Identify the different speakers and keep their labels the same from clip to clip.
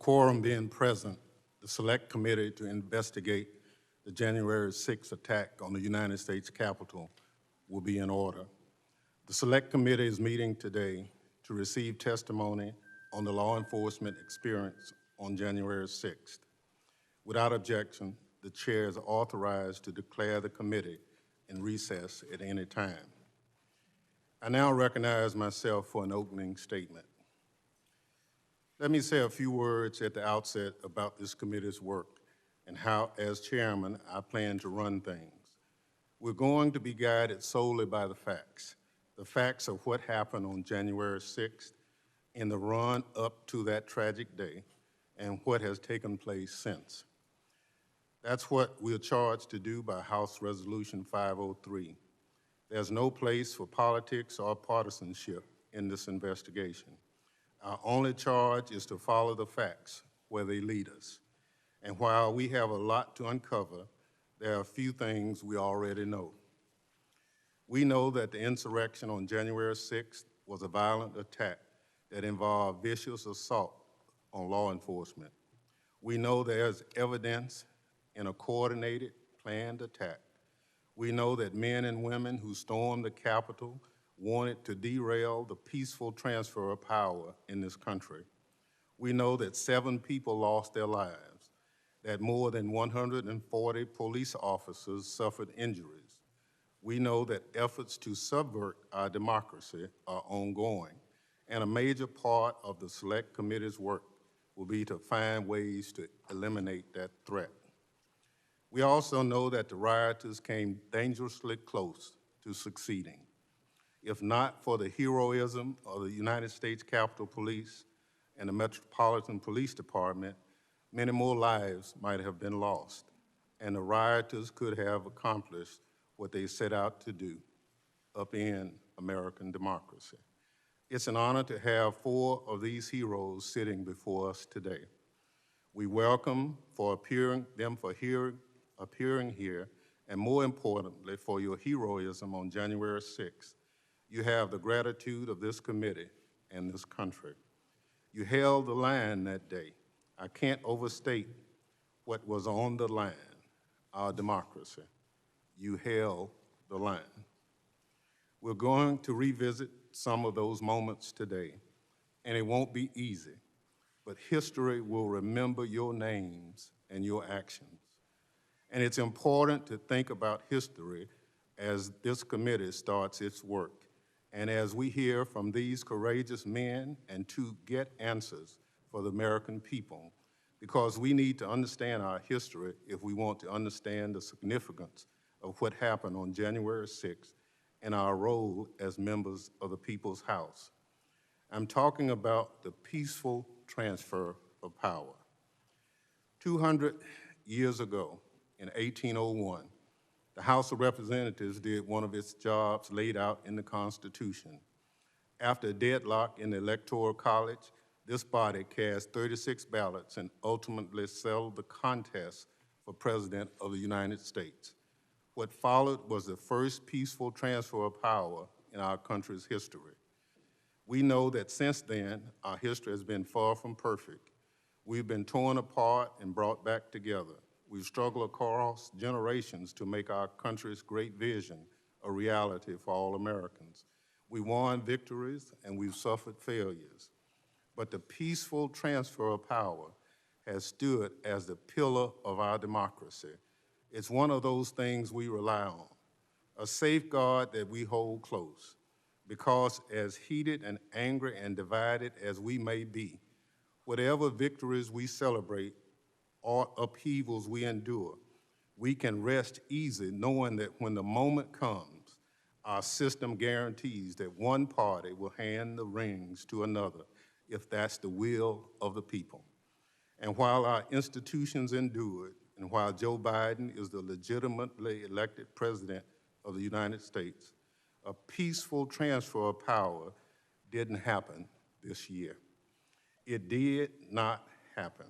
Speaker 1: quorum being present, the Select Committee to investigate the January 6th attack on the United States Capitol will be in order. The Select Committee is meeting today to receive testimony on the law enforcement experience on January 6th. Without objection, the chair is authorized to declare the committee in recess at any time. I now recognize myself for an opening statement. Let me say a few words at the outset about this committee's work and how, as chairman, I plan to run things. We're going to be guided solely by the facts of what happened on January 6th in the run up to that tragic day and what has taken place since. That's what we're charged to do by House Resolution 503. There's no place for politics or partisanship in this investigation. Our only charge is to follow the facts where they lead us. And while we have a lot to uncover, there are a few things we already know. We know that the insurrection on January 6th was a violent attack that involved vicious assault on law enforcement. We know there's evidence in a coordinated, planned attack. We know that men and women who stormed the Capitol wanted to derail the peaceful transfer of power in this country. We know that 7 people lost their lives, that more than 140 police officers suffered injuries. We know that efforts to subvert our democracy are ongoing, and a major part of the Select Committee's work will be to find ways to eliminate that threat. We also know that the rioters came dangerously close to succeeding. If not for the heroism of the United States Capitol Police and the Metropolitan Police Department, many more lives might have been lost, and the rioters could have accomplished what they set out to do, upend American democracy. It's an honor to have 4 of these heroes sitting before us today. We welcome them for appearing here, and more importantly, for your heroism on January 6th. You have the gratitude of this committee and this country. You held the line that day. I can't overstate what was on the line, our democracy. You held the line. We're going to revisit some of those moments today, and it won't be easy, but history will remember your names and your actions. And it's important to think about history as this committee starts its work, and as we hear from these courageous men and to get answers for the American people, because we need to understand our history if we want to understand the significance of what happened on January 6th and our role as members of the People's House. I'm talking about the peaceful transfer of power. 200 years ago, in 1801, the House of Representatives did one of its jobs laid out in the Constitution. After a deadlock in the Electoral College, this body cast 36 ballots and ultimately settled the contest for President of the United States. What followed was the first peaceful transfer of power in our country's history. We know that since then, our history has been far from perfect. We've been torn apart and brought back together. We've struggled across generations to make our country's great vision a reality for all Americans. We won victories and we've suffered failures. But the peaceful transfer of power has stood as the pillar of our democracy. It's one of those things we rely on, a safeguard that we hold close, because as heated and angry and divided as we may be, whatever victories we celebrate or upheavals we endure, we can rest easy knowing that when the moment comes, our system guarantees that one party will hand the reins to another if that's the will of the people. And while our institutions endured, and while Joe Biden is the legitimately elected president of the United States, a peaceful transfer of power didn't happen this year. It did not happen.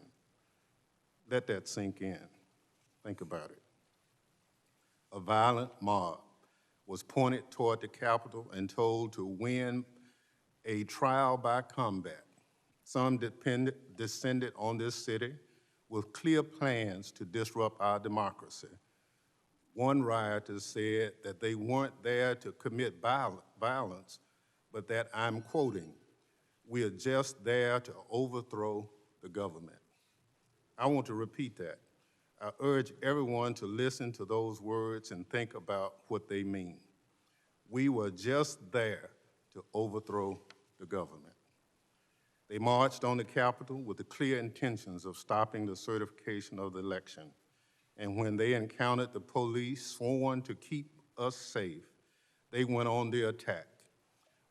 Speaker 1: Let that sink in. Think about it. A violent mob was pointed toward the Capitol and told to win a trial by combat. Some descended on this city with clear plans to disrupt our democracy. One rioter said that they weren't there to commit violence, but that, I'm quoting, "We are just there to overthrow the government." I want to repeat that. I urge everyone to listen to those words and think about what they mean. We were just there to overthrow the government. They marched on the Capitol with the clear intentions of stopping the certification of the election. And when they encountered the police sworn to keep us safe, they went on the attack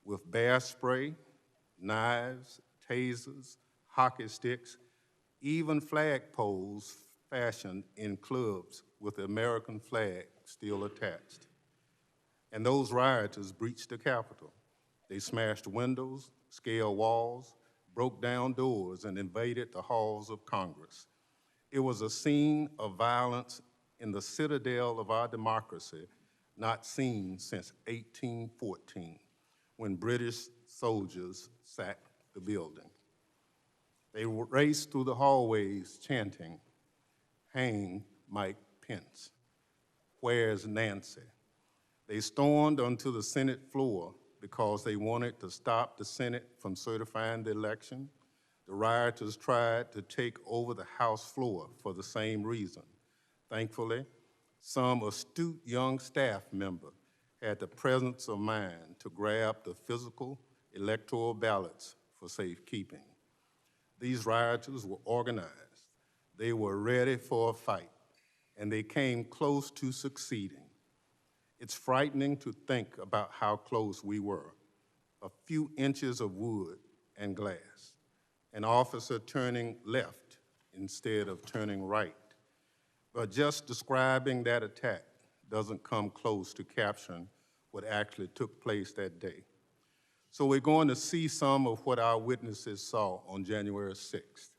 Speaker 1: with bear spray, knives, tasers, hockey sticks, even flagpoles fashioned in clubs with the American flag still attached. And those rioters breached the Capitol. They smashed windows, scaled walls, broke down doors, and invaded the halls of Congress. It was a scene of violence in the citadel of our democracy, not seen since 1814, when British soldiers sacked the building. They raced through the hallways chanting, "Hang Mike Pence, where's Nancy?" They stormed onto the Senate floor because they wanted to stop the Senate from certifying the election. The rioters tried to take over the House floor for the same reason. Thankfully, some astute young staff member had the presence of mind to grab the physical electoral ballots for safekeeping. These rioters were organized. They were ready for a fight, and they came close to succeeding. It's frightening to think about how close we were. A few inches of wood and glass. An officer turning left instead of turning right. But just describing that attack doesn't come close to capturing what actually took place that day. So we're going to see some of what our witnesses saw on January 6th.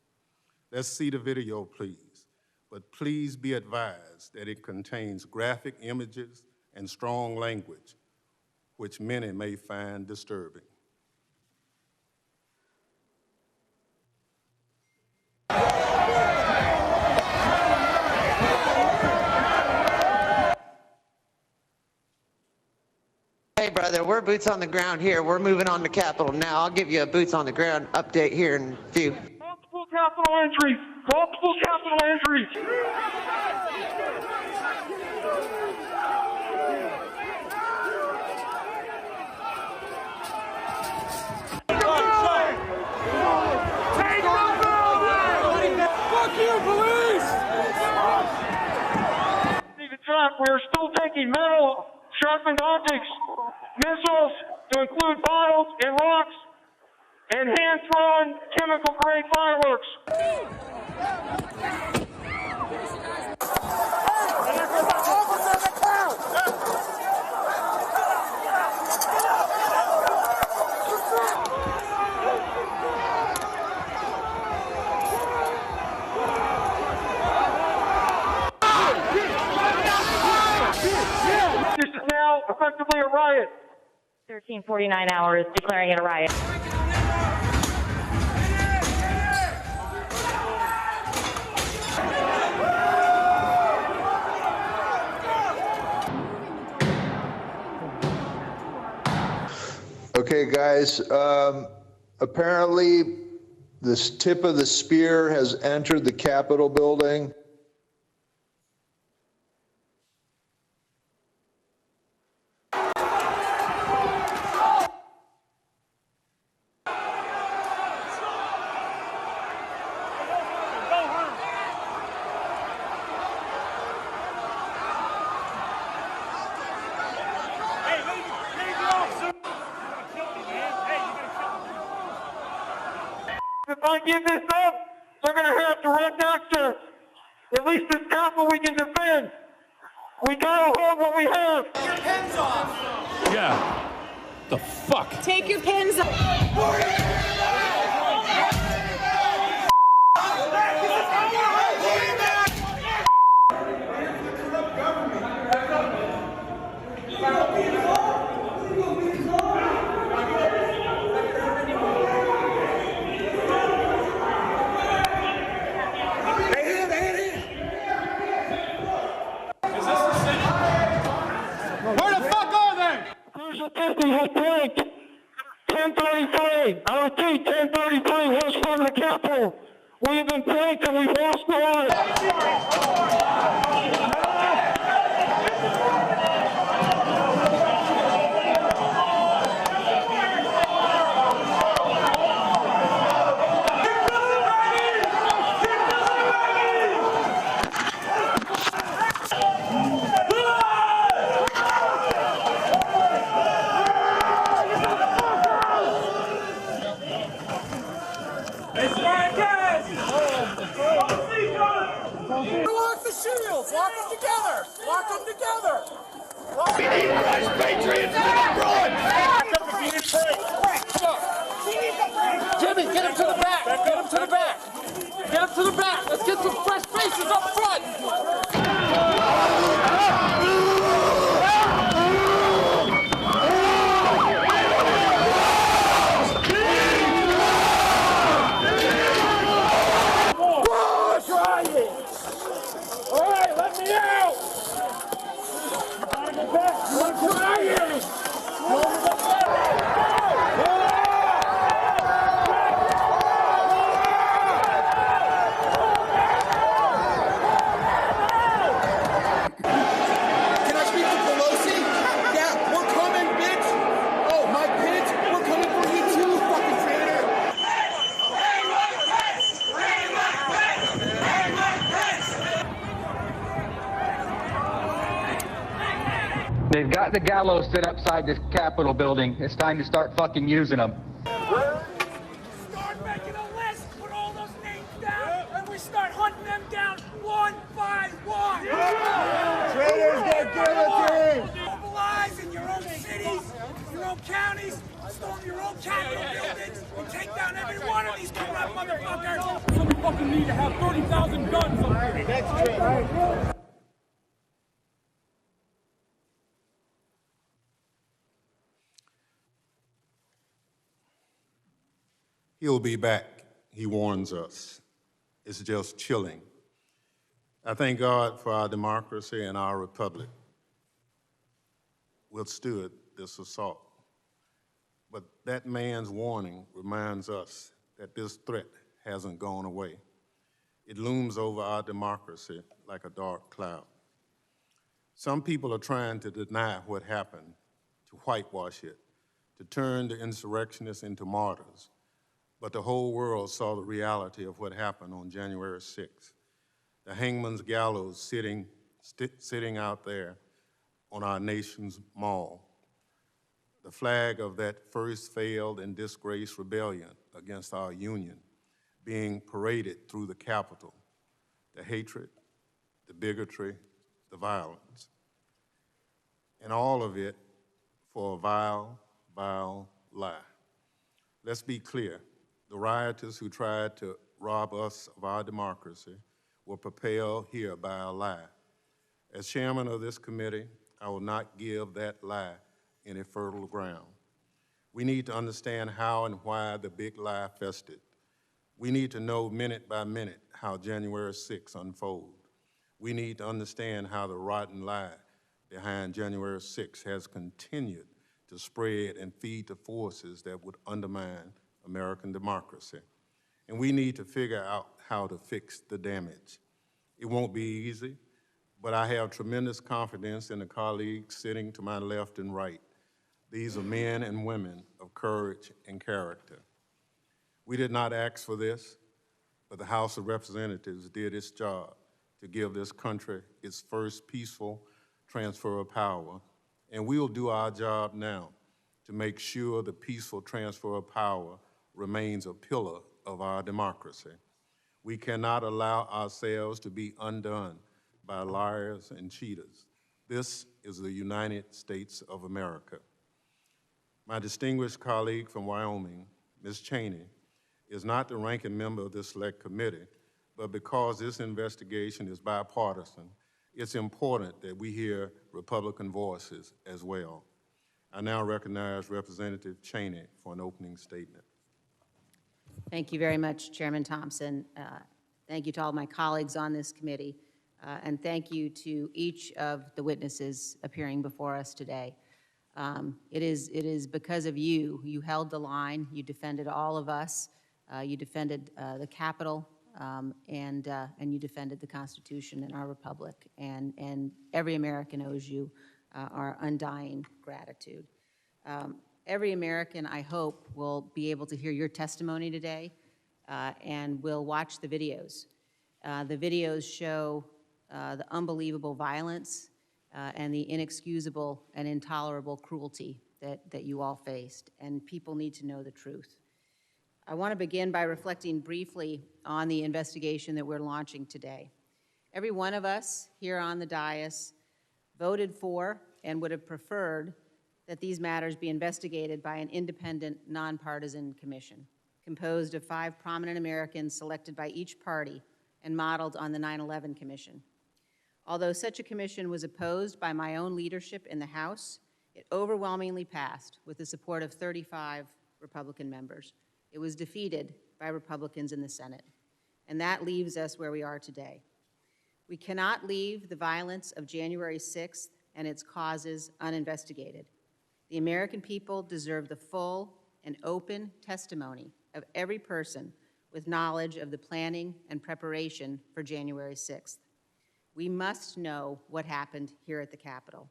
Speaker 1: Let's see the video, please. But please be advised that it contains graphic images and strong language, which many may find disturbing.
Speaker 2: Hey, brother, we're boots on the ground here. We're moving on to Capitol now. I'll give you a boots on the ground update here in a few.
Speaker 3: Multiple Capitol entries! Multiple Capitol entries! We're still taking metal, sharpened objects, missiles to include bottles and rocks, and hand-thrown chemical-grade fireworks. This is now effectively a riot.
Speaker 4: 1349 hours declaring it a riot.
Speaker 5: Okay, guys, apparently this tip of the spear has entered the Capitol building.
Speaker 3: If I give this up, they're going to have to run next to us. At least this Capitol we can defend. We got to hold what we have.
Speaker 6: Take your pins off.
Speaker 7: Yeah. The fuck?
Speaker 6: Take your pins off.
Speaker 7: Where the fuck are they?
Speaker 3: Cruise of 50 has blinked. 1033. I repeat, 1033 west front of the Capitol. We have been blinked and we've lost the light.
Speaker 6: Lock the shields! Lock them together! Lock them together!
Speaker 8: We need fresh patriots abroad!
Speaker 7: Jimmy, get him to the back. Get him to the back. Get him to the back. Let's get some fresh faces up front.
Speaker 3: All right, let me out! Come out here!
Speaker 6: Can I speak to Pelosi? Yeah, we're coming, bitch! Oh, my bitch, we're coming for you too, fucking traitor!
Speaker 9: They've got the gallows set upside this Capitol building. It's time to start fucking using them.
Speaker 6: Start making a list, put all those names down, and we start hunting them down one by one!
Speaker 5: Traitors get guillotined!
Speaker 6: Mobilize in your own cities, your own counties, storm your own Capitol buildings, and take down every one of these corrupt motherfuckers!
Speaker 7: So we fucking need to have 30,000 guns up here.
Speaker 5: Next traitor.
Speaker 1: He'll be back, he warns us. It's just chilling. I thank God for our democracy and our republic withstood this assault. But that man's warning reminds us that this threat hasn't gone away. It looms over our democracy like a dark cloud. Some people are trying to deny what happened, to whitewash it, to turn the insurrectionists into martyrs. But the whole world saw the reality of what happened on January 6th. The hangman's gallows sitting out there on our nation's mall. The flag of that first failed and disgraced rebellion against our union being paraded through the Capitol. The hatred, the bigotry, the violence. And all of it for a vile, vile lie. Let's be clear. The rioters who tried to rob us of our democracy were propelled here by a lie. As chairman of this committee, I will not give that lie any fertile ground. We need to understand how and why the big lie festered. We need to know minute by minute how January 6th unfolded. We need to understand how the rotten lie behind January 6th has continued to spread and feed the forces that would undermine American democracy. And we need to figure out how to fix the damage. It won't be easy, but I have tremendous confidence in the colleagues sitting to my left and right. These are men and women of courage and character. We did not ask for this, but the House of Representatives did its job to give this country its first peaceful transfer of power, and we'll do our job now to make sure the peaceful transfer of power remains a pillar of our democracy. We cannot allow ourselves to be undone by liars and cheaters. This is the United States of America. My distinguished colleague from Wyoming, Ms. Cheney, is not the ranking member of this select committee, but because this investigation is bipartisan, it's important that we hear Republican voices as well. I now recognize Representative Cheney for an opening statement.
Speaker 10: Thank you very much, Chairman Thompson. Thank you to all my colleagues on this committee. And thank you to each of the witnesses appearing before us today. It is because of you. You held the line. You defended all of us. You defended the Capitol, and you defended the Constitution and our republic. And every American owes you our undying gratitude. Every American, I hope, will be able to hear your testimony today and will watch the videos. The videos show the unbelievable violence and the inexcusable and intolerable cruelty that you all faced, and people need to know the truth. I want to begin by reflecting briefly on the investigation that we're launching today. Every one of us here on the dais voted for and would have preferred that these matters be investigated by an independent, nonpartisan commission composed of 5 prominent Americans selected by each party and modeled on the 9/11 Commission. Although such a commission was opposed by my own leadership in the House, it overwhelmingly passed with the support of 35 Republican members. It was defeated by Republicans in the Senate, and that leaves us where we are today. We cannot leave the violence of January 6th and its causes uninvestigated. The American people deserve the full and open testimony of every person with knowledge of the planning and preparation for January 6th. We must know what happened here at the Capitol.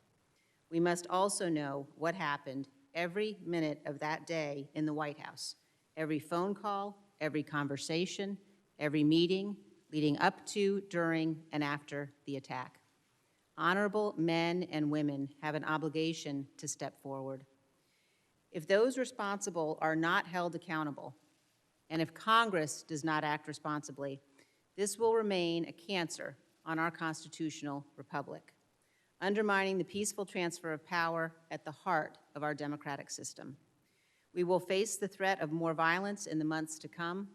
Speaker 10: We must also know what happened every minute of that day in the White House, every phone call, every conversation, every meeting leading up to, during, and after the attack. Honorable men and women have an obligation to step forward. If those responsible are not held accountable, and if Congress does not act responsibly, this will remain a cancer on our constitutional republic, undermining the peaceful transfer of power at the heart of our democratic system. We will face the threat of more violence in the months to come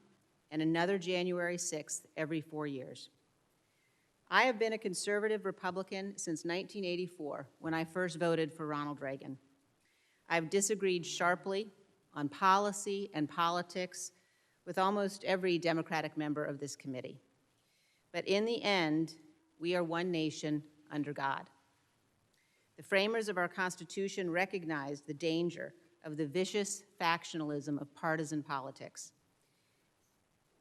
Speaker 10: and another January 6th every 4 years. I have been a conservative Republican since 1984, when I first voted for Ronald Reagan. I've disagreed sharply on policy and politics with almost every Democratic member of this committee. But in the end, we are one nation under God. The framers of our Constitution recognized the danger of the vicious factionalism of partisan politics.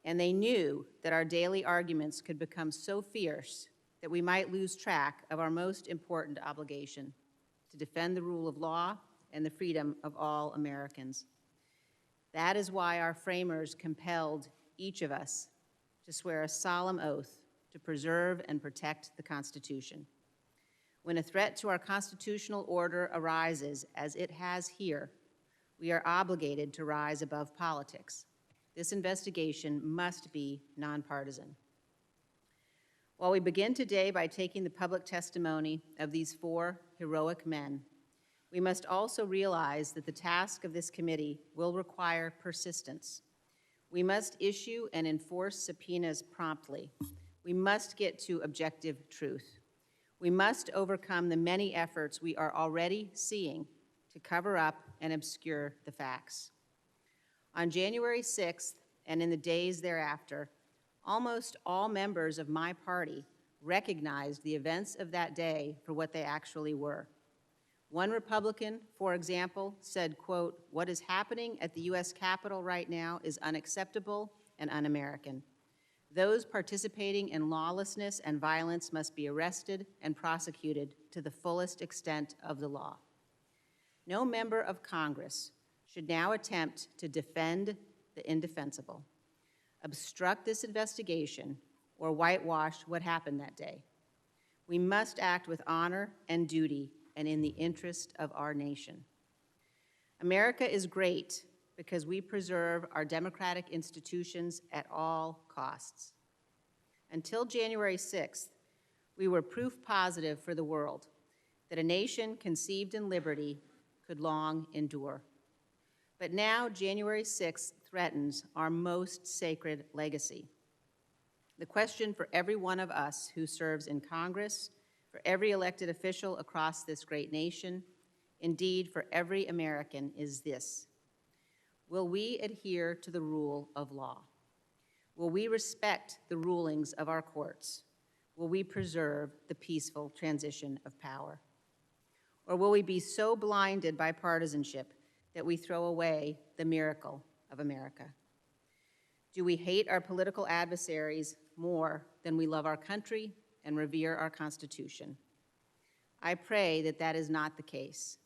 Speaker 10: And they knew that our daily arguments could become so fierce that we might lose track of our most important obligation, to defend the rule of law and the freedom of all Americans. That is why our framers compelled each of us to swear a solemn oath to preserve and protect the Constitution. When a threat to our constitutional order arises, as it has here, we are obligated to rise above politics. This investigation must be nonpartisan. While we begin today by taking the public testimony of these 4 heroic men, we must also realize that the task of this committee will require persistence. We must issue and enforce subpoenas promptly. We must get to objective truth. We must overcome the many efforts we are already seeing to cover up and obscure the facts. On January 6th and in the days thereafter, almost all members of my party recognized the events of that day for what they actually were. One Republican, for example, said, quote, "What is happening at the U.S. Capitol right now is unacceptable and un-American. Those participating in lawlessness and violence must be arrested and prosecuted to the fullest extent of the law." No member of Congress should now attempt to defend the indefensible, obstruct this investigation, or whitewash what happened that day. We must act with honor and duty and in the interest of our nation. America is great because we preserve our democratic institutions at all costs. Until January 6th, we were proof positive for the world that a nation conceived in liberty could long endure. But now January 6th threatens our most sacred legacy. The question for every one of us who serves in Congress, for every elected official across this great nation, indeed for every American, is this: will we adhere to the rule of law? Will we respect the rulings of our courts? will we preserve the peaceful transition of power? Or will we be so blinded by partisanship that we throw away the miracle of America? Do we hate our political adversaries more than we love our country and revere our Constitution? I pray that that is not the case.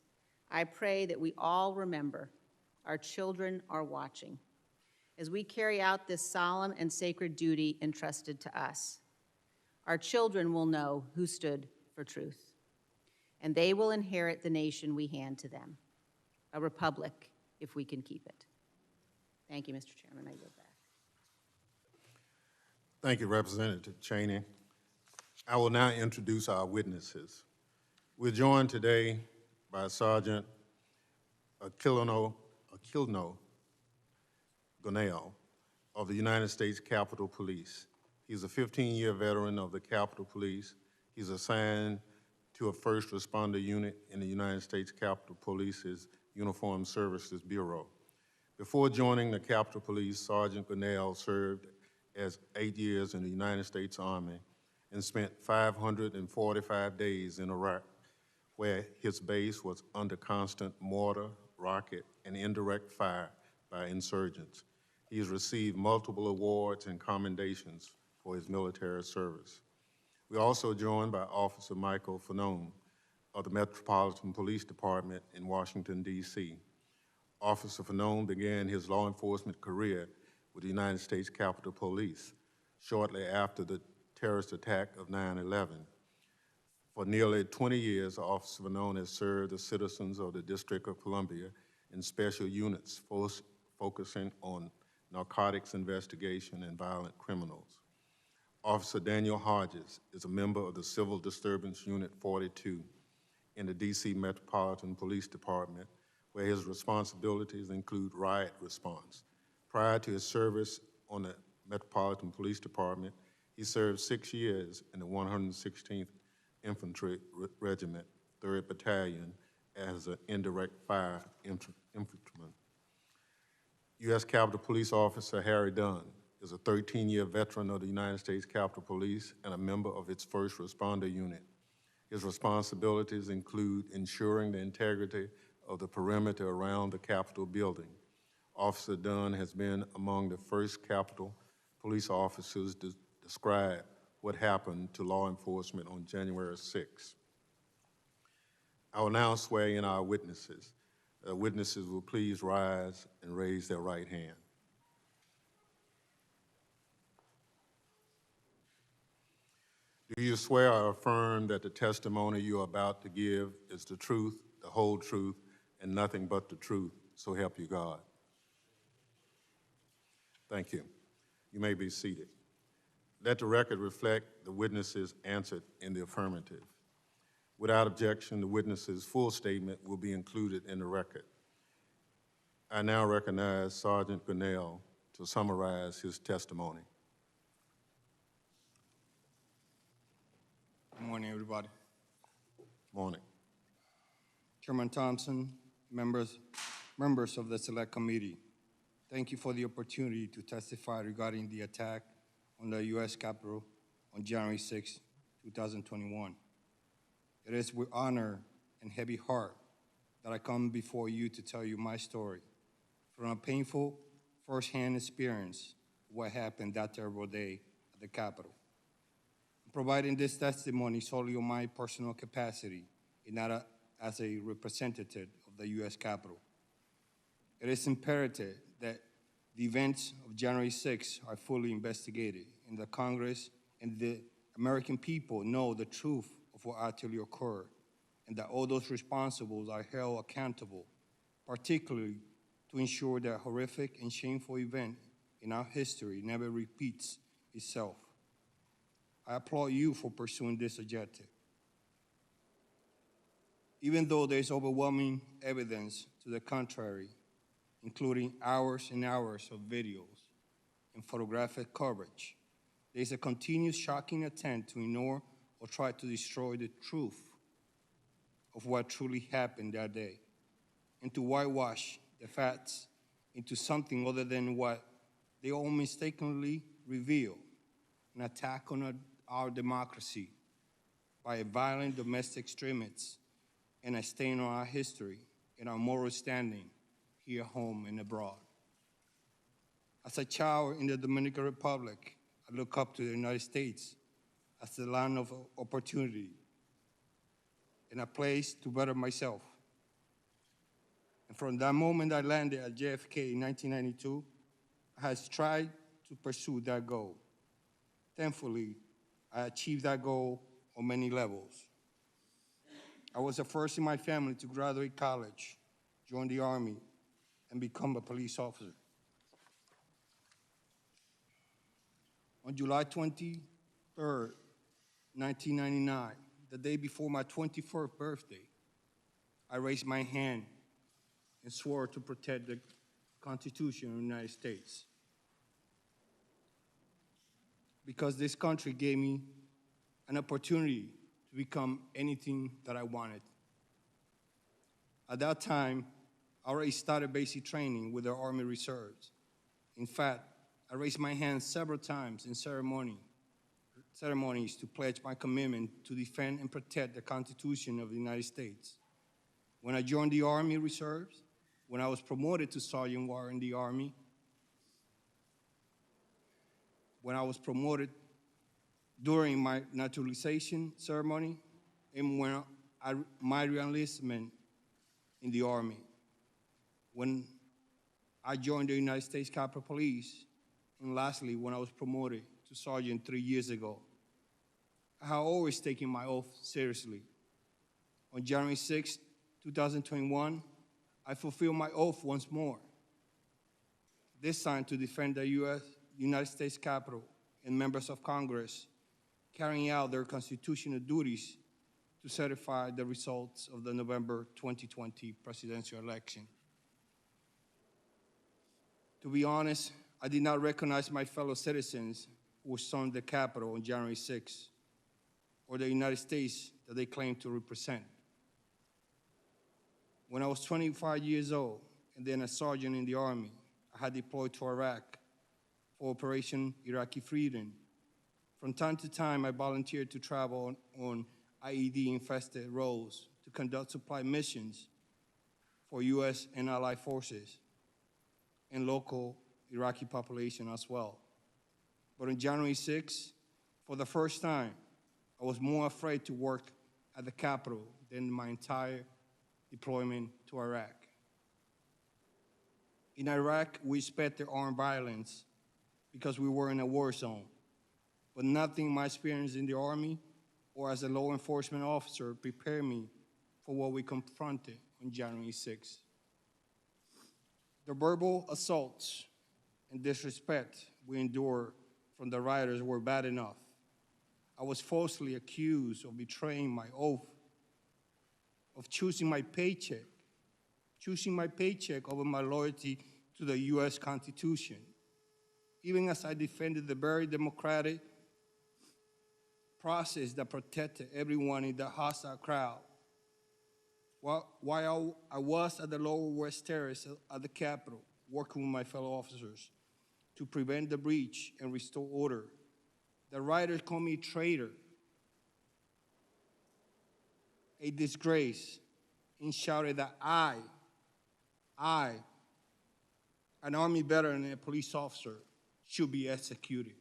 Speaker 10: I pray that we all remember our children are watching as we carry out this solemn and sacred duty entrusted to us. Our children will know who stood for truth, and they will inherit the nation we hand to them, a republic if we can keep it. Thank you, Mr. Chairman. I yield back.
Speaker 1: Thank you, Representative Cheney. I will now introduce our witnesses. We're joined today by Sergeant Gonell of the United States Capitol Police. He's a 15-year veteran of the Capitol Police. He's assigned to a first responder unit in the United States Capitol Police's Uniformed Services Bureau. Before joining the Capitol Police, Sergeant Gonell served as 8 years in the United States Army and spent 545 days in Iraq, where his base was under constant mortar, rocket, and indirect fire by insurgents. He has received multiple awards and commendations for his military service. We're also joined by Officer Michael Fanone of the Metropolitan Police Department in Washington, D.C. Officer Fanone began his law enforcement career with the United States Capitol Police shortly after the terrorist attack of 9/11. For nearly 20 years, Officer Fanone has served the citizens of the District of Columbia in special units focusing on narcotics investigation and violent criminals. Officer Daniel Hodges is a member of the Civil Disturbance Unit 42 in the D.C. Metropolitan Police Department, where his responsibilities include riot response. Prior to his service on the Metropolitan Police Department, he served 6 years in the 116th Infantry Regiment, 3rd Battalion, as an indirect fire infantryman. U.S. Capitol Police Officer Harry Dunn is a 13-year veteran of the United States Capitol Police and a member of its first responder unit. His responsibilities include ensuring the integrity of the perimeter around the Capitol building. Officer Dunn has been among the first Capitol Police officers to describe what happened to law enforcement on January 6. I will now swear in our witnesses. Witnesses will please rise and raise their right hand. Do you swear or affirm that the testimony you are about to give is the truth, the whole truth, and nothing but the truth, so help you God? Thank you. You may be seated. Let the record reflect the witnesses answered in the affirmative. Without objection, the witness's full statement will be included in the record. I now recognize Sergeant Gonell to summarize his testimony.
Speaker 11: Good morning, everybody.
Speaker 1: Morning.
Speaker 11: Chairman Thompson, members of the Select Committee, thank you for the opportunity to testify regarding the attack on the U.S. Capitol on January 6, 2021. It is with honor and heavy heart that I come before you to tell you my story from a painful first-hand experience of what happened that terrible day at the Capitol. I'm providing this testimony solely on my personal capacity and not as a representative of the U.S. Capitol. It is imperative that the events of January 6 are fully investigated, and the Congress and the American people know the truth of what actually occurred, and that all those responsible are held accountable, particularly to ensure that horrific and shameful event in our history never repeats itself. I applaud you for pursuing this objective. Even though there's overwhelming evidence to the contrary, including hours and hours of videos and photographic coverage, there's a continuous shocking attempt to ignore or try to destroy the truth of what truly happened that day, and to whitewash the facts into something other than what they all mistakenly reveal, an attack on our democracy by violent domestic extremists and a stain on our history and our moral standing here at home and abroad. As a child in the Dominican Republic, I look up to the United States as the land of opportunity and a place to better myself. And from that moment I landed at JFK in 1992, I have tried to pursue that goal. Thankfully, I achieved that goal on many levels. I was the first in my family to graduate college, join the Army, and become a police officer. On July 23rd, 1999, the day before my 24th birthday, I raised my hand and swore to protect the Constitution of the United States. Because this country gave me an opportunity to become anything that I wanted. At that time, I already started basic training with the Army Reserves. In fact, I raised my hand several times in ceremonies to pledge my commitment to defend and protect the Constitution of the United States. When I joined the Army Reserves, when I was promoted to Sergeant War in the Army, when I was promoted during my naturalization ceremony, and when my reenlistment in the Army, when I joined the United States Capitol Police, and lastly, when I was promoted to Sergeant 3 years ago. I have always taken my oath seriously. On January 6, 2021, I fulfilled my oath once more, this time to defend the United States Capitol and members of Congress carrying out their constitutional duties to certify the results of the November 2020 presidential election. To be honest, I did not recognize my fellow citizens who stormed the Capitol on January 6, or the United States that they claim to represent. When I was 25 years old and then a sergeant in the Army, I had deployed to Iraq for Operation Iraqi Freedom. From time to time, I volunteered to travel on IED-infested roads to conduct supply missions for U.S. and allied forces and local Iraqi population as well. But on January 6, for the first time, I was more afraid to work at the Capitol than my entire deployment to Iraq. In Iraq, we expected armed violence because we were in a war zone, but nothing in my experience in the Army or as a law enforcement officer prepared me for what we confronted on January 6. The verbal assaults and disrespect we endured from the rioters were bad enough. I was falsely accused of betraying my oath, of choosing my paycheck over my loyalty to the U.S. Constitution, even as I defended the very democratic process that protected everyone in the hostile crowd. While I was at the Lower West Terrace at the Capitol, working with my fellow officers to prevent the breach and restore order, the rioters called me a traitor, a disgrace, and shouted that I, an Army veteran and a police officer, should be executed.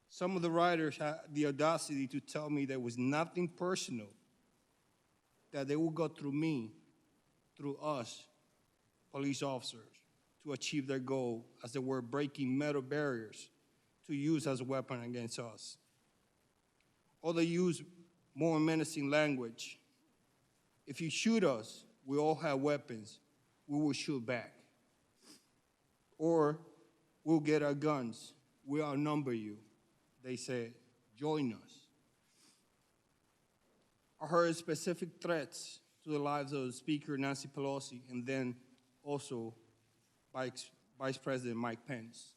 Speaker 11: Some of the rioters had the audacity to tell me there was nothing personal, that they would go through me, through us, police officers, to achieve their goal, as they were breaking metal barriers to use as a weapon against us. Or they used more menacing language. If you shoot us, we all have weapons, we will shoot back. Or we'll get our guns, we outnumber you. They said, join us. I heard specific threats to the lives of Speaker Nancy Pelosi and then also Vice President Mike Pence.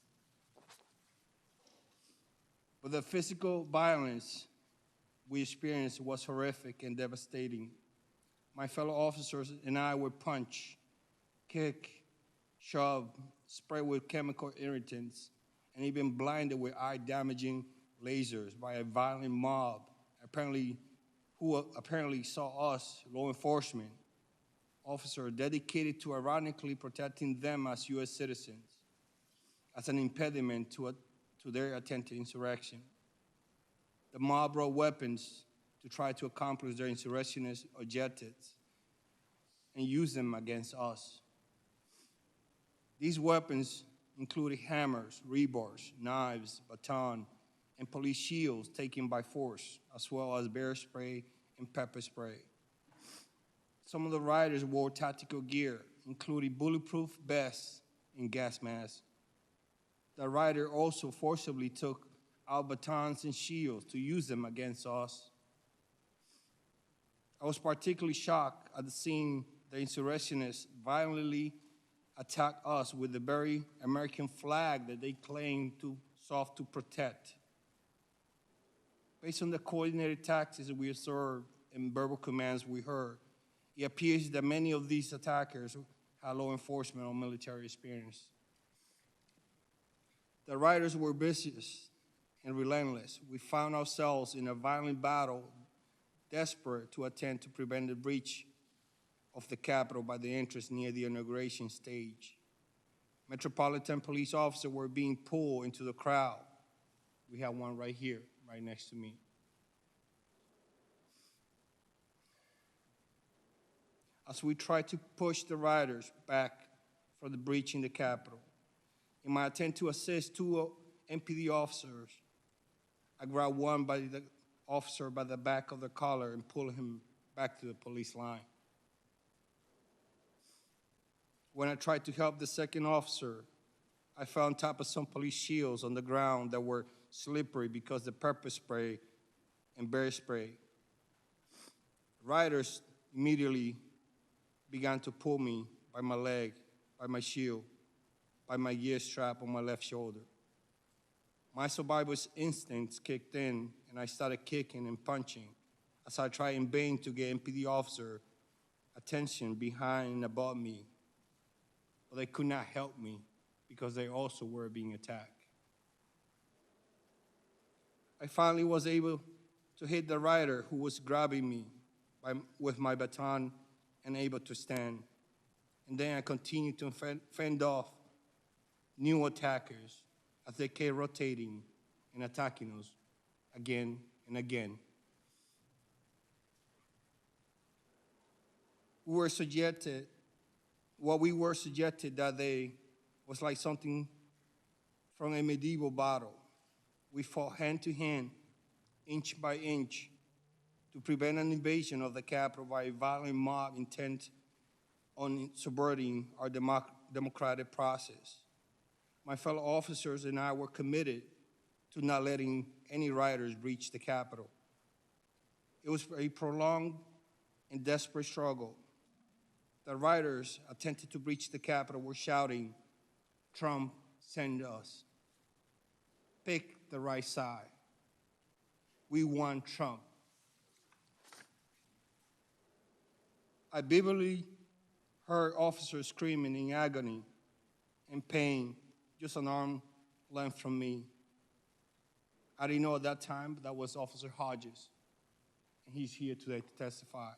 Speaker 11: But the physical violence we experienced was horrific and devastating. My fellow officers and I were punched, kicked, shoved, sprayed with chemical irritants, and even blinded with eye-damaging lasers by a violent mob, who apparently saw us, law enforcement officers, dedicated to ironically protecting them as U.S. citizens, as an impediment to their attempted insurrection. The mob brought weapons to try to accomplish their insurrectionist objectives and use them against us. These weapons included hammers, rebars, knives, baton, and police shields taken by force, as well as bear spray and pepper spray. Some of the rioters wore tactical gear, including bulletproof vests and gas masks. The rioter also forcibly took out batons and shields to use them against us. I was particularly shocked at seeing the insurrectionists violently attack us with the very American flag that they claim to sought to protect. Based on the coordinated tactics we observed and verbal commands we heard, it appears that many of these attackers had law enforcement or military experience. The rioters were vicious and relentless. We found ourselves in a violent battle, desperate to attempt to prevent the breach of the Capitol by the entrance near the inauguration stage. Metropolitan police officers were being pulled into the crowd. We have one right here, right next to me. As we tried to push the rioters back from the breach in the Capitol, in my attempt to assist two MPD officers, I grabbed one by the officer by the back of the collar and pulled him back to the police line. When I tried to help the second officer, I fell on top of some police shields on the ground that were slippery because of the pepper spray and bear spray. Rioters immediately began to pull me by my leg, by my shield, by my gear strap on my left shoulder. My survivor's instincts kicked in, and I started kicking and punching as I tried in vain to get MPD officer attention behind and above me. But they could not help me because they also were being attacked. I finally was able to hit the rider who was grabbing me with my baton and able to stand. And then I continued to fend off new attackers as they kept rotating and attacking us again and again. What we were subjected that day was like something from a medieval battle. We fought hand to hand, inch by inch, to prevent an invasion of the Capitol by a violent mob intent on subverting our democratic process. My fellow officers and I were committed to not letting any rioters breach the Capitol. It was a prolonged and desperate struggle. The rioters attempted to breach the Capitol were shouting, "Trump, send us. Pick the right side. We want Trump." I vividly heard officers screaming in agony and pain just an arm length from me. I didn't know at that time, but that was Officer Hodges, and he's here today to testify.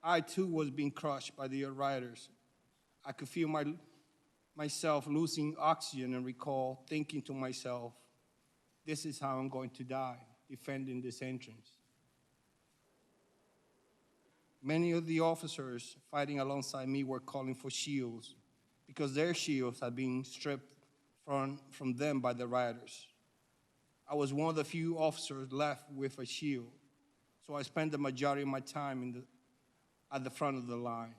Speaker 11: I, too, was being crushed by the rioters. I could feel myself losing oxygen and recall thinking to myself, this is how I'm going to die, defending this entrance. Many of the officers fighting alongside me were calling for shields because their shields had been stripped from them by the rioters. I was one of the few officers left with a shield, so I spent the majority of my time at the front of the line.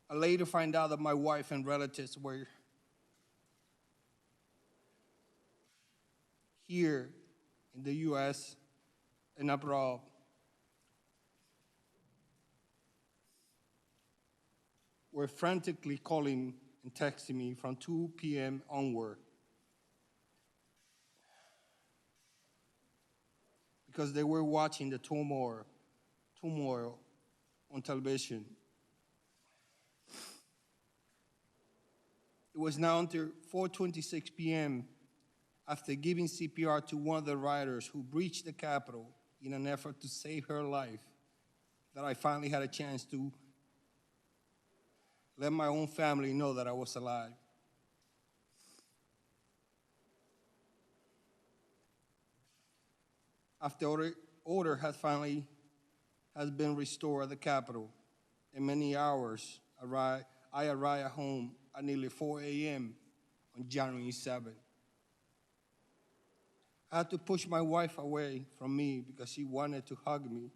Speaker 11: I later find out that my wife and relatives were here in the U.S. and abroad. Were frantically calling and texting me from 2 p.m. onward because they were watching the turmoil on television. It was now until 4:26 p.m. after giving CPR to one of the rioters who breached the Capitol in an effort to save her life that I finally had a chance to let my own family know that I was alive. After order has been restored at the Capitol, in many hours, I arrived at home at nearly 4 a.m. on January 7th. I had to push my wife away from me because she wanted to hug me.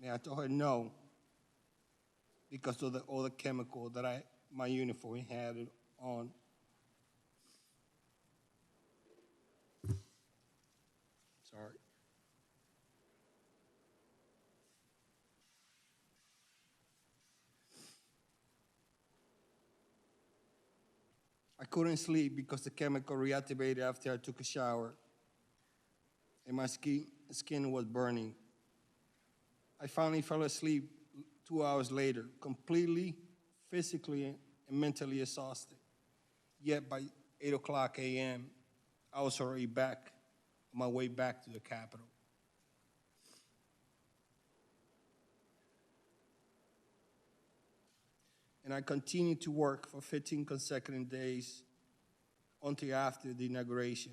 Speaker 11: And I told her no because of the other chemical that my uniform had on. Sorry. I couldn't sleep because the chemical reactivated after I took a shower, and my skin was burning. I finally fell asleep 2 hours later, completely physically and mentally exhausted. Yet by 8 o'clock a.m., I was already back, on my way back to the Capitol. And I continued to work for 15 consecutive days until after the inauguration.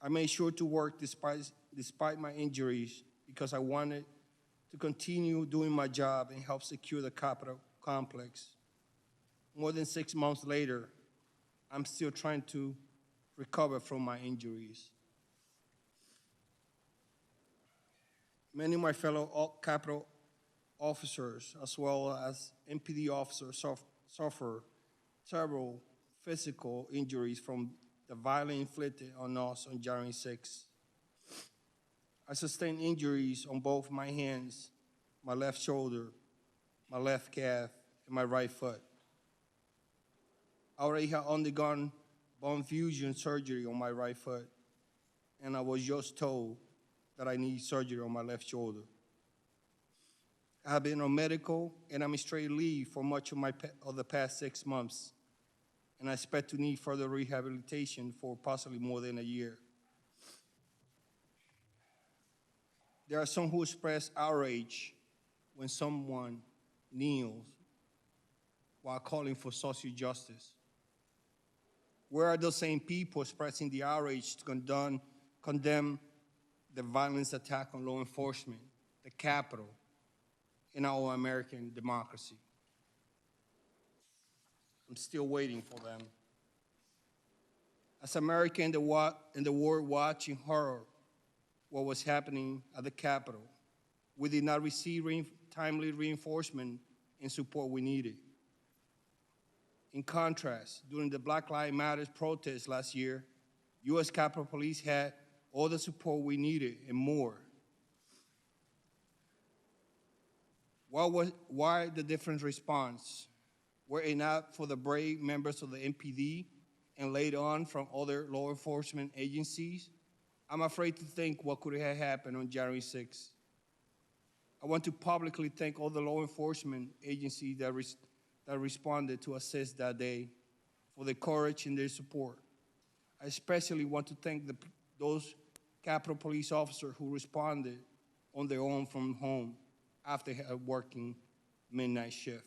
Speaker 11: I made sure to work despite my injuries because I wanted to continue doing my job and help secure the Capitol complex. More than 6 months later, I'm still trying to recover from my injuries. Many of my fellow Capitol officers, as well as MPD officers, suffer several physical injuries from the violence inflicted on us on January 6th. I sustained injuries on both my hands, my left shoulder, my left calf, and my right foot. I already had undergone bone fusion surgery on my right foot, and I was just told that I need surgery on my left shoulder. I have been on medical and administrative leave for much of the past 6 months, and I expect to need further rehabilitation for possibly more than a year. There are some who express outrage when someone kneels while calling for social justice. Where are those same people expressing the outrage to condemn the violence attack on law enforcement, the Capitol, and our American democracy? I'm still waiting for them. As Americans in the world watching horror what was happening at the Capitol, we did not receive timely reinforcement and support we needed. In contrast, during the Black Lives Matter protests last year, U.S. Capitol Police had all the support we needed and more. Why the different response? Were it not for the brave members of the MPD and later on from other law enforcement agencies, I'm afraid to think what could have happened on January 6th. I want to publicly thank all the law enforcement agencies that responded to assist that day for their courage and their support. I especially want to thank those Capitol Police officers who responded on their own from home after working midnight shift.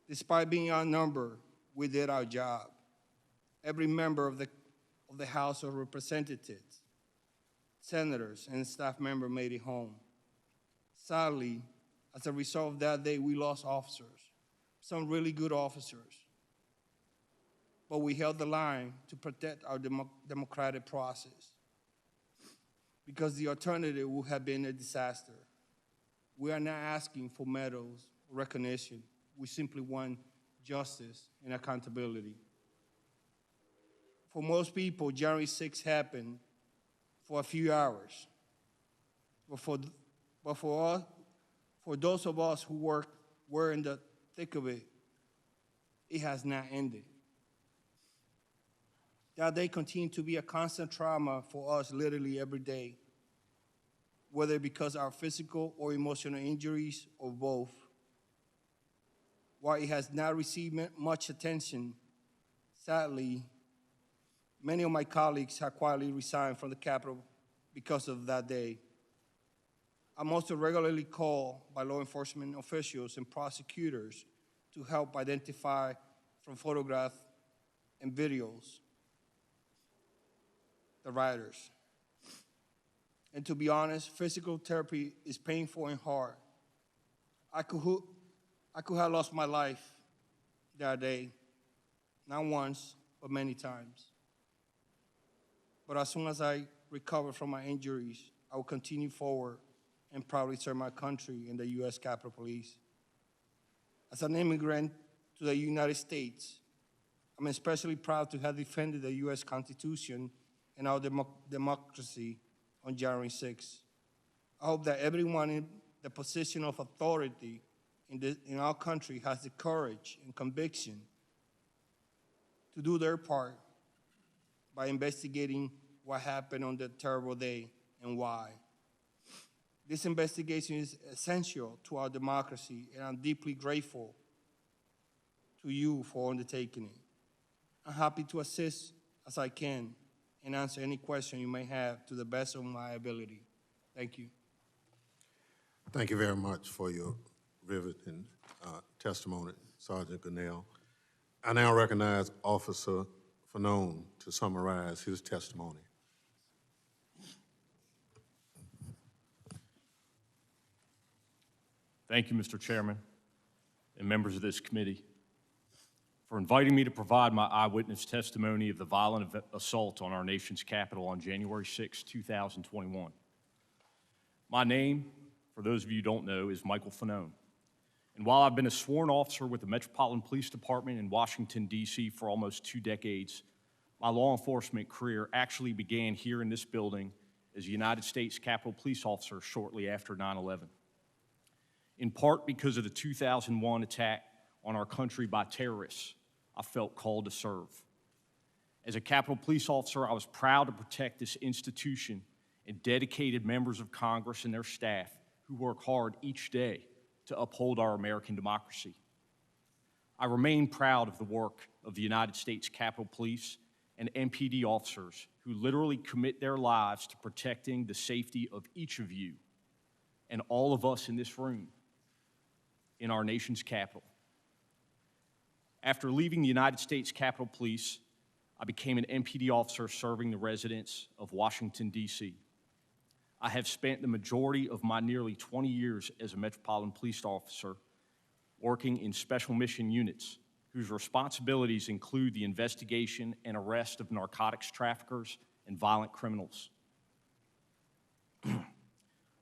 Speaker 11: Despite being outnumbered, we did our job. Every member of the House of Representatives, senators, and staff member made it home. Sadly, as a result of that day, we lost officers, some really good officers. But we held the line to protect our democratic process because the alternative would have been a disaster. We are not asking for medals or recognition. We simply want justice and accountability. For most people, January 6th happened for a few hours. But for those of us who were in the thick of it, it has not ended. That day continued to be a constant trauma for us literally every day, whether because of our physical or emotional injuries or both. while it has not received much attention, sadly, many of my colleagues have quietly resigned from the Capitol because of that day. I'm also regularly called by law enforcement officials and prosecutors to help identify from photographs and videos the rioters. And to be honest, physical therapy is painful and hard. I could have lost my life that day, not once, but many times. But as soon as I recover from my injuries, I will continue forward and proudly serve my country in the U.S. Capitol Police. As an immigrant to the United States, I'm especially proud to have defended the U.S. Constitution and our democracy on January 6th. I hope that everyone in the position of authority in our country has the courage and conviction to do their part by investigating what happened on that terrible day and why. This investigation is essential to our democracy, and I'm deeply grateful to you for undertaking it. I'm happy to assist as I can and answer any question you may have to the best of my ability. Thank you.
Speaker 1: Thank you very much for your riveting testimony, Sergeant Gonell. I now recognize Officer Fanone to summarize his testimony.
Speaker 12: Thank you, Mr. Chairman, and members of this committee, for inviting me to provide my eyewitness testimony of the violent assault on our nation's capital on January 6, 2021. My name, for those of you who don't know, is Michael Fanone. And while I've been a sworn officer with the Metropolitan Police Department in Washington, D.C. for almost 2 decades, my law enforcement career actually began here in this building as a United States Capitol Police officer shortly after 9/11. In part because of the 2001 attack on our country by terrorists, I felt called to serve. As a Capitol Police officer, I was proud to protect this institution and dedicated members of Congress and their staff who work hard each day to uphold our American democracy. I remain proud of the work of the United States Capitol Police and MPD officers who literally commit their lives to protecting the safety of each of you and all of us in this room in our nation's capital. After leaving the United States Capitol Police, I became an MPD officer serving the residents of Washington, D.C. I have spent the majority of my nearly 20 years as a Metropolitan Police officer working in special mission units whose responsibilities include the investigation and arrest of narcotics traffickers and violent criminals.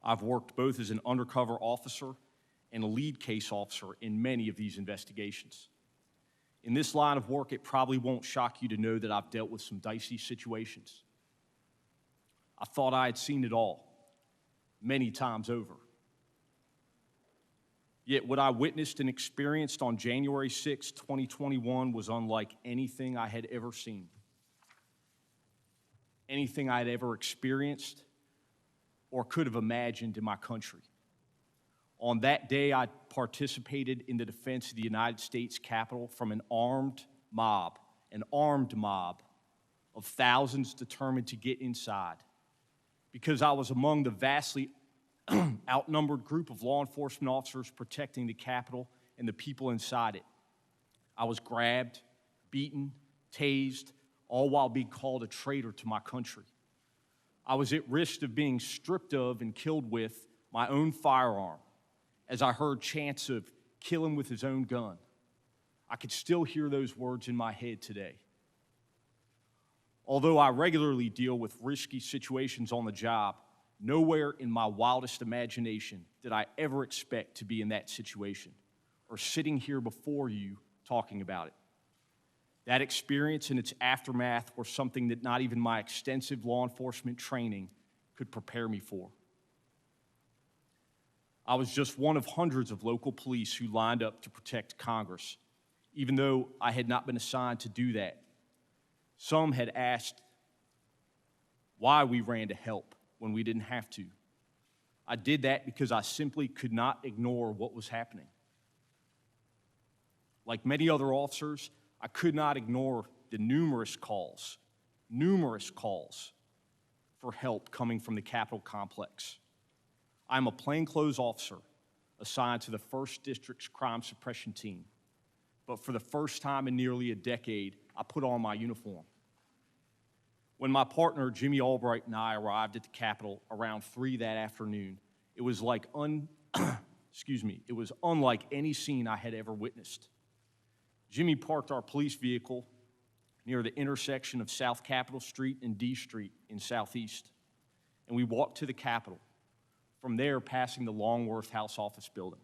Speaker 12: I've worked both as an undercover officer and a lead case officer in many of these investigations. In this line of work, it probably won't shock you to know that I've dealt with some dicey situations. I thought I had seen it all, many times over. Yet what I witnessed and experienced on January 6, 2021 was unlike anything I had ever seen, anything I had ever experienced or could have imagined in my country. On that day, I participated in the defense of the United States Capitol from an armed mob of thousands determined to get inside, because I was among the vastly outnumbered group of law enforcement officers protecting the Capitol and the people inside it. I was grabbed, beaten, tased, all while being called a traitor to my country. I was at risk of being stripped of and killed with my own firearm, as I heard chants of kill him with his own gun. I could still hear those words in my head today. Although I regularly deal with risky situations on the job, nowhere in my wildest imagination did I ever expect to be in that situation or sitting here before you talking about it. That experience and its aftermath were something that not even my extensive law enforcement training could prepare me for. I was just one of hundreds of local police who lined up to protect Congress, even though I had not been assigned to do that. Some had asked why we ran to help when we didn't have to. I did that because I simply could not ignore what was happening. Like many other officers, I could not ignore the numerous calls for help coming from the Capitol complex. I'm a plainclothes officer assigned to the 1st District's crime suppression team. But for the first time in nearly a decade, I put on my uniform. When my partner, Jimmy Albright, and I arrived at the Capitol around 3 that afternoon, it was like it was unlike any scene I had ever witnessed. Jimmy parked our police vehicle near the intersection of South Capitol Street and D Street in Southeast, and we walked to the Capitol, from there passing the Longworth House Office building.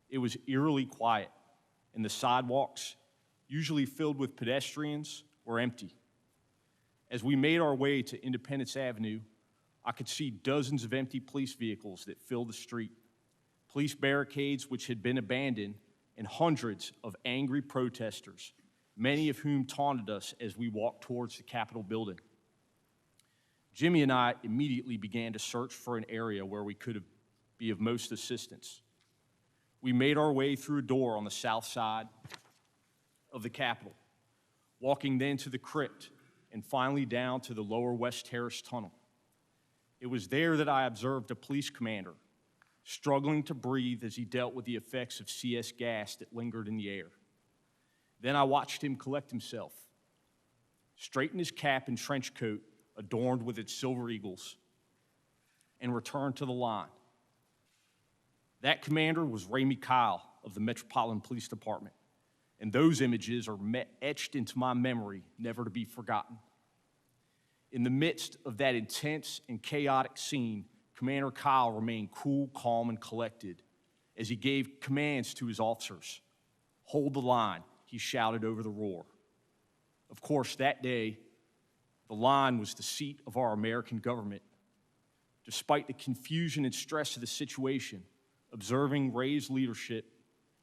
Speaker 12: It was eerily quiet, and the sidewalks, usually filled with pedestrians, were empty. As we made our way to Independence Avenue, I could see dozens of empty police vehicles that filled the street, police barricades which had been abandoned, and hundreds of angry protesters, many of whom taunted us as we walked towards the Capitol building. Jimmy and I immediately began to search for an area where we could be of most assistance. We made our way through a door on the south side of the Capitol, walking then to the crypt and finally down to the lower West Terrace tunnel. It was there that I observed a police commander struggling to breathe as he dealt with the effects of CS gas that lingered in the air. Then I watched him collect himself, straighten his cap and trench coat adorned with its silver eagles, and return to the line. That commander was Ramey Kyle of the Metropolitan Police Department, and those images are etched into my memory, never to be forgotten. In the midst of that intense and chaotic scene, Commander Kyle remained cool, calm, and collected as he gave commands to his officers. "Hold the line," he shouted over the roar. Of course, that day, the line was the seat of our American government. Despite the confusion and stress of the situation, observing Ray's leadership,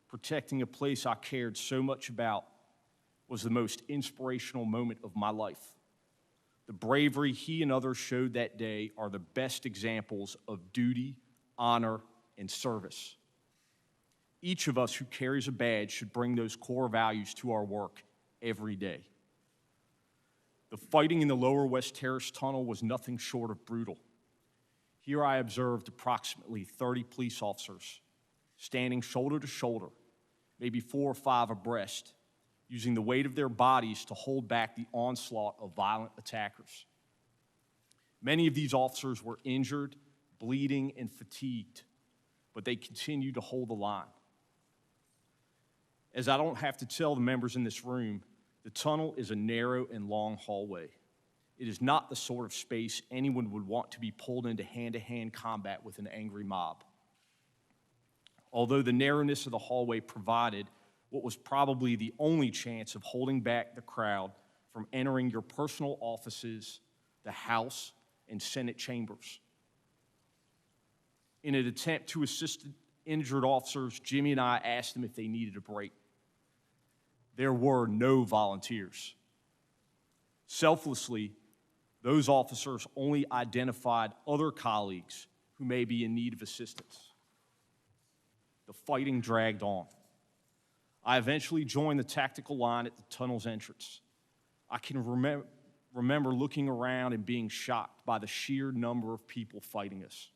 Speaker 12: protecting a place I cared so much about, was the most inspirational moment of my life. The bravery he and others showed that day are the best examples of duty, honor, and service. Each of us who carries a badge should bring those core values to our work every day. The fighting in the lower West Terrace tunnel was nothing short of brutal. Here I observed approximately 30 police officers standing shoulder to shoulder, maybe 4 or 5 abreast, using the weight of their bodies to hold back the onslaught of violent attackers. Many of these officers were injured, bleeding, and fatigued, but they continued to hold the line. As I don't have to tell the members in this room, the tunnel is a narrow and long hallway. It is not the sort of space anyone would want to be pulled into hand-to-hand combat with an angry mob. Although the narrowness of the hallway provided what was probably the only chance of holding back the crowd from entering your personal offices, the House, and Senate chambers. In an attempt to assist injured officers, Jimmy and I asked them if they needed a break. There were no volunteers. Selflessly, those officers only identified other colleagues who may be in need of assistance. The fighting dragged on. I eventually joined the tactical line at the tunnel's entrance. I can remember looking around and being shocked by the sheer number of people fighting us.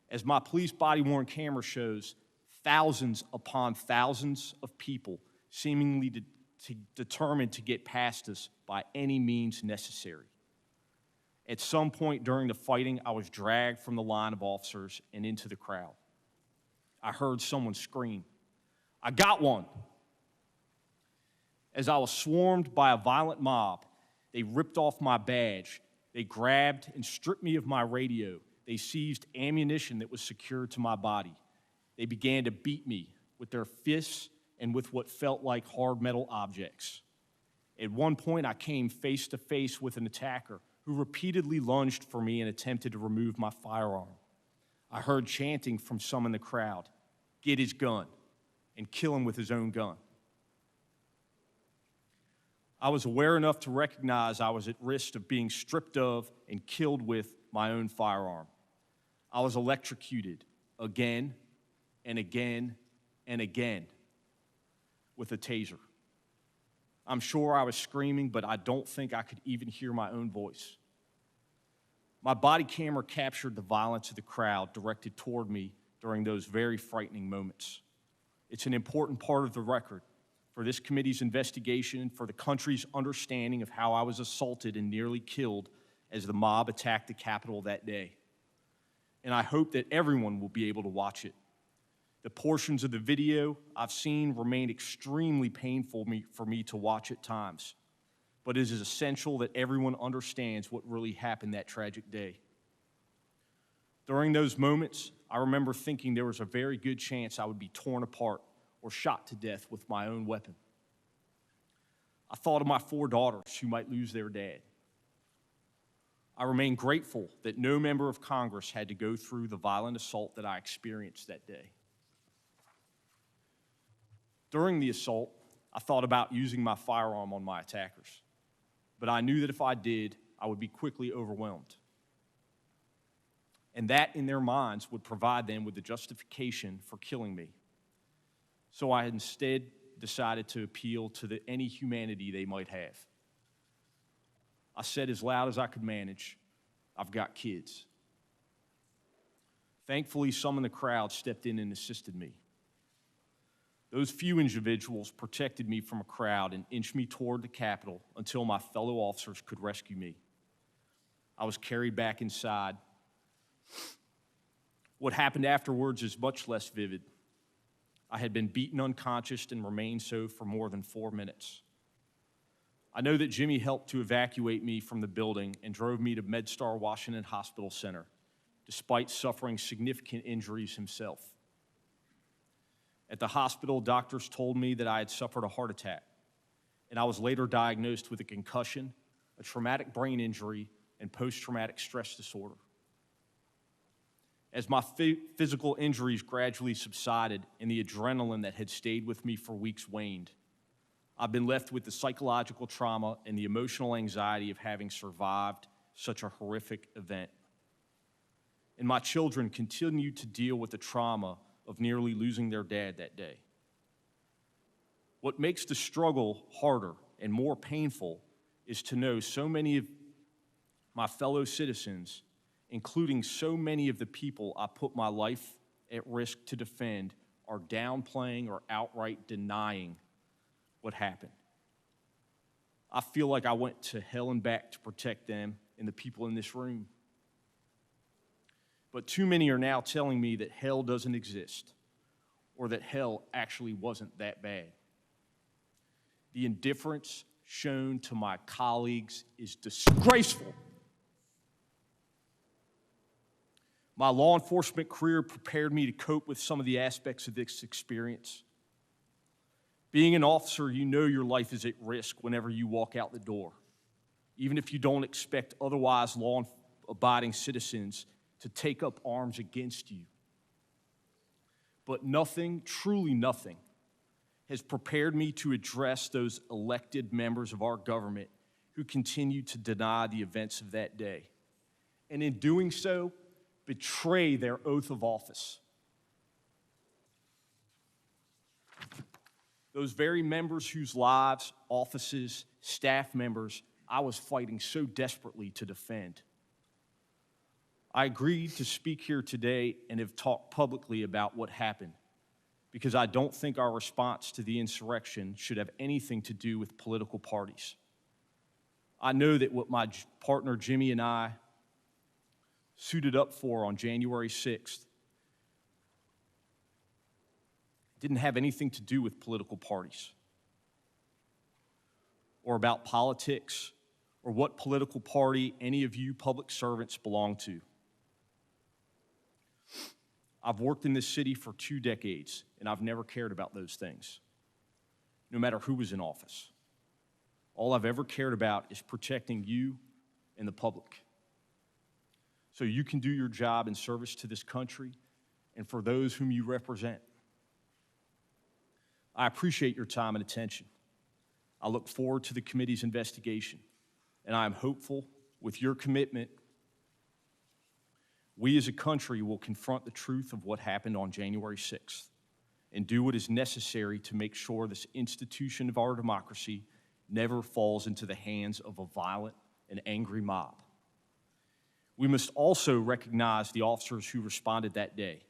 Speaker 12: As my police body-worn camera shows, thousands upon thousands of people seemingly determined to get past us by any means necessary. At some point during the fighting, I was dragged from the line of officers and into the crowd. I heard someone scream, "I got one!" As I was swarmed by a violent mob, they ripped off my badge. They grabbed and stripped me of my radio. They seized ammunition that was secured to my body. They began to beat me with their fists and with what felt like hard metal objects. At one point, I came face to face with an attacker who repeatedly lunged for me and attempted to remove my firearm. I heard chanting from some in the crowd, "Get his gun," and "Kill him with his own gun." I was aware enough to recognize I was at risk of being stripped of and killed with my own firearm. I was electrocuted again and again and again. with a taser. I'm sure I was screaming, but I don't think I could even hear my own voice. My body camera captured the violence of the crowd directed toward me during those very frightening moments. It's an important part of the record for this committee's investigation and for the country's understanding of how I was assaulted and nearly killed as the mob attacked the Capitol that day. And I hope that everyone will be able to watch it. The portions of the video I've seen remain extremely painful for me to watch at times, but it is essential that everyone understands what really happened that tragic day. During those moments, I remember thinking there was a very good chance I would be torn apart or shot to death with my own weapon. I thought of my 4 daughters who might lose their dad. I remain grateful that no member of Congress had to go through the violent assault that I experienced that day. During the assault, I thought about using my firearm on my attackers, but I knew that if I did, I would be quickly overwhelmed. And that, in their minds, would provide them with the justification for killing me. So I instead decided to appeal to any humanity they might have. I said as loud as I could manage, "I've got kids." Thankfully, some in the crowd stepped in and assisted me. Those few individuals protected me from a crowd and inched me toward the Capitol until my fellow officers could rescue me. I was carried back inside. What happened afterwards is much less vivid. I had been beaten unconscious and remained so for more than 4 minutes. I know that Jimmy helped to evacuate me from the building and drove me to MedStar Washington Hospital Center, despite suffering significant injuries himself. At the hospital, doctors told me that I had suffered a heart attack, and I was later diagnosed with a concussion, a traumatic brain injury, and post-traumatic stress disorder. As my physical injuries gradually subsided and the adrenaline that had stayed with me for weeks waned, I've been left with the psychological trauma and the emotional anxiety of having survived such a horrific event. And my children continue to deal with the trauma of nearly losing their dad that day. What makes the struggle harder and more painful is to know so many of my fellow citizens, including so many of the people I put my life at risk to defend, are downplaying or outright denying what happened. I feel like I went to hell and back to protect them and the people in this room. But too many are now telling me that hell doesn't exist, or that hell actually wasn't that bad. The indifference shown to my colleagues is disgraceful. My law enforcement career prepared me to cope with some of the aspects of this experience. Being an officer, you know your life is at risk whenever you walk out the door, even if you don't expect otherwise law-abiding citizens to take up arms against you. But nothing, truly nothing, has prepared me to address those elected members of our government who continue to deny the events of that day, and in doing so, betray their oath of office. Those very members whose lives, offices, staff members I was fighting so desperately to defend. I agreed to speak here today and have talked publicly about what happened because I don't think our response to the insurrection should have anything to do with political parties. I know that what my partner Jimmy and I suited up for on January 6th didn't have anything to do with political parties or about politics or what political party any of you public servants belong to. I've worked in this city for 2 decades, and I've never cared about those things, no matter who was in office. All I've ever cared about is protecting you and the public, so you can do your job in service to this country and for those whom you represent. I appreciate your time and attention. I look forward to the committee's investigation, and I am hopeful with your commitment, we as a country will confront the truth of what happened on January 6th and do what is necessary to make sure this institution of our democracy never falls into the hands of a violent and angry mob. We must also recognize the officers who responded that day,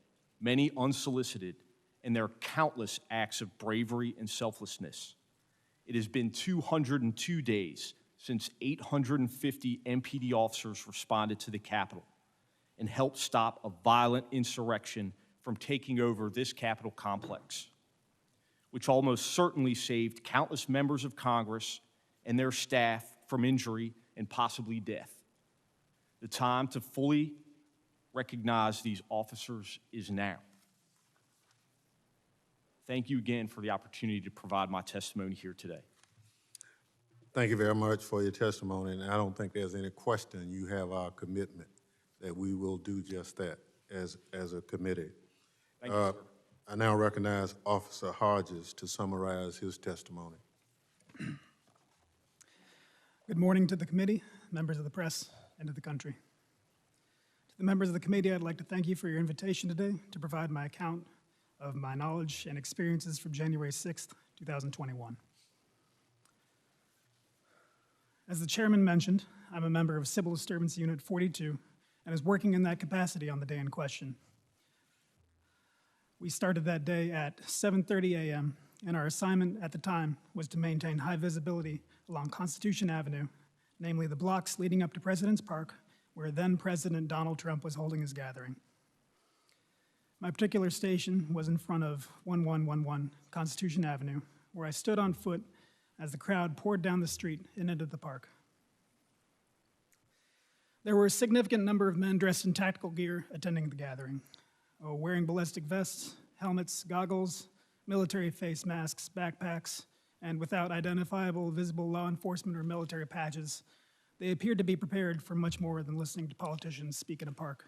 Speaker 12: many unsolicited, and their countless acts of bravery and selflessness. It has been 202 days since 850 MPD officers responded to the Capitol and helped stop a violent insurrection from taking over this Capitol complex, which almost certainly saved countless members of Congress and their staff from injury and possibly death. The time to fully recognize these officers is now. Thank you again for the opportunity to provide my testimony here today.
Speaker 1: Thank you very much for your testimony, and I don't think there's any question you have our commitment that we will do just that as a committee.
Speaker 12: Thank you, sir.
Speaker 1: I now recognize Officer Hodges to summarize his testimony.
Speaker 13: Good morning to the committee, members of the press, and to the country. To the members of the committee, I'd like to thank you for your invitation today to provide my account of my knowledge and experiences from January 6th, 2021. As the chairman mentioned, I'm a member of Civil Disturbance Unit 42 and was working in that capacity on the day in question. We started that day at 7:30 a.m., and our assignment at the time was to maintain high visibility along Constitution Avenue, namely the blocks leading up to President's Park, where then President Donald Trump was holding his gathering. My particular station was in front of 1111 Constitution Avenue, where I stood on foot as the crowd poured down the street and into the park. There were a significant number of men dressed in tactical gear attending the gathering, wearing ballistic vests, helmets, goggles, military face masks, backpacks, and without identifiable visible law enforcement or military patches. They appeared to be prepared for much more than listening to politicians speak in a park.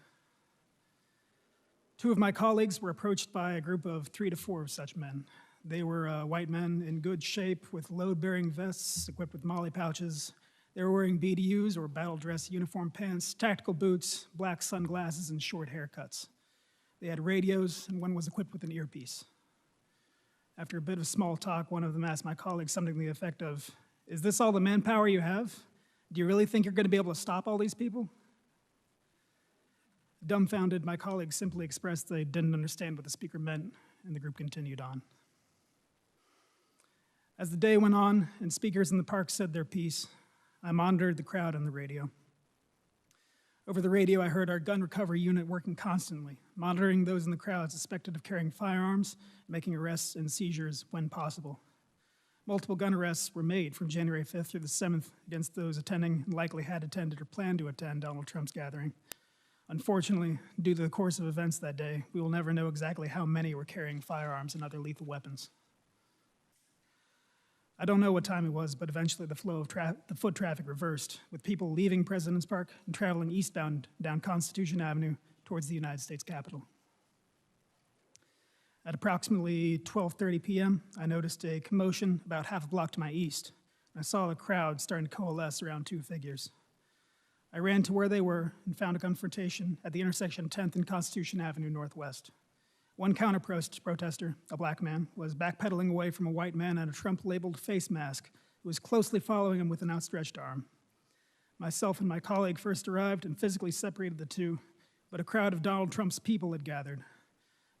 Speaker 13: Two of my colleagues were approached by a group of 3 to 4 of such men. They were white men in good shape with load-bearing vests equipped with molly pouches. They were wearing BDUs or battle dress uniform pants, tactical boots, black sunglasses, and short haircuts. They had radios, and one was equipped with an earpiece. After a bit of small talk, one of them asked my colleague something to the effect of, "Is this all the manpower you have? Do you really think you're going to be able to stop all these people?" Dumbfounded, my colleague simply expressed they didn't understand what the speaker meant, and the group continued on. As the day went on and speakers in the park said their piece, I monitored the crowd on the radio. Over the radio, I heard our gun recovery unit working constantly, monitoring those in the crowd suspected of carrying firearms, making arrests and seizures when possible. Multiple gun arrests were made from January 5th through the 7th against those attending and likely had attended or planned to attend Donald Trump's gathering. Unfortunately, due to the course of events that day, we will never know exactly how many were carrying firearms and other lethal weapons. I don't know what time it was, but eventually the flow of the foot traffic reversed, with people leaving President's Park and traveling eastbound down Constitution Avenue towards the United States Capitol. At approximately 12:30 p.m., I noticed a commotion about half a block to my east, and I saw the crowd starting to coalesce around 2 figures. I ran to where they were and found a confrontation at the intersection of 10th and Constitution Avenue Northwest. One counter-protester, a black man, was backpedaling away from a white man in a Trump-labeled face mask who was closely following him with an outstretched arm. Myself and my colleague first arrived and physically separated the two, but a crowd of Donald Trump's people had gathered.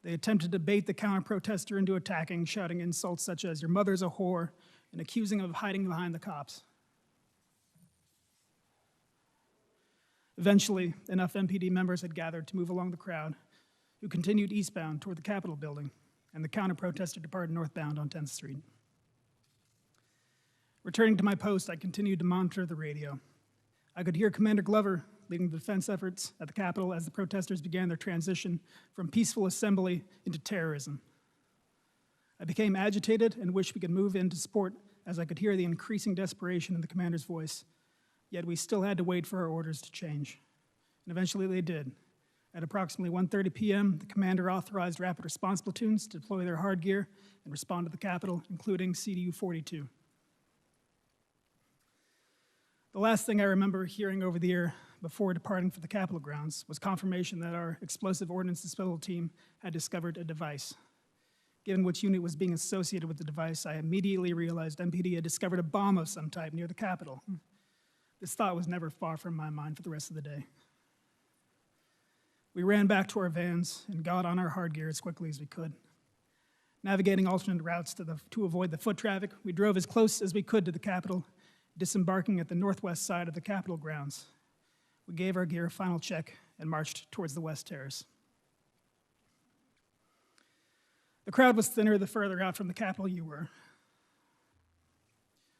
Speaker 13: They attempted to bait the counter-protester into attacking, shouting insults such as, "Your mother's a whore," and accusing him of hiding behind the cops. Eventually, enough MPD members had gathered to move along the crowd, who continued eastbound toward the Capitol building, and the counter-protester departed northbound on 10th Street. Returning to my post, I continued to monitor the radio. I could hear Commander Glover leading the defense efforts at the Capitol as the protesters began their transition from peaceful assembly into terrorism. I became agitated and wished we could move in to support as I could hear the increasing desperation in the commander's voice, yet we still had to wait for our orders to change. And eventually they did. At approximately 1:30 p.m., the commander authorized rapid response platoons to deploy their hard gear and respond to the Capitol, including CDU-42. The last thing I remember hearing over the air before departing for the Capitol grounds was confirmation that our explosive ordnance disposal team had discovered a device. Given which unit was being associated with the device, I immediately realized MPD had discovered a bomb of some type near the Capitol. This thought was never far from my mind for the rest of the day. We ran back to our vans and got on our hard gear as quickly as we could. Navigating alternate routes to avoid the foot traffic, we drove as close as we could to the Capitol, disembarking at the northwest side of the Capitol grounds. We gave our gear a final check and marched towards the West Terrace. The crowd was thinner the further out from the Capitol you were.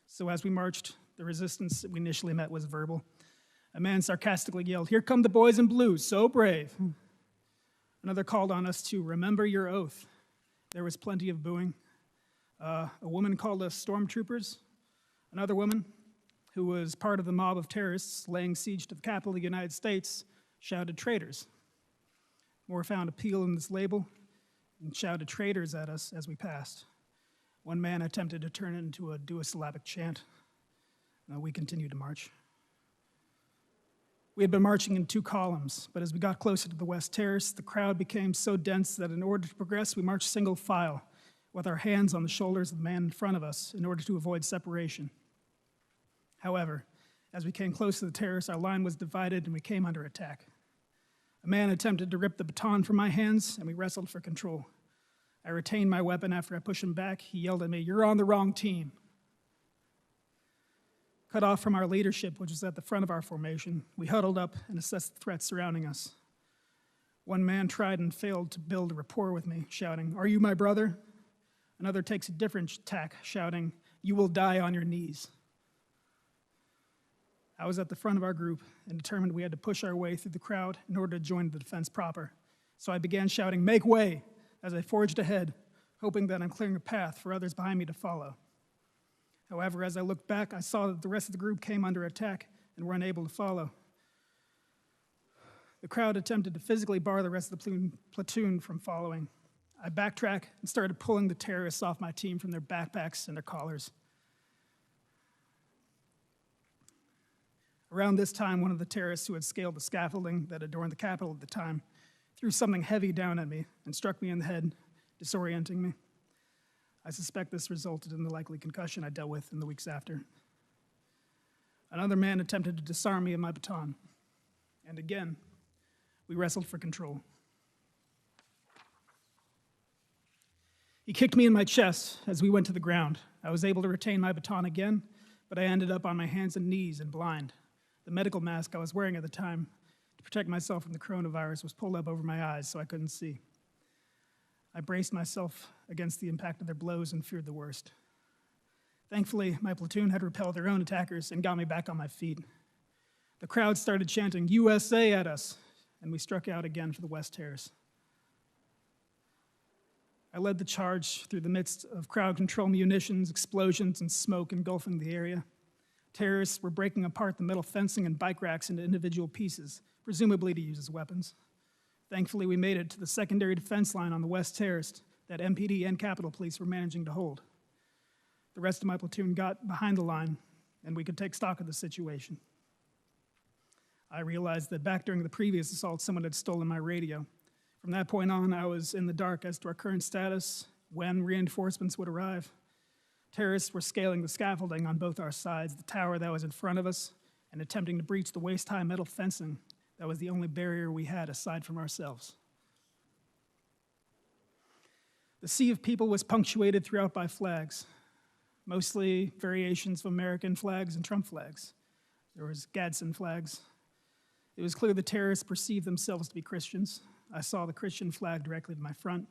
Speaker 13: So as we marched, the resistance we initially met was verbal. A man sarcastically yelled, "Here come the boys in blue, so brave." Another called on us to remember your oath. There was plenty of booing. A woman called us stormtroopers. Another woman, who was part of the mob of terrorists laying siege to the Capitol of the United States, shouted traitors. More found appeal in this label and shouted traitors at us as we passed. One man attempted to turn it into a duosyllabic chant. We continued to march. We had been marching in two columns, but as we got closer to the West Terrace, the crowd became so dense that in order to progress, we marched single file, with our hands on the shoulders of the man in front of us in order to avoid separation. However, as we came close to the terrace, our line was divided and we came under attack. A man attempted to rip the baton from my hands, and we wrestled for control. I retained my weapon after I pushed him back. He yelled at me, "You're on the wrong team." Cut off from our leadership, which was at the front of our formation, we huddled up and assessed the threats surrounding us. One man tried and failed to build a rapport with me, shouting, "Are you my brother?" Another takes a different tack, shouting, "You will die on your knees." I was at the front of our group and determined we had to push our way through the crowd in order to join the defense proper. So I began shouting, "Make way," as I forged ahead, hoping that I'm clearing a path for others behind me to follow. However, as I looked back, I saw that the rest of the group came under attack and were unable to follow. The crowd attempted to physically bar the rest of the platoon from following. I backtracked and started pulling the terrorists off my team from their backpacks and their collars. Around this time, one of the terrorists who had scaled the scaffolding that adorned the Capitol at the time threw something heavy down at me and struck me in the head, disorienting me. I suspect this resulted in the likely concussion I dealt with in the weeks after. Another man attempted to disarm me of my baton, and again, we wrestled for control. He kicked me in my chest as we went to the ground. I was able to retain my baton again, but I ended up on my hands and knees and blind. The medical mask I was wearing at the time to protect myself from the coronavirus was pulled up over my eyes so I couldn't see. I braced myself against the impact of their blows and feared the worst. Thankfully, my platoon had repelled their own attackers and got me back on my feet. The crowd started chanting "USA" at us, and we struck out again for the West Terrace. I led the charge through the midst of crowd control munitions, explosions, and smoke engulfing the area. Terrorists were breaking apart the metal fencing and bike racks into individual pieces, presumably to use as weapons. Thankfully, we made it to the secondary defense line on the West Terrace that MPD and Capitol Police were managing to hold. The rest of my platoon got behind the line, and we could take stock of the situation. I realized that back during the previous assault, someone had stolen my radio. From that point on, I was in the dark as to our current status, when reinforcements would arrive. Terrorists were scaling the scaffolding on both our sides, the tower that was in front of us, and attempting to breach the waist-high metal fencing that was the only barrier we had aside from ourselves. The sea of people was punctuated throughout by flags, mostly variations of American flags and Trump flags. There was Gadsden flags. It was clear the terrorists perceived themselves to be Christians. I saw the Christian flag directly to my front.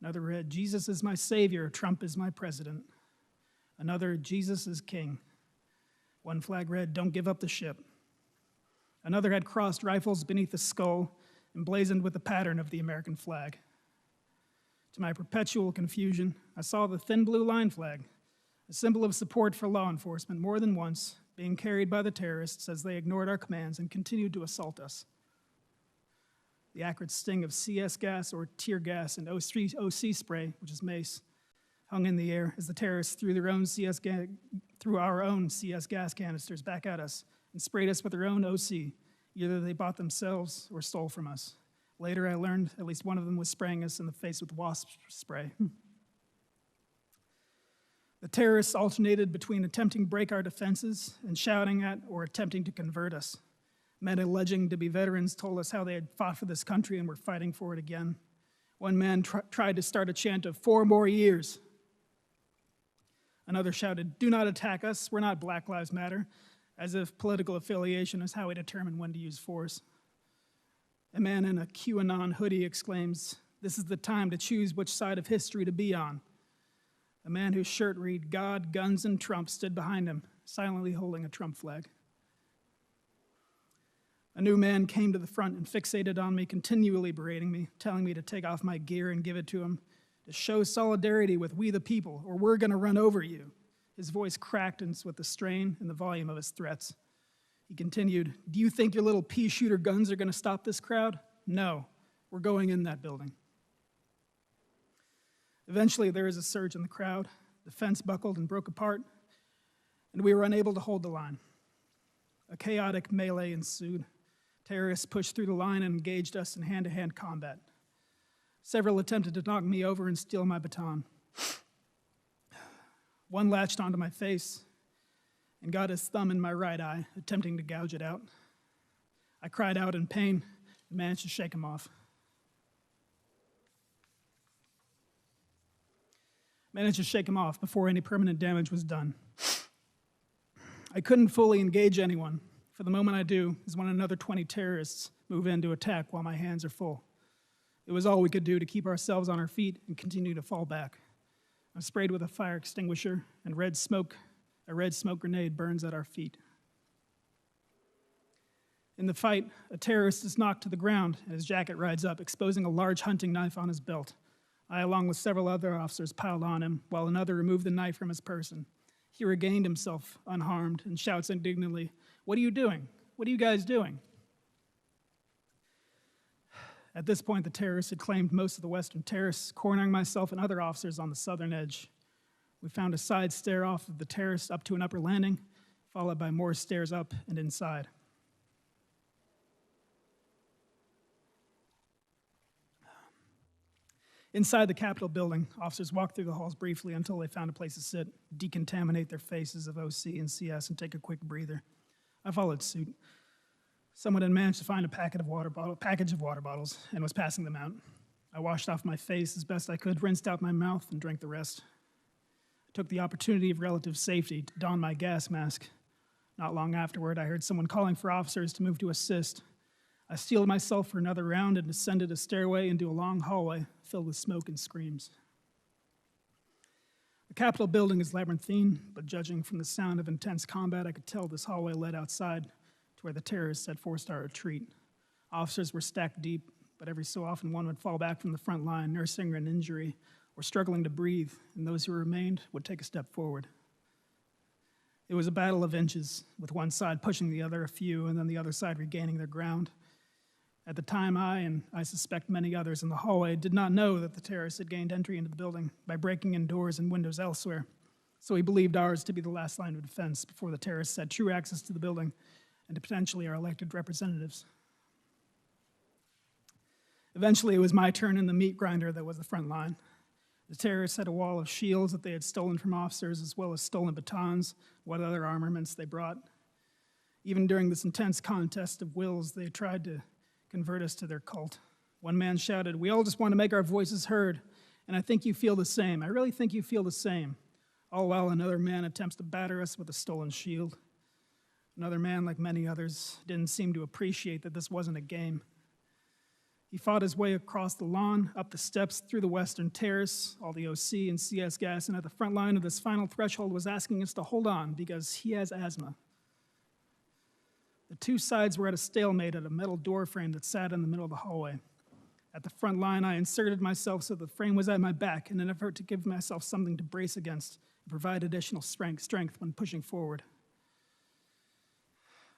Speaker 13: Another read, "Jesus is my savior, Trump is my president." Another, "Jesus is king." One flag read, "Don't give up the ship." Another had crossed rifles beneath the skull, emblazoned with the pattern of the American flag. To my perpetual confusion, I saw the thin blue line flag, a symbol of support for law enforcement, more than once being carried by the terrorists as they ignored our commands and continued to assault us. The acrid sting of CS gas or tear gas and OC spray, which is mace, hung in the air as the terrorists threw our own CS gas canisters back at us and sprayed us with their own OC. Either they bought themselves or stole from us. Later, I learned at least one of them was spraying us in the face with wasp spray. The terrorists alternated between attempting to break our defenses and shouting at or attempting to convert us. Men alleging to be veterans told us how they had fought for this country and were fighting for it again. One man tried to start a chant of 4 more years. Another shouted, "Do not attack us, we're not Black Lives Matter," as if political affiliation is how we determine when to use force. A man in a QAnon hoodie exclaims, "This is the time to choose which side of history to be on." A man whose shirt read, "God, Guns, and Trump" stood behind him, silently holding a Trump flag. A new man came to the front and fixated on me, continually berating me, telling me to take off my gear and give it to him, to show solidarity with we the people, or we're gonna run over you. His voice cracked with the strain and the volume of his threats. He continued, "Do you think your little pea-shooter guns are gonna stop this crowd? No, we're going in that building." Eventually, there was a surge in the crowd. The fence buckled and broke apart, and we were unable to hold the line. A chaotic melee ensued. Terrorists pushed through the line and engaged us in hand-to-hand combat. Several attempted to knock me over and steal my baton. One latched onto my face and got his thumb in my right eye, attempting to gouge it out. I cried out in pain and managed to shake him off. Before any permanent damage was done. I couldn't fully engage anyone. For the moment I do is when another 20 terrorists move in to attack while my hands are full. It was all we could do to keep ourselves on our feet and continue to fall back. I'm sprayed with a fire extinguisher, and a red smoke grenade burns at our feet. In the fight, a terrorist is knocked to the ground, and his jacket rides up, exposing a large hunting knife on his belt. I, along with several other officers, piled on him, while another removed the knife from his person. He regained himself unharmed and shouts indignantly, "What are you doing? What are you guys doing?" At this point, the terrorists had claimed most of the western terrace, cornering myself and other officers on the southern edge. We found a side stair off of the terrace up to an upper landing, followed by more stairs up and inside. Inside the Capitol building, officers walked through the halls briefly until they found a place to sit, decontaminate their faces of OC and CS, and take a quick breather. I followed suit. Someone had managed to find a package of water bottles and was passing them out. I washed off my face as best I could, rinsed out my mouth, and drank the rest. I took the opportunity of relative safety to don my gas mask. Not long afterward, I heard someone calling for officers to move to assist. I steeled myself for another round and descended a stairway into a long hallway filled with smoke and screams. The Capitol building is labyrinthine, but judging from the sound of intense combat, I could tell this hallway led outside to where the terrorists had forced our retreat. Officers were stacked deep, but every so often one would fall back from the front line, nursing an injury or struggling to breathe, and those who remained would take a step forward. It was a battle of inches, with one side pushing the other a few, and then the other side regaining their ground. At the time, I, and I suspect many others in the hallway, did not know that the terrorists had gained entry into the building by breaking in doors and windows elsewhere, so we believed ours to be the last line of defense before the terrorists had true access to the building and to potentially our elected representatives. Eventually, it was my turn in the meat grinder that was the front line. The terrorists had a wall of shields that they had stolen from officers, as well as stolen batons, what other armaments they brought. Even during this intense contest of wills, they tried to convert us to their cult. One man shouted, "We all just want to make our voices heard, and I think you feel the same. I really think you feel the same." All while another man attempts to batter us with a stolen shield. Another man, like many others, didn't seem to appreciate that this wasn't a game. He fought his way across the lawn, up the steps, through the western terrace, all the OC and CS gas, and at the front line of this final threshold was asking us to hold on because he has asthma. The two sides were at a stalemate at a metal door frame that sat in the middle of the hallway. At the front line, I inserted myself so the frame was at my back in an effort to give myself something to brace against and provide additional strength when pushing forward.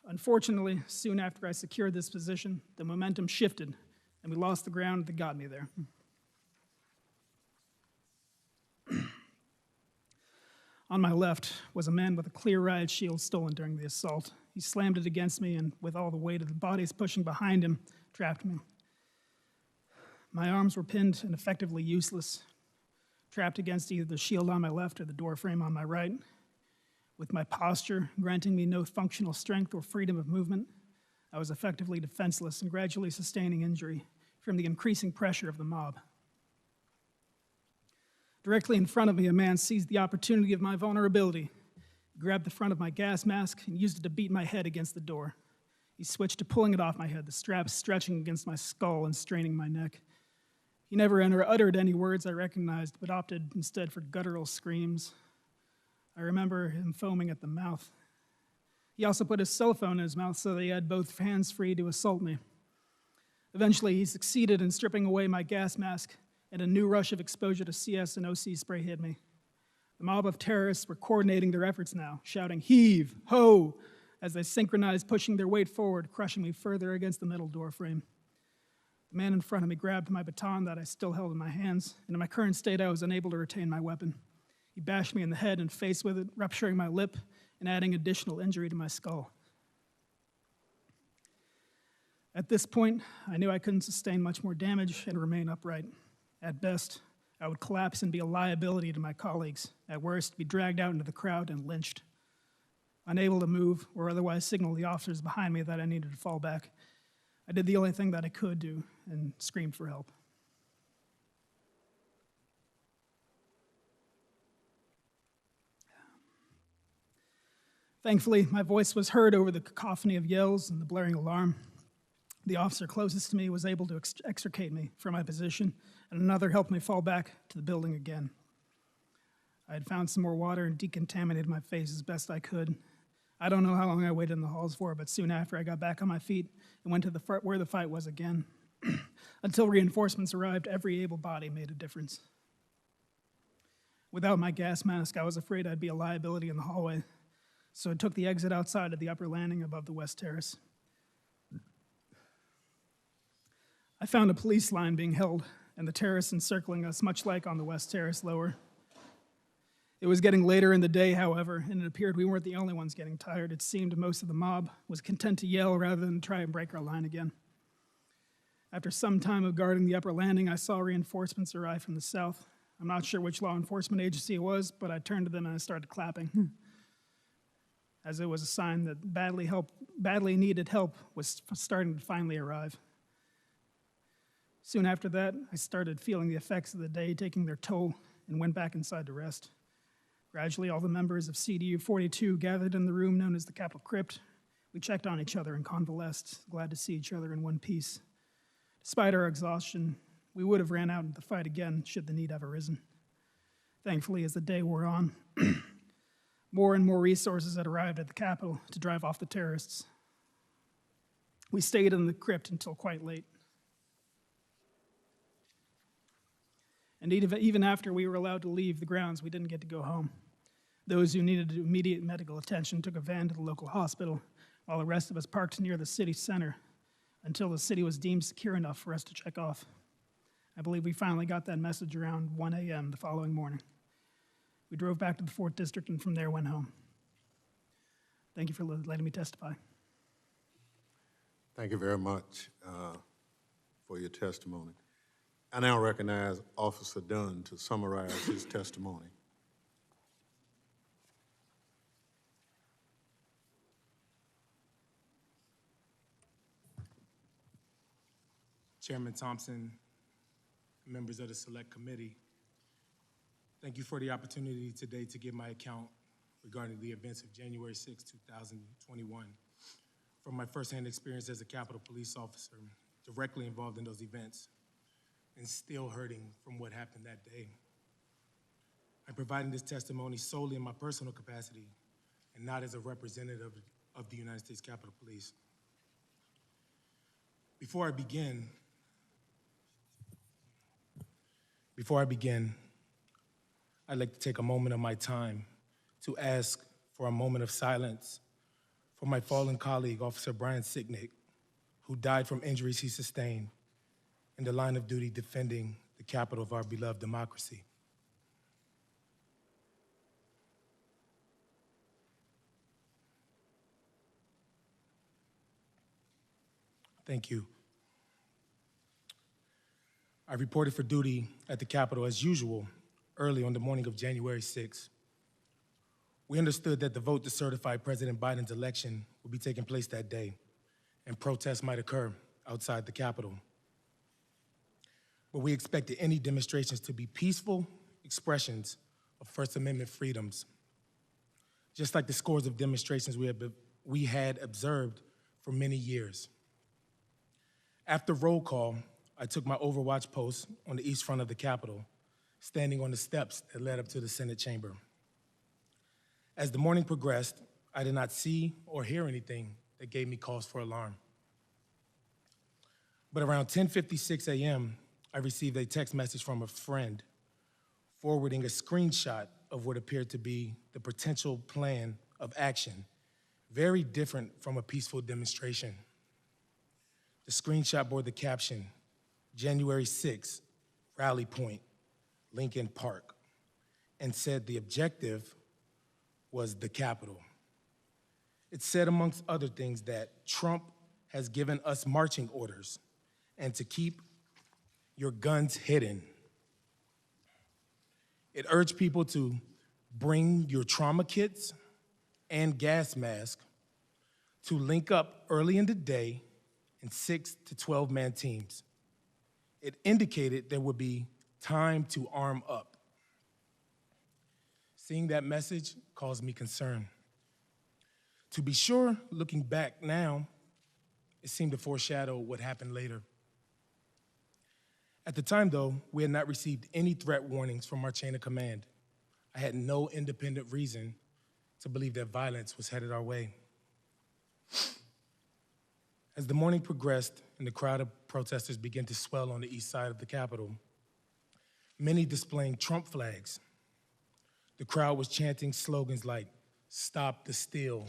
Speaker 13: Unfortunately, soon after I secured this position, the momentum shifted, and we lost the ground that got me there. On my left was a man with a clear riot shield stolen during the assault. He slammed it against me and, with all the weight of the bodies pushing behind him, trapped me. My arms were pinned and effectively useless. trapped against either the shield on my left or the door frame on my right, with my posture granting me no functional strength or freedom of movement. I was effectively defenseless and gradually sustaining injury from the increasing pressure of the mob. Directly in front of me, a man seized the opportunity of my vulnerability. He grabbed the front of my gas mask and used it to beat my head against the door. He switched to pulling it off my head, the straps stretching against my skull and straining my neck. He never uttered any words I recognized, but opted instead for guttural screams. I remember him foaming at the mouth. He also put his cell phone in his mouth so that he had both hands free to assault me. Eventually, he succeeded in stripping away my gas mask, and a new rush of exposure to CS and OC spray hit me. The mob of terrorists were coordinating their efforts now, shouting, "Heave! Ho!" as they synchronized, pushing their weight forward, crushing me further against the middle door frame. The man in front of me grabbed my baton that I still held in my hands, and in my current state, I was unable to retain my weapon. He bashed me in the head and face with it, rupturing my lip and adding additional injury to my skull. At this point, I knew I couldn't sustain much more damage and remain upright. At best, I would collapse and be a liability to my colleagues. At worst, be dragged out into the crowd and lynched. Unable to move or otherwise signal the officers behind me that I needed to fall back, I did the only thing that I could do and screamed for help. Thankfully, my voice was heard over the cacophony of yells and the blaring alarm. The officer closest to me was able to extricate me from my position, and another helped me fall back to the building again. I had found some more water and decontaminated my face as best I could. I don't know how long I waited in the halls for, but soon after I got back on my feet and went to where the fight was again. Until reinforcements arrived, every able body made a difference. Without my gas mask, I was afraid I'd be a liability in the hallway, so I took the exit outside of the upper landing above the West Terrace. I found a police line being held and the terrace encircling us, much like on the West Terrace lower. It was getting later in the day, however, and it appeared we weren't the only ones getting tired. It seemed most of the mob was content to yell rather than try and break our line again. After some time of guarding the upper landing, I saw reinforcements arrive from the south. I'm not sure which law enforcement agency it was, but I turned to them and I started clapping, as it was a sign that badly needed help was starting to finally arrive. Soon after that, I started feeling the effects of the day taking their toll and went back inside to rest. Gradually, all the members of CDU 42 gathered in the room known as the Capitol Crypt. We checked on each other and convalesced, glad to see each other in one piece. Despite our exhaustion, we would have ran out into the fight again should the need have arisen. Thankfully, as the day wore on, more and more resources had arrived at the Capitol to drive off the terrorists. We stayed in the crypt until quite late. And even after we were allowed to leave the grounds, we didn't get to go home. Those who needed immediate medical attention took a van to the local hospital, while the rest of us parked near the city center until the city was deemed secure enough for us to check off. I believe we finally got that message around 1 a.m. the following morning. We drove back to the 4th District and from there went home. Thank you for letting me testify.
Speaker 1: Thank you very much for your testimony. I now recognize Officer Dunn to summarize his testimony.
Speaker 14: Chairman Thompson, members of the Select Committee, thank you for the opportunity today to give my account regarding the events of January 6, 2021. From my firsthand experience as a Capitol Police officer, directly involved in those events, and still hurting from what happened that day. I'm providing this testimony solely in my personal capacity and not as a representative of the United States Capitol Police. Before I begin, I'd like to take a moment of my time to ask for a moment of silence for my fallen colleague, Officer Brian Sicknick, who died from injuries he sustained in the line of duty defending the capital of our beloved democracy. Thank you. I reported for duty at the Capitol as usual early on the morning of January 6th. We understood that the vote to certify President Biden's election would be taking place that day, and protests might occur outside the Capitol. But we expected any demonstrations to be peaceful expressions of First Amendment freedoms, just like the scores of demonstrations we had observed for many years. After roll call, I took my overwatch post on the east front of the Capitol, standing on the steps that led up to the Senate chamber. As the morning progressed, I did not see or hear anything that gave me cause for alarm. But around 10:56 a.m., I received a text message from a friend forwarding a screenshot of what appeared to be the potential plan of action, very different from a peaceful demonstration. The screenshot bore the caption, January 6th, Rally Point, Lincoln Park, and said the objective was the Capitol. It said, amongst other things, that Trump has given us marching orders and to keep your guns hidden. It urged people to bring your trauma kits and gas masks, to link up early in the day in 6 to 12-man teams. It indicated there would be time to arm up. Seeing that message caused me concern. To be sure, looking back now, it seemed to foreshadow what happened later. At the time, though, we had not received any threat warnings from our chain of command. I had no independent reason to believe that violence was headed our way. As the morning progressed and the crowd of protesters began to swell on the east side of the Capitol, many displaying Trump flags, the crowd was chanting slogans like, "Stop the steal,"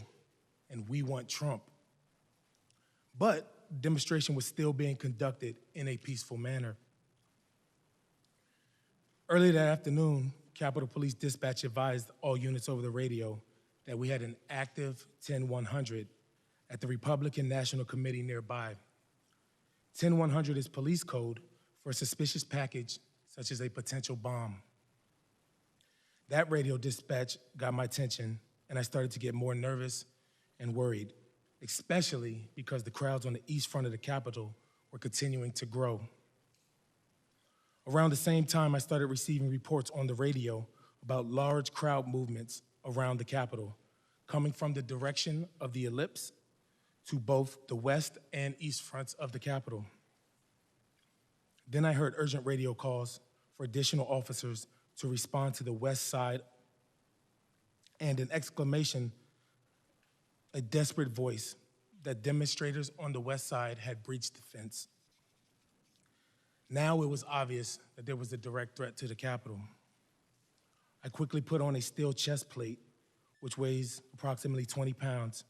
Speaker 14: and "We want Trump." But the demonstration was still being conducted in a peaceful manner. Early that afternoon, Capitol Police Dispatch advised all units over the radio that we had an active 10100 at the Republican National Committee nearby. 10100 is police code for a suspicious package such as a potential bomb. That radio dispatch got my attention, and I started to get more nervous and worried, especially because the crowds on the east front of the Capitol were continuing to grow. Around the same time, I started receiving reports on the radio about large crowd movements around the Capitol, coming from the direction of the ellipse to both the west and east fronts of the Capitol. Then I heard urgent radio calls for additional officers to respond to the west side, and an exclamation, a desperate voice, that demonstrators on the west side had breached the fence. Now it was obvious that there was a direct threat to the Capitol. I quickly put on a steel chest plate, which weighs approximately 20 pounds,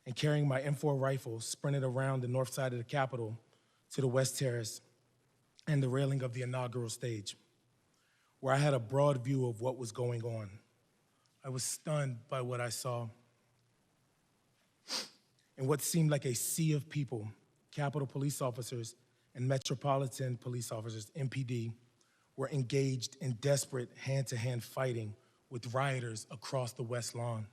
Speaker 14: and carrying my M4 rifle, sprinted around the north side of the Capitol to the West Terrace and the railing of the inaugural stage, where I had a broad view of what was going on. I was stunned by what I saw. In what seemed like a sea of people, Capitol police officers and Metropolitan Police Officers, MPD, were engaged in desperate hand-to-hand fighting with rioters across the West Lawn.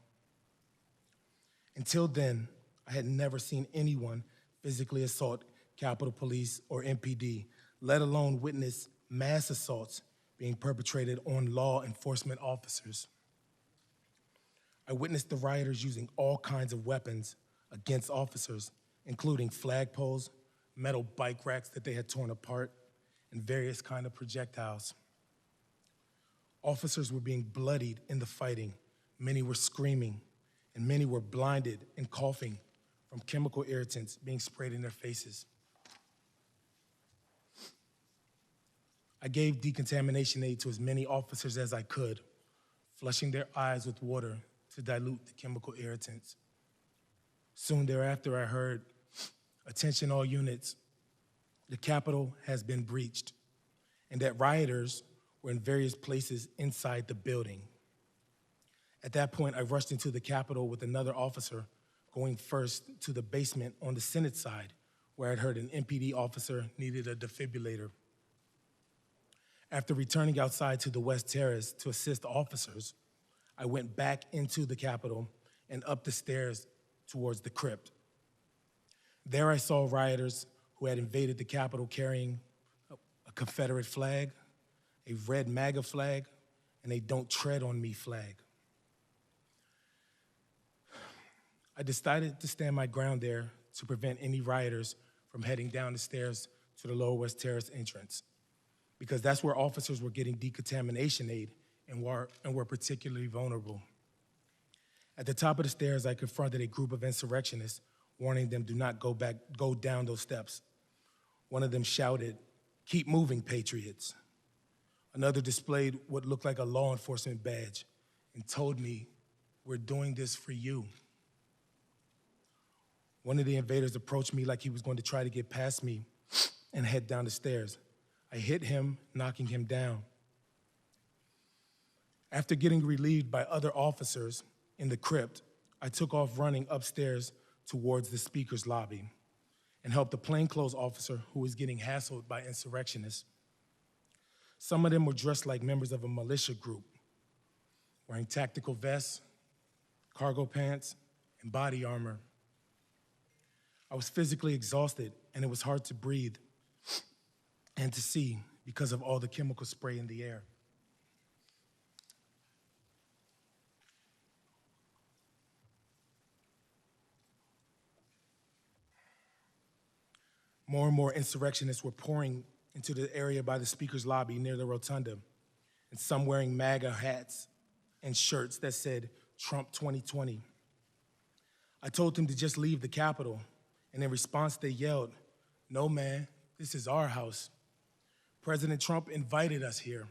Speaker 14: Until then, I had never seen anyone physically assault Capitol Police or MPD, let alone witness mass assaults being perpetrated on law enforcement officers. I witnessed the rioters using all kinds of weapons against officers, including flagpoles, metal bike racks that they had torn apart, and various kinds of projectiles. Officers were being bloodied in the fighting. Many were screaming, and many were blinded and coughing from chemical irritants being sprayed in their faces. I gave decontamination aid to as many officers as I could, flushing their eyes with water to dilute the chemical irritants. Soon thereafter, I heard, "Attention all units, the Capitol has been breached," and that rioters were in various places inside the building. At that point, I rushed into the Capitol with another officer, going first to the basement on the Senate side, where I'd heard an MPD officer needed a defibrillator. After returning outside to the West Terrace to assist officers, I went back into the Capitol and up the stairs towards the crypt. There I saw rioters who had invaded the Capitol carrying a Confederate flag, a red MAGA flag, and a Don't Tread on Me flag. I decided to stand my ground there to prevent any rioters from heading down the stairs to the Lower West Terrace entrance, because that's where officers were getting decontamination aid and were particularly vulnerable. At the top of the stairs, I confronted a group of insurrectionists, warning them do not go down those steps. One of them shouted, "Keep moving, patriots." Another displayed what looked like a law enforcement badge and told me, "We're doing this for you." One of the invaders approached me like he was going to try to get past me and head down the stairs. I hit him, knocking him down. After getting relieved by other officers in the crypt, I took off running upstairs towards the speaker's lobby and helped a plainclothes officer who was getting hassled by insurrectionists. Some of them were dressed like members of a militia group, wearing tactical vests, cargo pants, and body armor. I was physically exhausted, and it was hard to breathe and to see because of all the chemical spray in the air. More and more insurrectionists were pouring into the area by the speaker's lobby near the rotunda, and some wearing MAGA hats and shirts that said Trump 2020. I told them to just leave the Capitol, and in response they yelled, "No, man, this is our house. President Trump invited us here.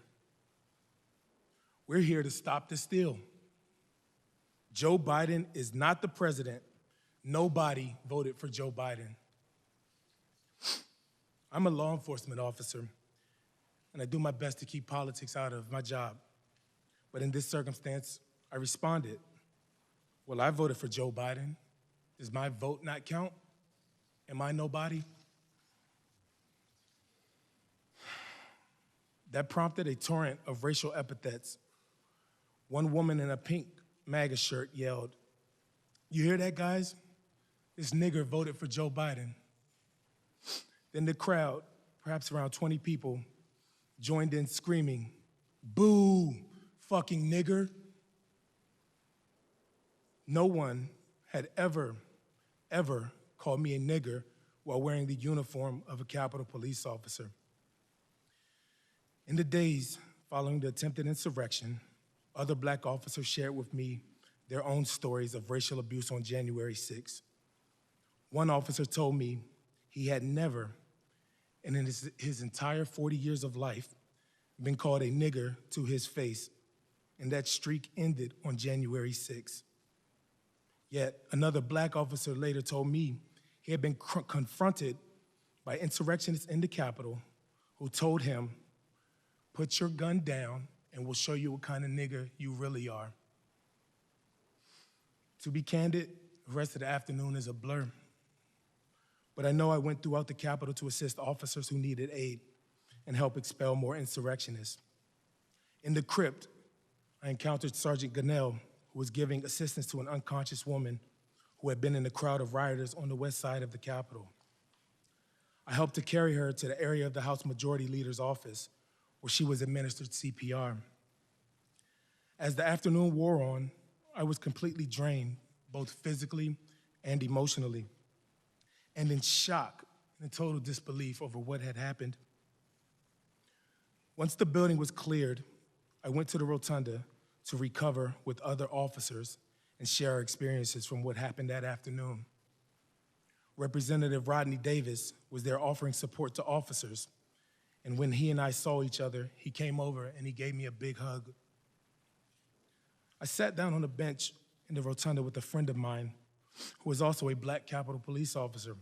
Speaker 14: We're here to stop the steal. Joe Biden is not the president. Nobody voted for Joe Biden." I'm a law enforcement officer, and I do my best to keep politics out of my job. But in this circumstance, I responded, "Well, I voted for Joe Biden. Does my vote not count? Am I nobody?" That prompted a torrent of racial epithets. One woman in a pink MAGA shirt yelled, "You hear that, guys? This nigger voted for Joe Biden." Then the crowd, perhaps around 20 people, joined in screaming, "Boo, fucking nigger." No one had ever called me a nigger while wearing the uniform of a Capitol Police officer. In the days following the attempted insurrection, other black officers shared with me their own stories of racial abuse on January 6th. One officer told me he had never, and in his entire 40 years of life, been called a nigger to his face, and that streak ended on January 6th. Yet another black officer later told me he had been confronted by insurrectionists in the Capitol who told him, "Put your gun down and we'll show you what kind of nigger you really are." To be candid, the rest of the afternoon is a blur. But I know I went throughout the Capitol to assist officers who needed aid and help expel more insurrectionists. In the crypt, I encountered Sergeant Gonell, who was giving assistance to an unconscious woman who had been in the crowd of rioters on the west side of the Capitol. I helped to carry her to the area of the House Majority Leader's office, where she was administered CPR. As the afternoon wore on, I was completely drained, both physically and emotionally, and in shock and total disbelief over what had happened. Once the building was cleared, I went to the rotunda to recover with other officers and share our experiences from what happened that afternoon. Representative Rodney Davis was there offering support to officers, and when he and I saw each other, he came over and he gave me a big hug. I sat down on a bench in the rotunda with a friend of mine who was also a black Capitol Police officer,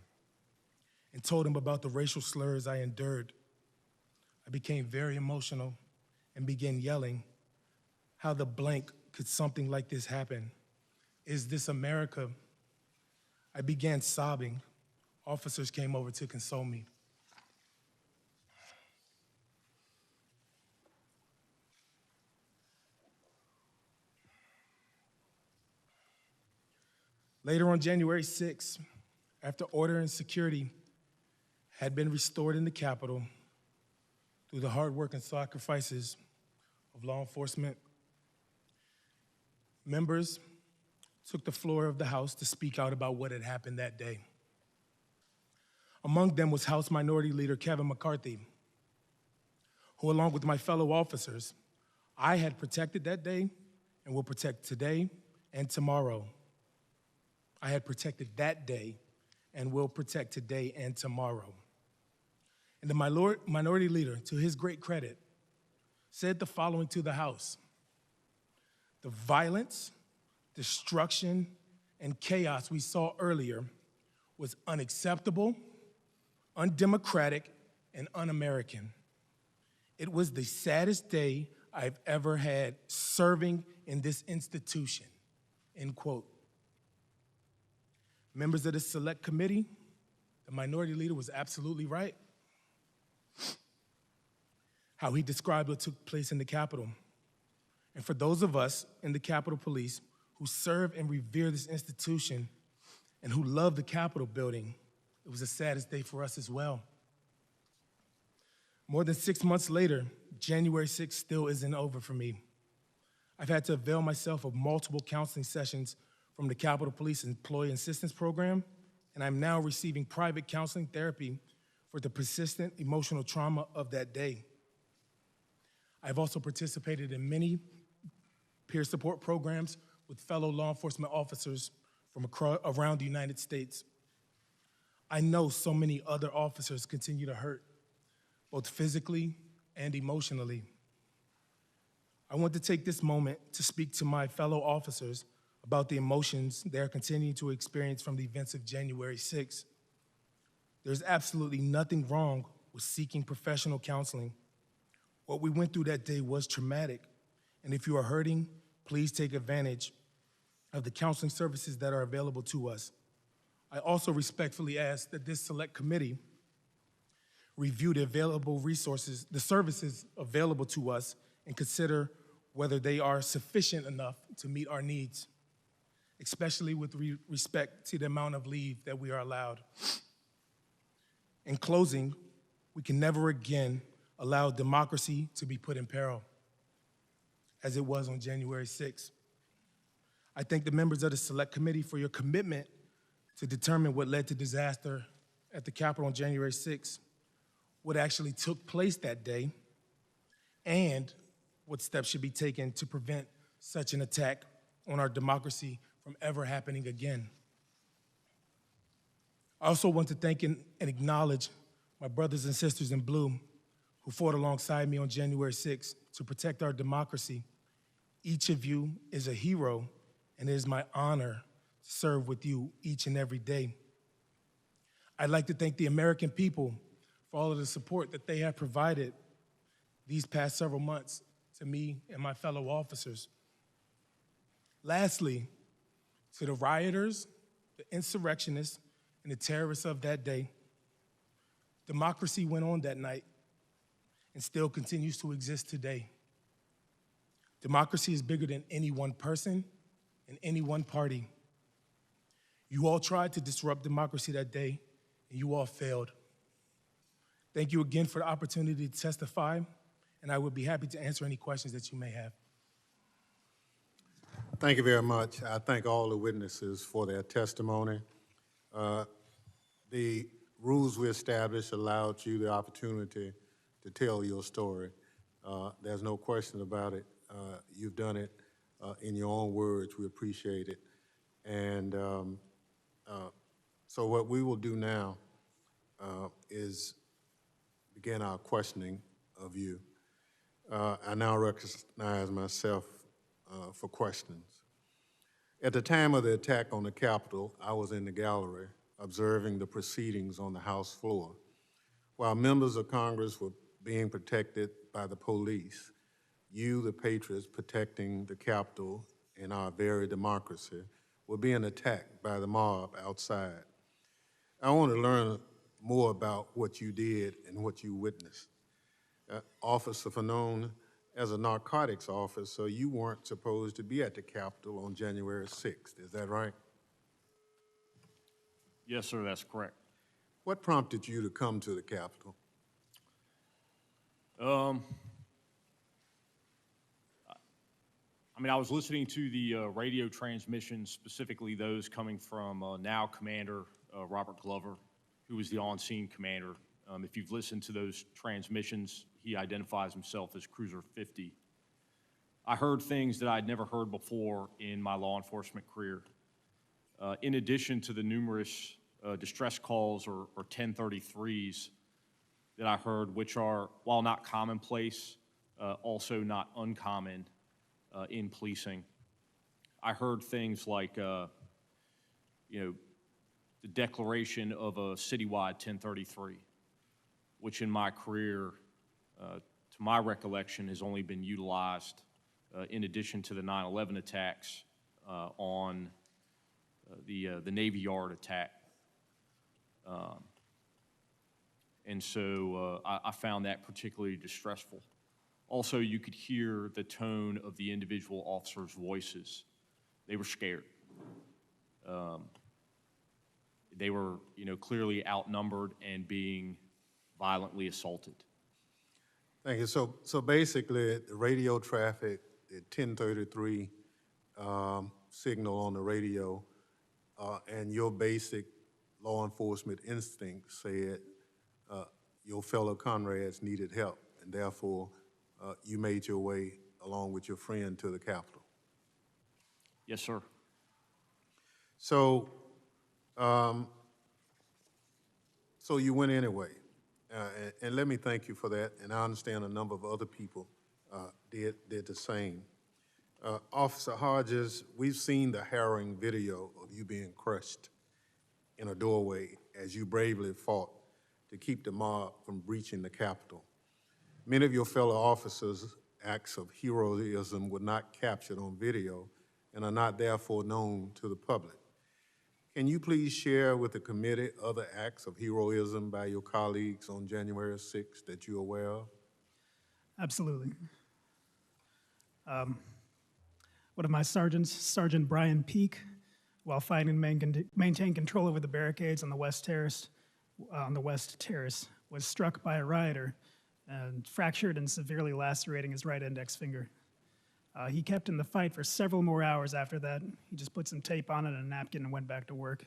Speaker 14: and told him about the racial slurs I endured. I became very emotional and began yelling, "How the blank could something like this happen? Is this America?" I began sobbing. Officers came over to console me. Later on January 6th, after order and security had been restored in the Capitol through the hard work and sacrifices of law enforcement, members took the floor of the House to speak out about what had happened that day. Among them was House Minority Leader Kevin McCarthy, who, along with my fellow officers, I had protected that day and will protect today and tomorrow. I had protected that day and will protect today and tomorrow. And the minority leader, to his great credit, said the following to the House: "The violence, destruction, and chaos we saw earlier was unacceptable, undemocratic, and un-American. It was the saddest day I've ever had serving in this institution," end quote. Members of the Select Committee, the minority leader was absolutely right. How he described what took place in the Capitol. And for those of us in the Capitol Police who serve and revere this institution and who love the Capitol building, it was the saddest day for us as well. More than 6 months later, January 6th still isn't over for me. I've had to avail myself of multiple counseling sessions from the Capitol Police Employee Assistance Program, and I'm now receiving private counseling therapy for the persistent emotional trauma of that day. I've also participated in many peer support programs with fellow law enforcement officers from around the United States. I know so many other officers continue to hurt, both physically and emotionally. I want to take this moment to speak to my fellow officers about the emotions they are continuing to experience from the events of January 6th. There's absolutely nothing wrong with seeking professional counseling. What we went through that day was traumatic, and if you are hurting, please take advantage of the counseling services that are available to us. I also respectfully ask that this select committee review the available resources, the services available to us, and consider whether they are sufficient enough to meet our needs, especially with respect to the amount of leave that we are allowed. In closing, we can never again allow democracy to be put in peril, as it was on January 6th. I thank the members of the Select Committee for your commitment to determine what led to disaster at the Capitol on January 6th, what actually took place that day, and what steps should be taken to prevent such an attack on our democracy from ever happening again. I also want to thank and acknowledge my brothers and sisters in blue who fought alongside me on January 6th to protect our democracy. Each of you is a hero, and it is my honor to serve with you each and every day. I'd like to thank the American people for all of the support that they have provided these past several months to me and my fellow officers. Lastly, to the rioters, the insurrectionists, and the terrorists of that day, democracy went on that night and still continues to exist today. Democracy is bigger than any one person and any one party. You all tried to disrupt democracy that day, and you all failed. Thank you again for the opportunity to testify, and I would be happy to answer any questions that you may have.
Speaker 1: Thank you very much. I thank all the witnesses for their testimony. The rules we established allowed you the opportunity to tell your story. There's no question about it. You've done it in your own words. We appreciate it. And so what we will do now is begin our questioning of you. I now recognize myself for questions. At the time of the attack on the Capitol, I was in the gallery observing the proceedings on the House floor. While members of Congress were being protected by the police, you, the patriots protecting the Capitol and our very democracy, were being attacked by the mob outside. I want to learn more about what you did and what you witnessed. Officer Fanone, as a narcotics officer, you weren't supposed to be at the Capitol on January 6th, is that right?
Speaker 12: Yes, sir, that's correct.
Speaker 1: What prompted you to come to the Capitol?
Speaker 12: I mean, I was listening to the radio transmissions, specifically those coming from now Commander Robert Glover, who was the on-scene commander. If you've listened to those transmissions, he identifies himself as Cruiser 50. I heard things that I'd never heard before in my law enforcement career. In addition to the numerous distress calls or 1033s that I heard, which are, while not commonplace, also not uncommon in policing. I heard things like, the declaration of a citywide 1033, which in my career, to my recollection, has only been utilized in addition to the 9/11 attacks on the Navy Yard attack. And so I found that particularly distressful. Also, you could hear the tone of the individual officers' voices. They were scared. They were, clearly outnumbered and being violently assaulted.
Speaker 1: Thank you. So basically, the radio traffic, the 1033 signal on the radio, and your basic law enforcement instinct said your fellow comrades needed help, and therefore you made your way along with your friend to the Capitol.
Speaker 12: Yes, sir.
Speaker 1: So, so you went anyway, and let me thank you for that. And I understand a number of other people did the same. Officer Hodges, we've seen the harrowing video of you being crushed in a doorway as you bravely fought to keep the mob from breaching the Capitol. Many of your fellow officers' acts of heroism were not captured on video and are not therefore known to the public. Can you please share with the committee other acts of heroism by your colleagues on January 6th that you're aware of?
Speaker 13: Absolutely. One of my sergeants, Sergeant Brian Peake, while fighting to maintain control over the barricades on the West Terrace, was struck by a rioter and fractured and severely lacerating his right index finger. He kept in the fight for several more hours after that. He just put some tape on it and a napkin and went back to work.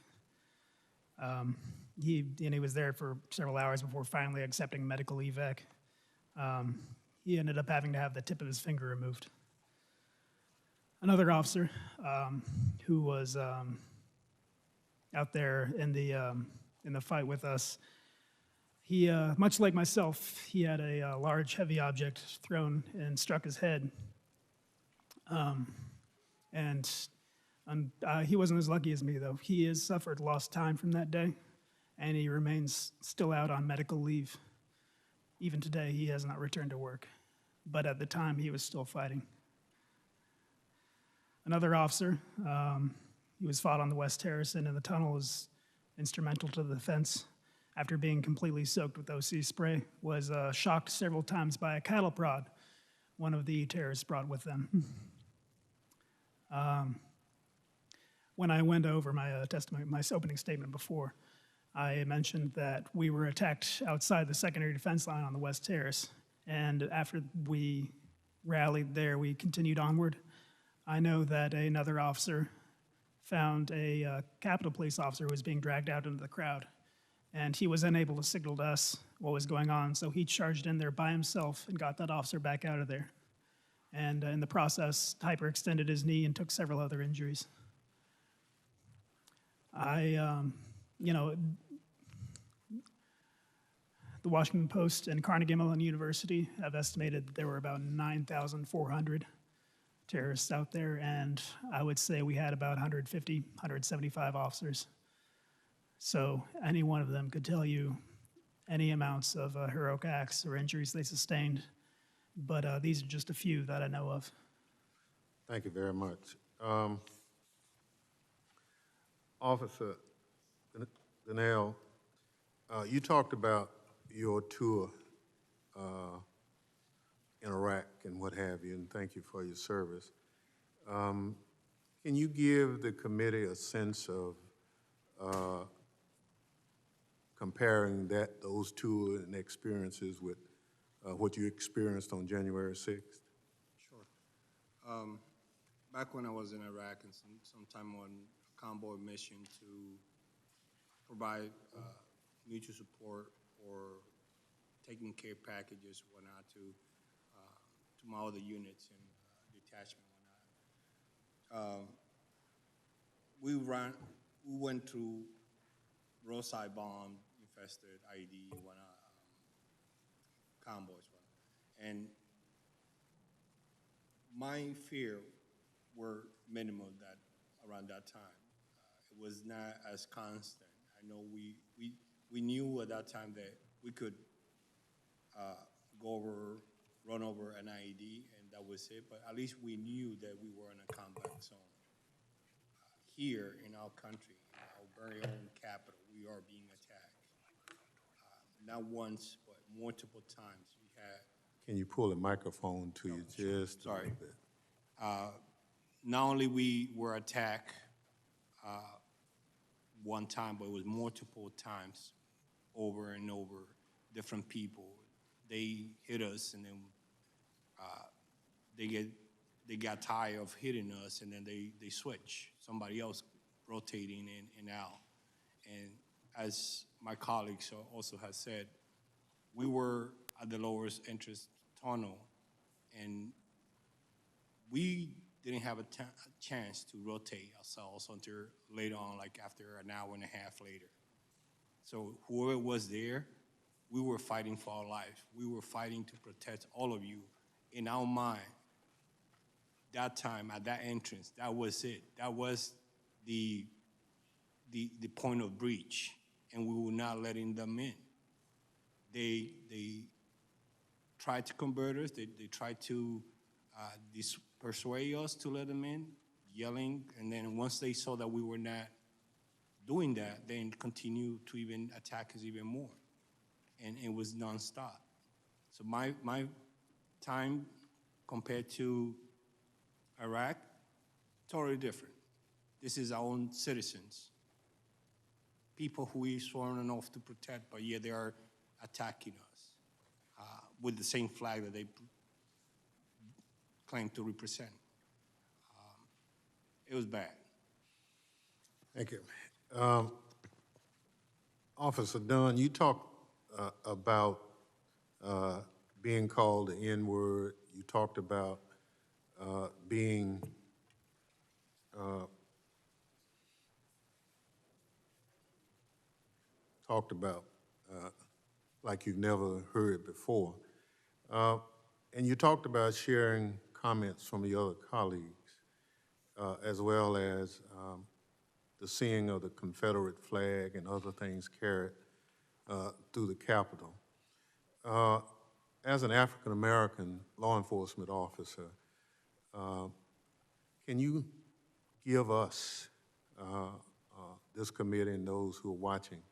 Speaker 13: He was there for several hours before finally accepting medical evac. He ended up having to have the tip of his finger removed. Another officer who was out there in the fight with us, he, much like myself, he had a large, heavy object thrown and struck his head. He wasn't as lucky as me, though. He has suffered lost time from that day, and he remains still out on medical leave. Even today, he has not returned to work. But at the time, he was still fighting. Another officer, he was fought on the West Terrace and in the tunnel, was instrumental to the defense. After being completely soaked with OC spray, was shocked several times by a cattle prod one of the terrorists brought with them. When I went over my testimony, my opening statement before, I mentioned that we were attacked outside the secondary defense line on the West Terrace, and after we rallied there, we continued onward. I know that another officer found a Capitol Police officer who was being dragged out into the crowd, and he was unable to signal to us what was going on, so he charged in there by himself and got that officer back out of there. And in the process, hyperextended his knee and took several other injuries. The Washington Post and Carnegie Mellon University have estimated that there were about 9,400 terrorists out there, and I would say we had about 150, 175 officers. So any one of them could tell you any amounts of heroic acts or injuries they sustained, but these are just a few that I know of.
Speaker 1: Thank you very much. Officer Gonell, you talked about your tour in Iraq and what have you, and thank you for your service. Can you give the committee a sense of comparing those two and experiences with what you experienced on January 6th?
Speaker 11: Sure. Back when I was in Iraq and sometime on a convoy mission to provide mutual support or taking care packages, whatnot, to my other units and detachment, whatnot. We went through roadside bomb infested IED, whatnot, convoys, whatnot. And my fear were minimal around that time. It was not as constant. I know we knew at that time that we could run over an IED, and that was it. But at least we knew that we were in a combat zone. Here in our country, in our very own capital, we are being attacked. Not once, but multiple times. We had.
Speaker 1: Can you pull the microphone to you just a little bit?
Speaker 11: Not only we were attacked one time, but it was multiple times, over and over, different people. They hit us, and then they got tired of hitting us, and then they switch. Somebody else rotating in and out. And as my colleagues also have said, we were at the lowest interest tunnel, and we didn't have a chance to rotate ourselves until later on, like after an hour and a half later. So whoever was there, we were fighting for our life. We were fighting to protect all of you. In our mind, that time at that entrance, that was it. That was the point of breach, and we were not letting them in. They tried to convert us. They tried to persuade us to let them in, yelling, and then once they saw that we were not doing that, then continued to even attack us even more, and it was nonstop. So my time compared to Iraq, totally different. This is our own citizens, people who we sworn an oath to protect, but yet they are attacking us with the same flag that they claim to represent. It was bad.
Speaker 1: Thank you. Officer Dunn, you talked about being called the N-word. You talked about being like you've never heard before. And you talked about sharing comments from your other colleagues, as well as the seeing of the Confederate flag and other things carried through the Capitol. As an African-American law enforcement officer, can you give us, this committee and those who are watching,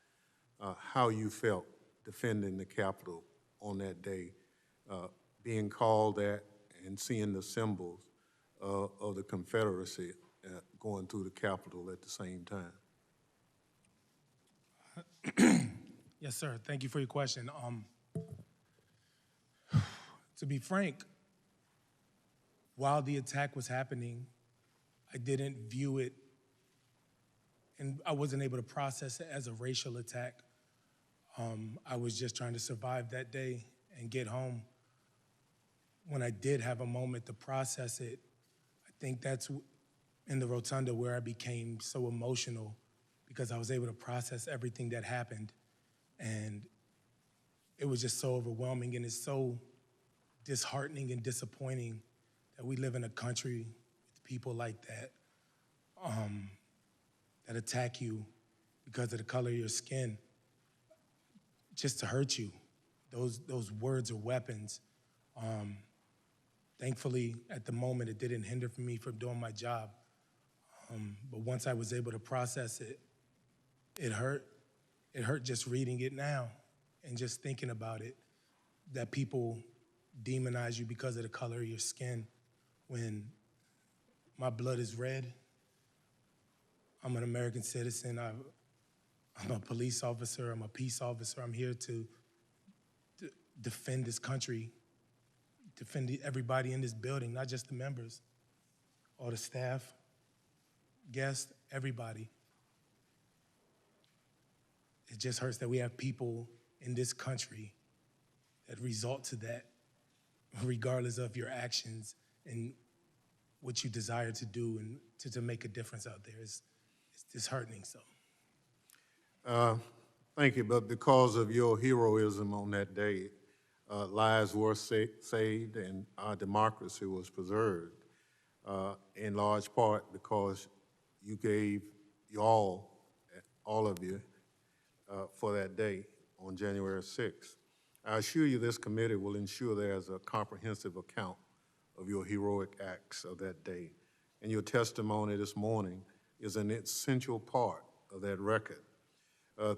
Speaker 1: how you felt defending the Capitol on that day, being called that and seeing the symbols of the Confederacy going through the Capitol at the same time?
Speaker 14: Yes, sir. Thank you for your question. To be frank, while the attack was happening, I didn't view it, and I wasn't able to process it as a racial attack. I was just trying to survive that day and get home. When I did have a moment to process it, I think that's in the rotunda where I became so emotional, because I was able to process everything that happened. And it was just so overwhelming, and it's so disheartening and disappointing that we live in a country with people like that, that attack you because of the color of your skin, just to hurt you. Those words are weapons. Thankfully, at the moment, it didn't hinder me from doing my job. But once I was able to process it, it hurt. It hurt just reading it now and just thinking about it, that people demonize you because of the color of your skin, when my blood is red. I'm an American citizen. I'm a police officer, I'm a peace officer. I'm here to defend this country, defend everybody in this building, not just the members, all the staff, guests, everybody. It just hurts that we have people in this country that result to that, regardless of your actions and what you desire to do and to make a difference out there. It's disheartening, so.
Speaker 1: Thank you, but because of your heroism on that day, lives were saved and our democracy was preserved, in large part because you gave all of you, for that day on January 6th. I assure you this committee will ensure there's a comprehensive account of your heroic acts of that day. And your testimony this morning is an essential part of that record.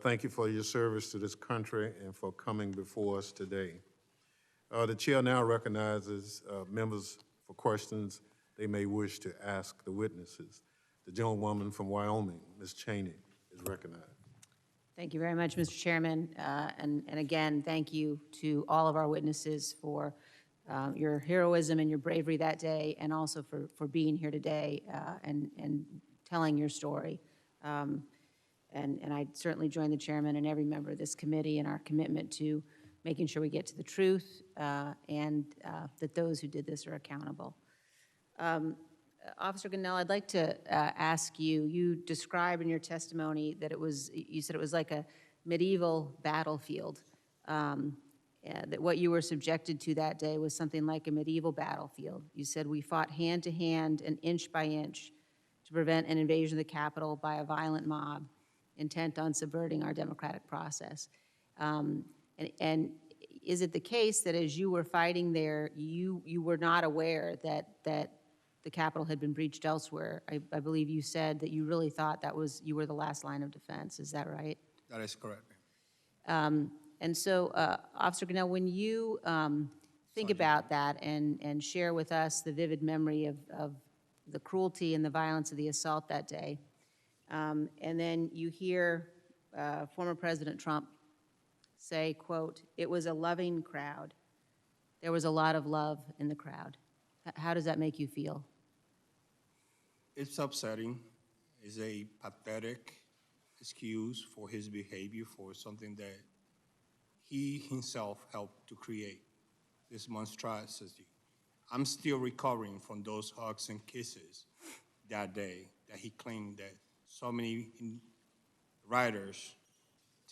Speaker 1: Thank you for your service to this country and for coming before us today. The chair now recognizes members for questions they may wish to ask the witnesses. The gentlewoman from Wyoming, Ms. Cheney, is recognized.
Speaker 10: Thank you very much, Mr. Chairman. And again, thank you to all of our witnesses for your heroism and your bravery that day, and also for being here today and telling your story. And I certainly join the chairman and every member of this committee in our commitment to making sure we get to the truth and that those who did this are accountable. Officer Gonell, I'd like to ask you, you described in your testimony that you said it was like a medieval battlefield, that what you were subjected to that day was something like a medieval battlefield. You said we fought hand to hand and inch by inch to prevent an invasion of the Capitol by a violent mob intent on subverting our democratic process. And is it the case that as you were fighting there, you were not aware that the Capitol had been breached elsewhere? I believe you said that you really thought you were the last line of defense. Is that right?
Speaker 11: That is correct.
Speaker 10: And so, Officer Gonell, when you think about that and share with us the vivid memory of the cruelty and the violence of the assault that day, and then you hear former President Trump say, quote, "It was a loving crowd. There was a lot of love in the crowd." How does that make you feel?
Speaker 11: It's upsetting. It's a pathetic excuse for his behavior for something that he himself helped to create, this monstrosity. I'm still recovering from those hugs and kisses that day that he claimed that so many rioters,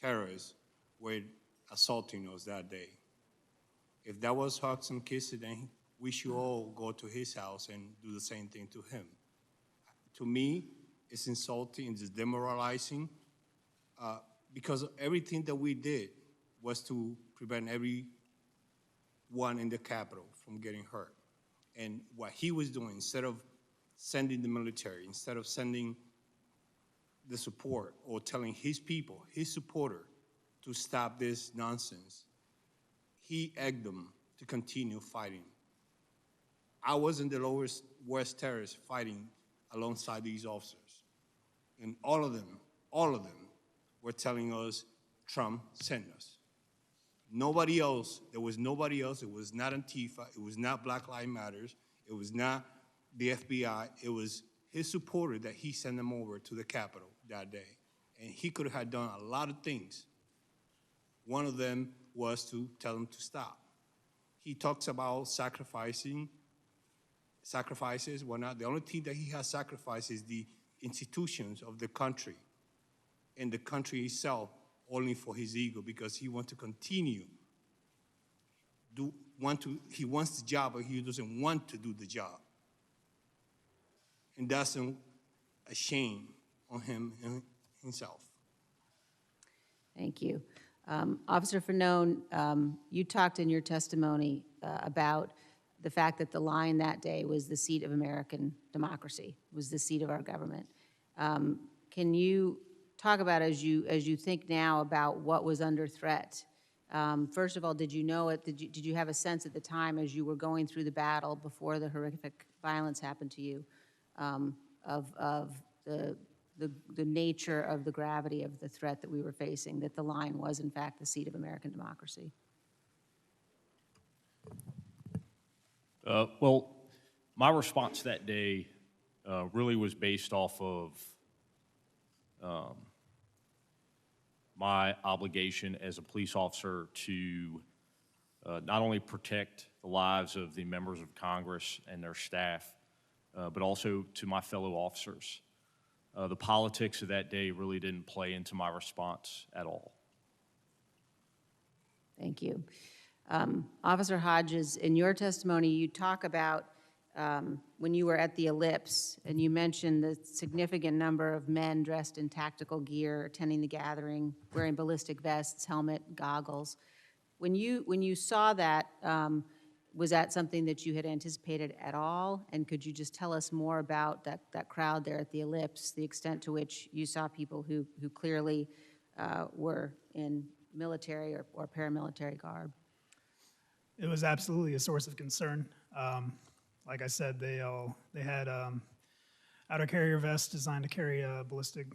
Speaker 11: terrorists, were assaulting us that day. If that was hugs and kisses, then we should all go to his house and do the same thing to him. To me, it's insulting, it's demoralizing, because everything that we did was to prevent everyone in the Capitol from getting hurt. And what he was doing, instead of sending the military, instead of sending the support or telling his people, his supporter, to stop this nonsense, he egged them to continue fighting. I was in the worst terrorists fighting alongside these officers. And all of them were telling us, Trump sent us. Nobody else, there was nobody else. It was not Antifa, it was not Black Lives Matter, it was not the FBI, it was his supporter that he sent them over to the Capitol that day. And he could have done a lot of things. One of them was to tell them to stop. He talks about sacrifices. Well, not the only thing that he has sacrificed is the institutions of the country and the country itself, only for his ego, because he wants to continue. He wants the job, but he doesn't want to do the job. And that's a shame on him and himself.
Speaker 10: Thank you. Officer Fanone, you talked in your testimony about the fact that the line that day was the seat of American democracy, was the seat of our government. Can you talk about, as you think now about what was under threat? First of all, did you know it? Did you have a sense at the time as you were going through the battle before the horrific violence happened to you of the the nature of the gravity of the threat that we were facing, that the line was in fact the seat of American democracy?
Speaker 12: Well, my response that day really was based off of my obligation as a police officer to not only protect the lives of the members of Congress and their staff, but also to my fellow officers. The politics of that day really didn't play into my response at all.
Speaker 10: Thank you. Officer Hodges, in your testimony, you talk about when you were at the Ellipse, and you mentioned the significant number of men dressed in tactical gear attending the gathering, wearing ballistic vests, helmet, goggles. When you saw that, was that something that you had anticipated at all? And could you just tell us more about that crowd there at the Ellipse, the extent to which you saw people who clearly were in military or paramilitary garb?
Speaker 13: It was absolutely a source of concern. Like I said, they had outer carrier vests designed to carry ballistic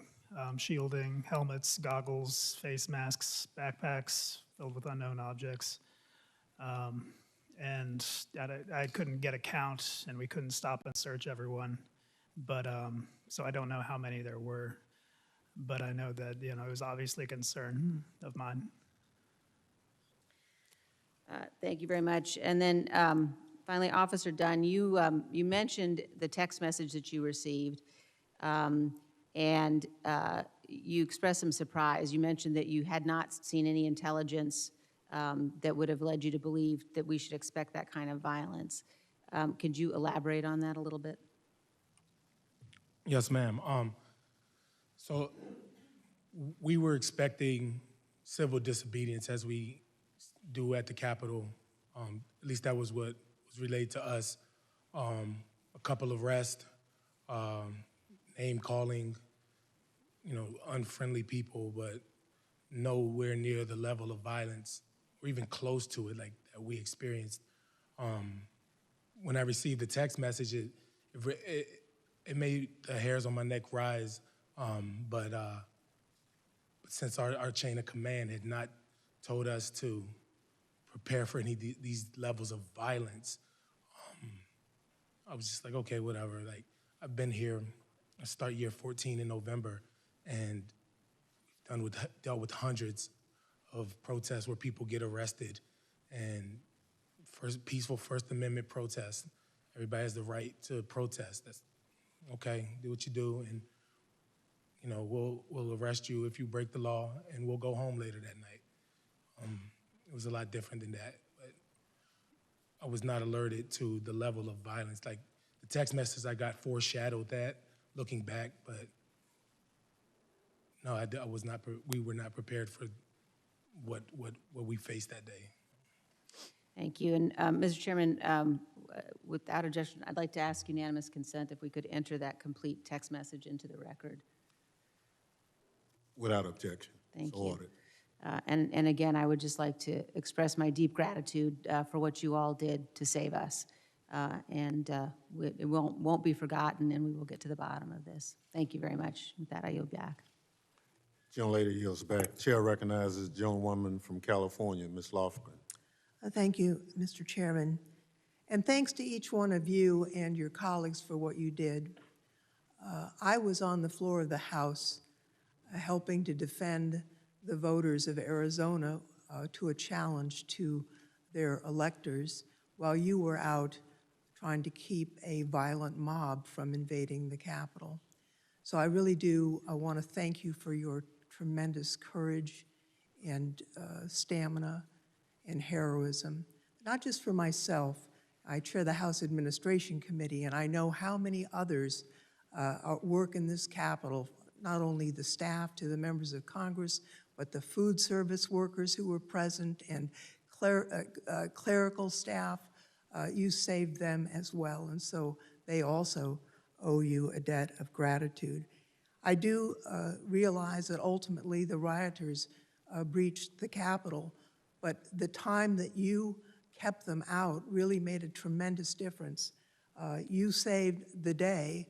Speaker 13: shielding, helmets, goggles, face masks, backpacks filled with unknown objects. And I couldn't get a count, and we couldn't stop and search everyone. But so I don't know how many there were, but I know that it was obviously a concern of mine.
Speaker 10: Thank you very much. And then finally, Officer Dunn, you mentioned the text message that you received, and you expressed some surprise. You mentioned that you had not seen any intelligence that would have led you to believe that we should expect that kind of violence. Could you elaborate on that a little bit?
Speaker 14: Yes, ma'am. So we were expecting civil disobedience as we do at the Capitol. At least that was what was relayed to us. A couple of arrests, name calling, unfriendly people, but nowhere near the level of violence or even close to it like that we experienced. When I received the text message, it made the hairs on my neck rise. But since our chain of command had not told us to prepare for any of these levels of violence, I was just like, okay, whatever. Like, I've been here, I start year 14 in November, and we've dealt with hundreds of protests where people get arrested, and peaceful First Amendment protests. Everybody has the right to protest. That's okay, do what you do, and we'll arrest you if you break the law, and we'll go home later that night. It was a lot different than that, but I was not alerted to the level of violence. Like, the text messages I got foreshadowed that, looking back, but no, I was not. We were not prepared for what we faced that day.
Speaker 10: Thank you. And Mr. Chairman, without objection, I'd like to ask unanimous consent if we could enter that complete text message into the record.
Speaker 1: Without objection.
Speaker 10: Thank
Speaker 1: So
Speaker 10: you.
Speaker 1: ordered.
Speaker 10: And again, I would just like to express my deep gratitude for what you all did to save us. It won't be forgotten, and we will get to the bottom of this. Thank you very much. With that, I yield back.
Speaker 1: Gentlelady yields back. Chair recognizes the gentlewoman from California, Ms. Lofgren.
Speaker 15: Thank you, Mr. Chairman. And thanks to each one of you and your colleagues for what you did. I was on the floor of the House helping to defend the voters of Arizona to a challenge to their electors while you were out trying to keep a violent mob from invading the Capitol. So I really do want to thank you for your tremendous courage and stamina and heroism, not just for myself. I chair the House Administration Committee, and I know how many others work in this Capitol, not only the staff to the members of Congress, but the food service workers who were present and clerical staff. You saved them as well, and so they also owe you a debt of gratitude. I do realize that ultimately the rioters breached the Capitol, but the time that you kept them out really made a tremendous difference. You saved the day,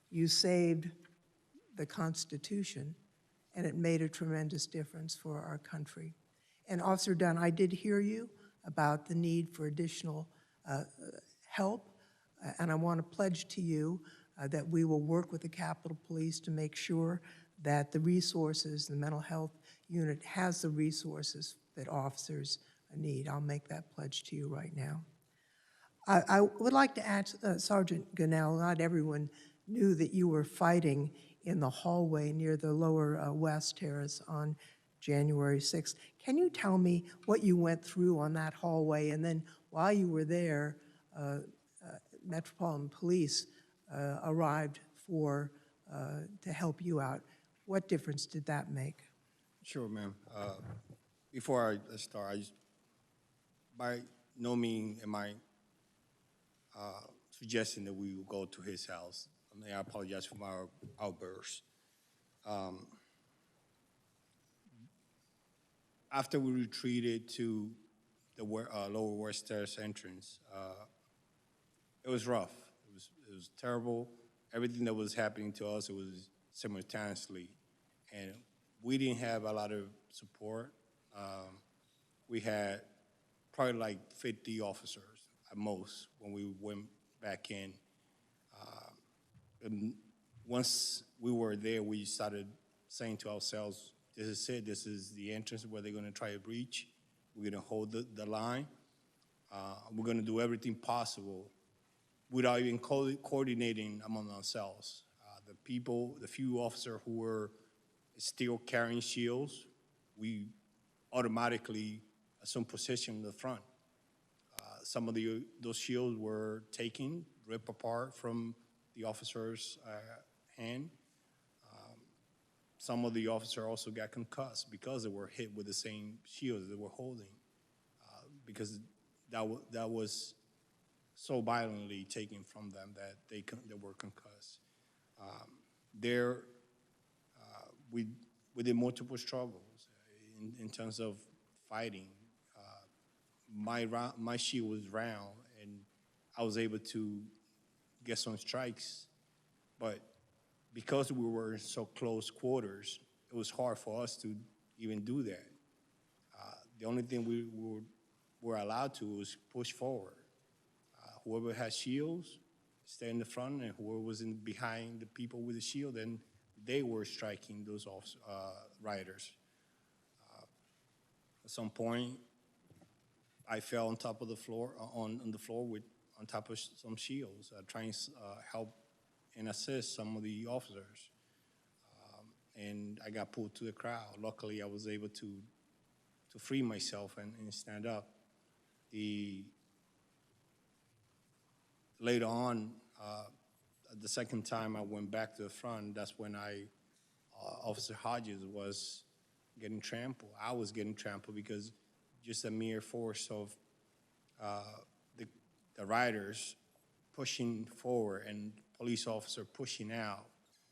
Speaker 15: you saved the Constitution, and it made a tremendous difference for our country. And Officer Dunn, I did hear you about the need for additional help, and I want to pledge to you that we will work with the Capitol Police to make sure that the resources, the mental health unit has the resources that officers need. I'll make that pledge to you right now. I would like to ask Sergeant Gonell, not everyone knew that you were fighting in the hallway near the lower West Terrace on January 6th. Can you tell me what you went through on that hallway? And then while you were there, Metropolitan Police arrived to help you out. What difference did that make?
Speaker 11: Sure, ma'am. Before I start, by no means am I suggesting that we will go to his house. I mean, I apologize for my outburst. After we retreated to the lower West Terrace entrance, it was rough. It was terrible. Everything that was happening to us, it was simultaneously. And we didn't have a lot of support. We had probably like 50 officers at most when we went back in. And once we were there, we started saying to ourselves, this is it, this is the entrance where they're gonna try to breach. We're gonna hold the line. We're gonna do everything possible without even coordinating among ourselves. The few officers who were still carrying shields, we automatically assumed position in the front. Some of those shields were taken, ripped apart from the officer's hand. Some of the officers also got concussed because they were hit with the same shields they were holding, because that was so violently taken from them that they were concussed. We did multiple struggles in terms of fighting. My shield was round, and I was able to get some strikes, but because we were in so close quarters, it was hard for us to even do that. The only thing we were allowed to was push forward. Whoever had shields, stay in the front, and whoever was behind the people with the shield, then they were striking those riders. At some point, I fell on top of the floor, on the floor on top of some shields, trying to help and assist some of the officers. And I got pulled to the crowd. Luckily, I was able to free myself and stand up. Later on, the second time I went back to the front, that's when Officer Hodges was getting trampled. I was getting trampled because just a mere force of the riders pushing forward and police officer pushing out,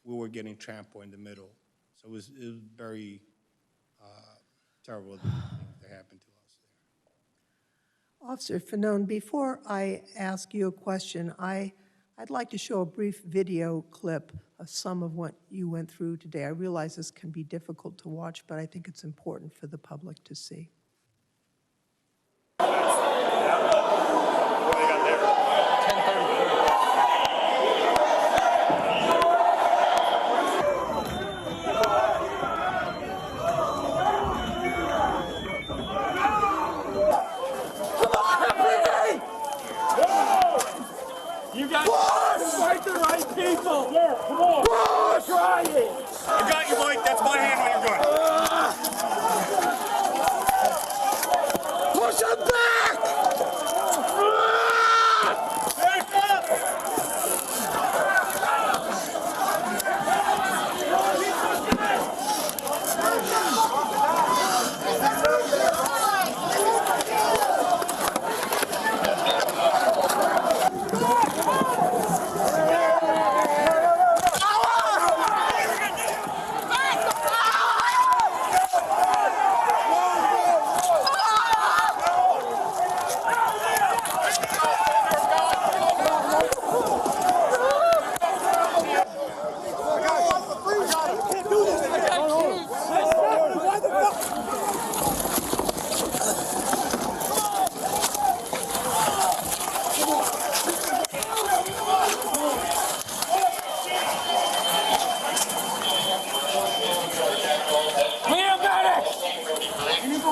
Speaker 11: we were getting trampled in the middle. So it was very terrible thing that happened to us there.
Speaker 15: Officer Fanone, before I ask you a question, I'd like to show a brief video clip of some of what you went through today. I realize this can be difficult to watch, but I think it's important for the public to see.
Speaker 3: Yeah, come on. Push! Try it.
Speaker 8: I got you, Mike. That's my hand when you're good.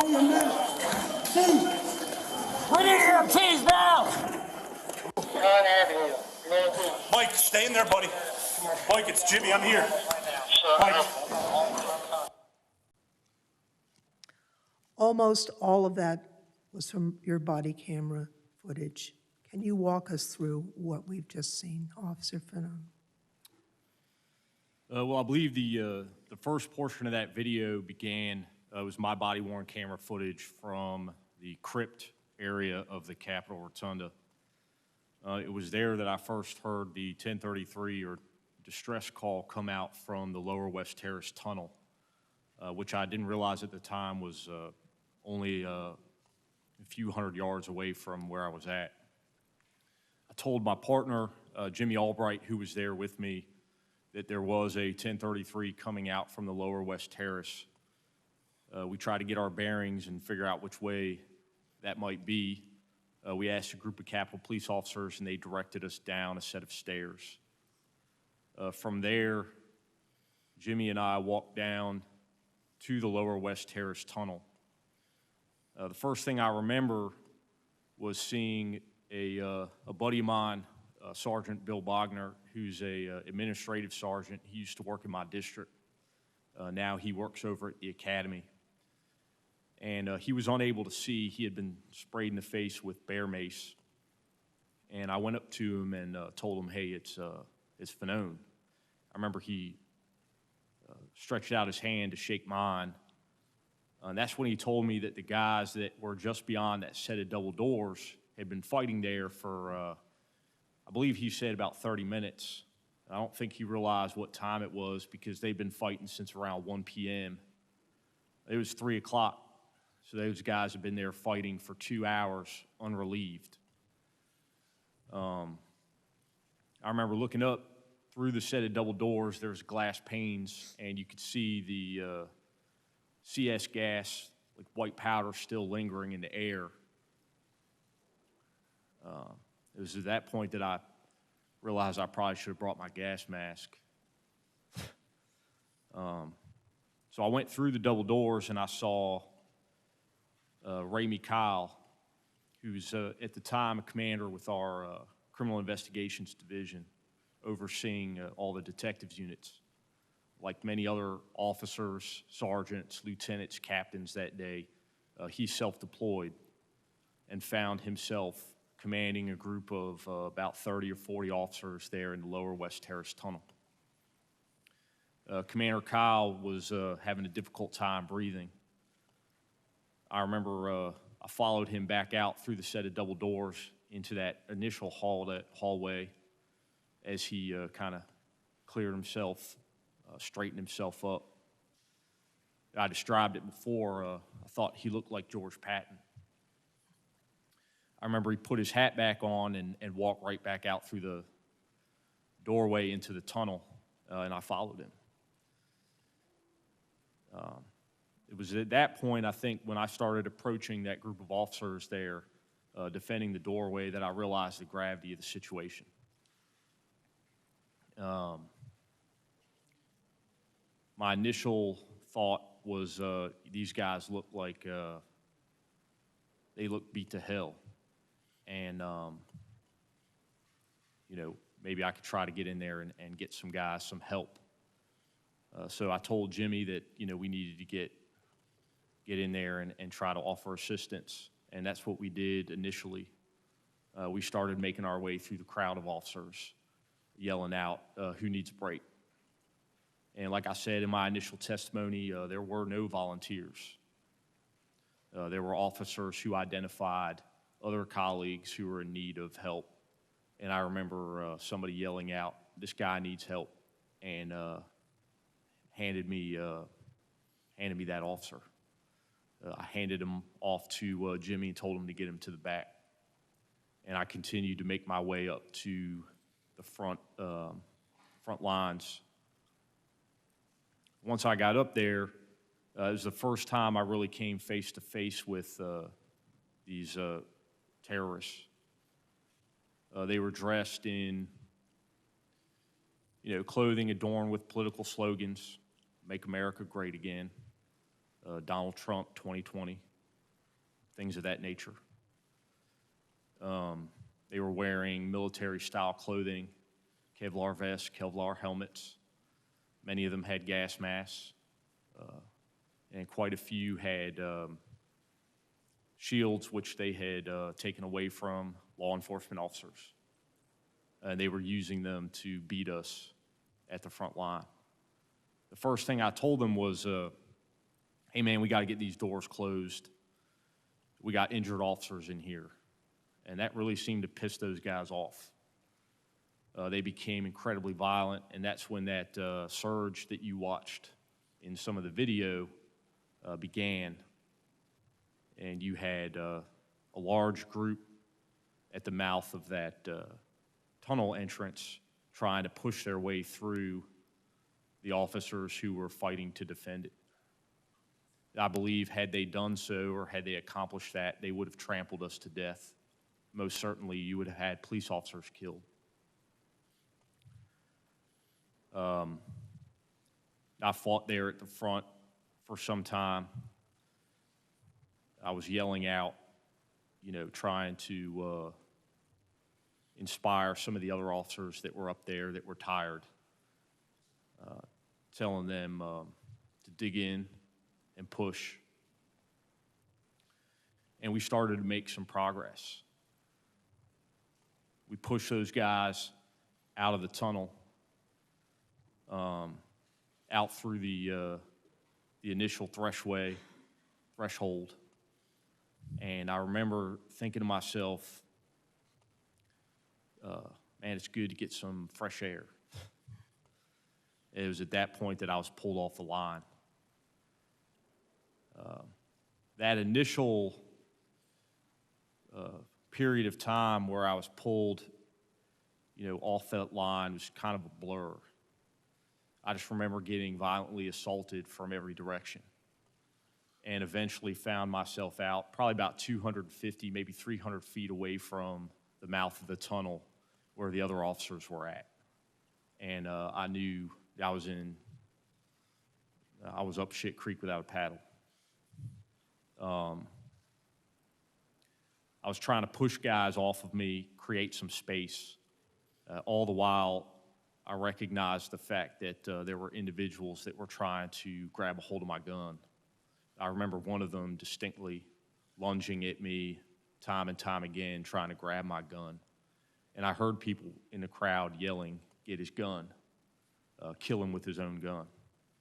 Speaker 7: We need EMTs now!
Speaker 8: Mike, stay in there, buddy. Mike, it's Jimmy. I'm here. Mike.
Speaker 15: Almost all of that was from your body camera footage. Can you walk us through what we've just seen, Officer Fanone?
Speaker 12: Well, I believe the first portion of that video began, was my body-worn camera footage from the crypt area of the Capitol Rotunda. It was there that I first heard the 1033 or distress call come out from the Lower West Terrace tunnel, which I didn't realize at the time was only a few hundred yards away from where I was at. I told my partner, Jimmy Albright, who was there with me, that there was a 1033 coming out from the Lower West Terrace. We tried to get our bearings and figure out which way that might be. We asked a group of Capitol police officers, and they directed us down a set of stairs. From there, Jimmy and I walked down to the Lower West Terrace tunnel. The first thing I remember was seeing a buddy of mine, Sergeant Bill Bogner, who's a administrative sergeant. He used to work in my district. Now he works over at the academy. And he was unable to see. He had been sprayed in the face with bear mace. And I went up to him and told him, hey, it's Fanone. I remember he stretched out his hand to shake mine. And that's when he told me that the guys that were just beyond that set of double doors had been fighting there for, I believe he said about 30 minutes. I don't think he realized what time it was because they'd been fighting since around 1 p.m. It was 3 o'clock. So those guys have been there fighting for 2 hours, unrelieved. I remember looking up through the set of double doors. There was glass panes, and you could see the CS gas, like white powder, still lingering in the air. It was at that point that I realized I probably should have brought my gas mask. So I went through the double doors, and I saw Ramey Kyle, who's at the time a commander with our Criminal Investigations Division, overseeing all the detectives units. Like many other officers, sergeants, lieutenants, captains that day, he self-deployed and found himself commanding a group of about 30 or 40 officers there in the Lower West Terrace tunnel. Commander Kyle was having a difficult time breathing. I remember I followed him back out through the set of double doors into that initial hallway as he kind of cleared himself, straightened himself up. I described it before. I thought he looked like George Patton. I remember he put his hat back on and walked right back out through the doorway into the tunnel, and I followed him. It was at that point, I think, when I started approaching that group of officers there, defending the doorway, that I realized the gravity of the situation. My initial thought was these guys look like they look beat to hell. And, you know, maybe I could try to get in there and get some guys some help. So I told Jimmy that, you know, we needed to get in there and try to offer assistance. And that's what we did initially. We started making our way through the crowd of officers, yelling out, who needs a break? And like I said in my initial testimony, there were no volunteers. There were officers who identified other colleagues who were in need of help. And I remember somebody yelling out, this guy needs help, and handed me that officer. I handed him off to Jimmy and told him to get him to the back. And I continued to make my way up to the front lines. Once I got up there, it was the first time I really came face to face with these terrorists. They were dressed in, you know, clothing adorned with political slogans, "Make America Great Again," Donald Trump 2020, things of that nature. They were wearing military-style clothing, Kevlar vests, Kevlar helmets. Many of them had gas masks, and quite a few had shields, which they had taken away from law enforcement officers. And they were using them to beat us at the front line. The first thing I told them was, hey man, we got to get these doors closed. We got injured officers in here. And that really seemed to piss those guys off. They became incredibly violent, and that's when that surge that you watched in some of the video began. And you had a large group at the mouth of that tunnel entrance trying to push their way through the officers who were fighting to defend it. I believe had they done so, or had they accomplished that, they would have trampled us to death. Most certainly, you would have had police officers killed. I fought there at the front for some time. I was yelling out, you know, trying to inspire some of the other officers that were up there that were tired, telling them to dig in and push. And we started to make some progress. We pushed those guys out of the tunnel, out through the initial threshold. And I remember thinking to myself, man, it's good to get some fresh air. It was at that point that I was pulled off the line. That initial period of time where I was pulled, you know, off that line was kind of a blur. I just remember getting violently assaulted from every direction, and eventually found myself out probably about 250, maybe 300 feet away from the mouth of the tunnel where the other officers were at. And I knew I was up shit creek without a paddle. I was trying to push guys off of me, create some space. All the while, I recognized the fact that there were individuals that were trying to grab a hold of my gun. I remember one of them distinctly lunging at me time and time again, trying to grab my gun. And I heard people in the crowd yelling, "Get his gun, kill him with his own gun,"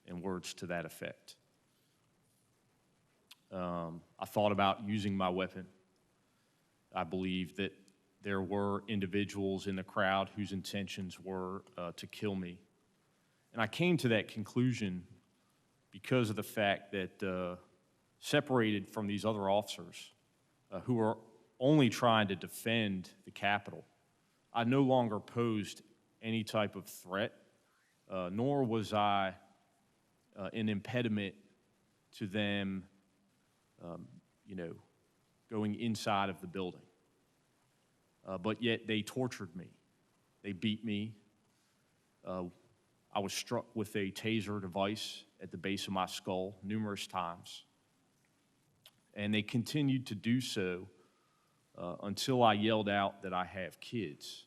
Speaker 12: and words to that effect. I thought about using my weapon. I believe that there were individuals in the crowd whose intentions were to kill me. And I came to that conclusion because of the fact that separated from these other officers who were only trying to defend the Capitol, I no longer posed any type of threat, nor was I an impediment to them, you know, going inside of the building. But yet they tortured me. They beat me. I was struck with a taser device at the base of my skull numerous times. And they continued to do so until I yelled out that I have kids.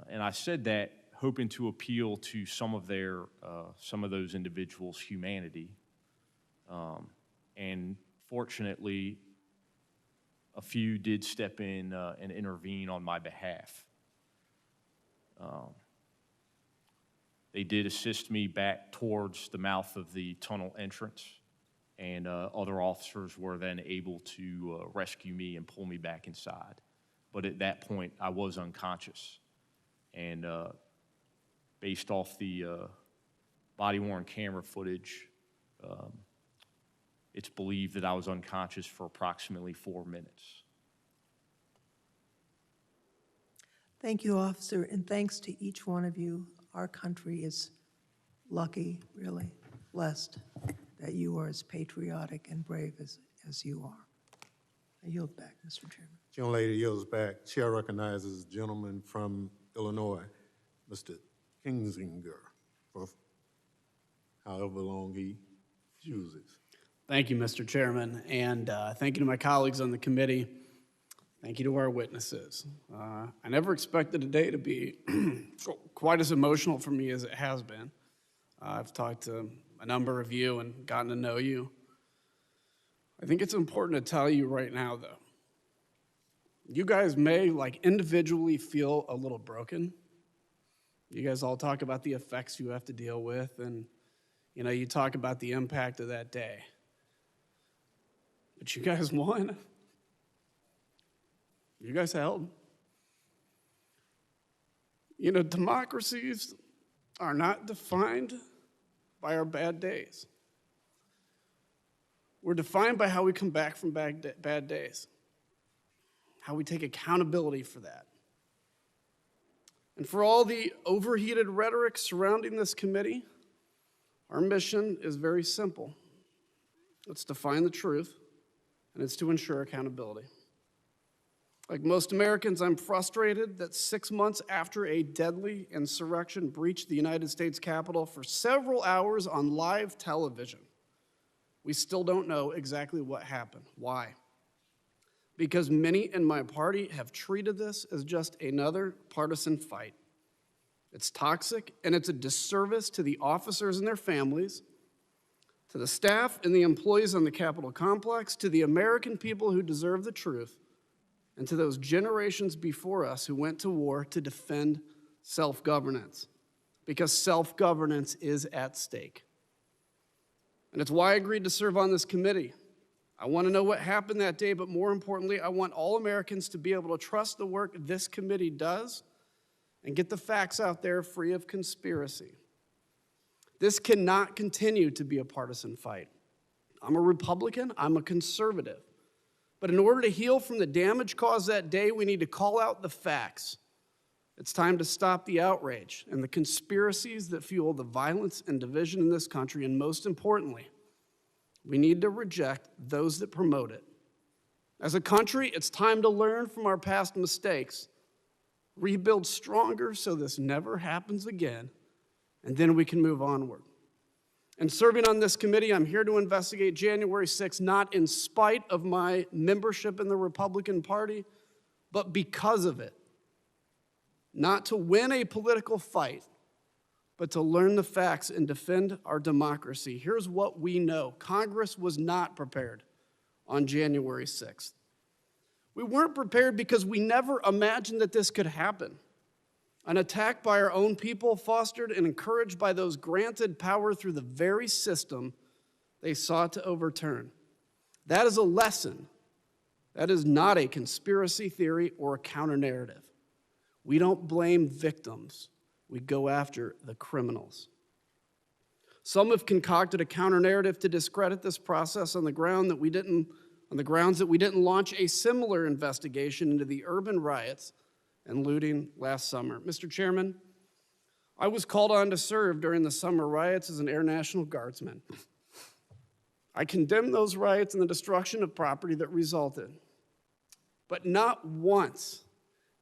Speaker 12: And I said that hoping to appeal to some of those individuals' humanity. And fortunately, a few did step in and intervene on my behalf. They did assist me back towards the mouth of the tunnel entrance, and other officers were then able to rescue me and pull me back inside. But at that point, I was unconscious. And based off the body-worn camera footage, it's believed that I was unconscious for approximately 4 minutes.
Speaker 15: Thank you, officer, and thanks to each one of you. Our country is lucky, really blessed, that you are as patriotic and brave as you are. I yield back, Mr. Chairman.
Speaker 1: Young lady yields back. Chair recognizes the gentleman from Illinois, Mr. Kinzinger, for however long he chooses.
Speaker 16: Thank you, Mr. Chairman, and thank you to my colleagues on the committee. Thank you to our witnesses. I never expected today to be quite as emotional for me as it has been. I've talked to a number of you and gotten to know you. I think it's important to tell you right now, though, you guys may, individually feel a little broken. You guys all talk about the effects you have to deal with, and, you talk about the impact of that day. But you guys won. You guys held. Democracies are not defined by our bad days. We're defined by how we come back from bad days, how we take accountability for that. And for all the overheated rhetoric surrounding this committee, our mission is very simple. It's to find the truth, and it's to ensure accountability. Like most Americans, I'm frustrated that 6 months after a deadly insurrection breached the United States Capitol for several hours on live television, we still don't know exactly what happened. Why? Because many in my party have treated this as just another partisan fight. It's toxic, and it's a disservice to the officers and their families, to the staff and the employees on the Capitol complex, to the American people who deserve the truth, and to those generations before us who went to war to defend self-governance, because self-governance is at stake. And it's why I agreed to serve on this committee. I want to know what happened that day, but more importantly, I want all Americans to be able to trust the work this committee does and get the facts out there free of conspiracy. This cannot continue to be a partisan fight. I'm a Republican, I'm a conservative. But in order to heal from the damage caused that day, we need to call out the facts. It's time to stop the outrage and the conspiracies that fuel the violence and division in this country, and most importantly, we need to reject those that promote it. As a country, it's time to learn from our past mistakes, rebuild stronger so this never happens again, and then we can move onward. And serving on this committee, I'm here to investigate January 6th, not in spite of my membership in the Republican Party, but because of it. Not to win a political fight, but to learn the facts and defend our democracy. Here's what we know. Congress was not prepared on January 6th. We weren't prepared because we never imagined that this could happen. An attack by our own people, fostered and encouraged by those granted power through the very system they sought to overturn. That is a lesson. That is not a conspiracy theory or a counter-narrative. We don't blame victims. We go after the criminals. Some have concocted a counter-narrative to discredit this process on the grounds that we didn't launch a similar investigation into the urban riots and looting last summer. Mr. Chairman, I was called on to serve during the summer riots as an Air National Guardsman. I condemn those riots and the destruction of property that resulted. But not once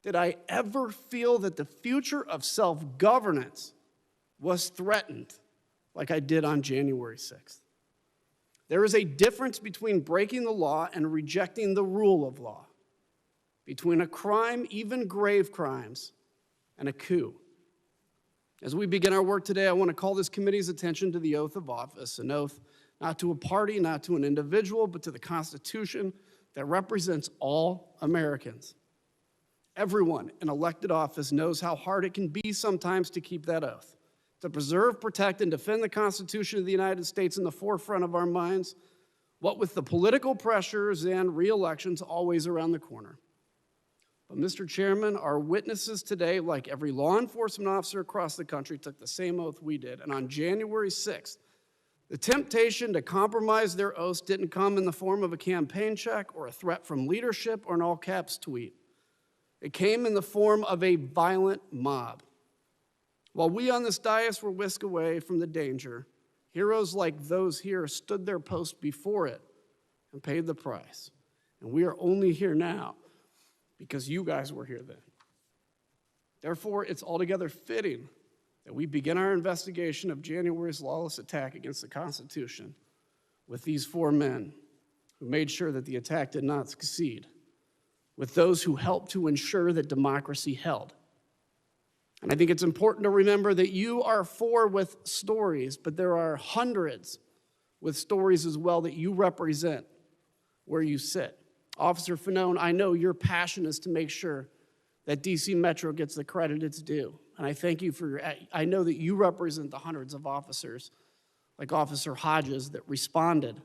Speaker 16: did I ever feel that the future of self-governance was threatened like I did on January 6th. There is a difference between breaking the law and rejecting the rule of law, between a crime, even grave crimes, and a coup. As we begin our work today, I want to call this committee's attention to the oath of office, an oath not to a party, not to an individual, but to the Constitution that represents all Americans. Everyone in elected office knows how hard it can be sometimes to keep that oath, to preserve, protect, and defend the Constitution of the United States in the forefront of our minds, what with the political pressures and re-elections always around the corner. But Mr. Chairman, our witnesses today, like every law enforcement officer across the country, took the same oath we did. And on January 6th, the temptation to compromise their oaths didn't come in the form of a campaign check or a threat from leadership or an all-caps tweet. It came in the form of a violent mob. While we on this dais were whisked away from the danger, heroes like those here stood their post before it and paid the price. And we are only here now because you guys were here then. Therefore, it's altogether fitting that we begin our investigation of January's lawless attack against the Constitution with these 4 men who made sure that the attack did not succeed, with those who helped to ensure that democracy held. And I think it's important to remember that you are 4 with stories, but there are hundreds with stories as well that you represent where you sit. Officer Fanone, I know your passion is to make sure that DC Metro gets the credit it's due. And I thank you for I know that you represent the hundreds of officers, like Officer Hodges, that responded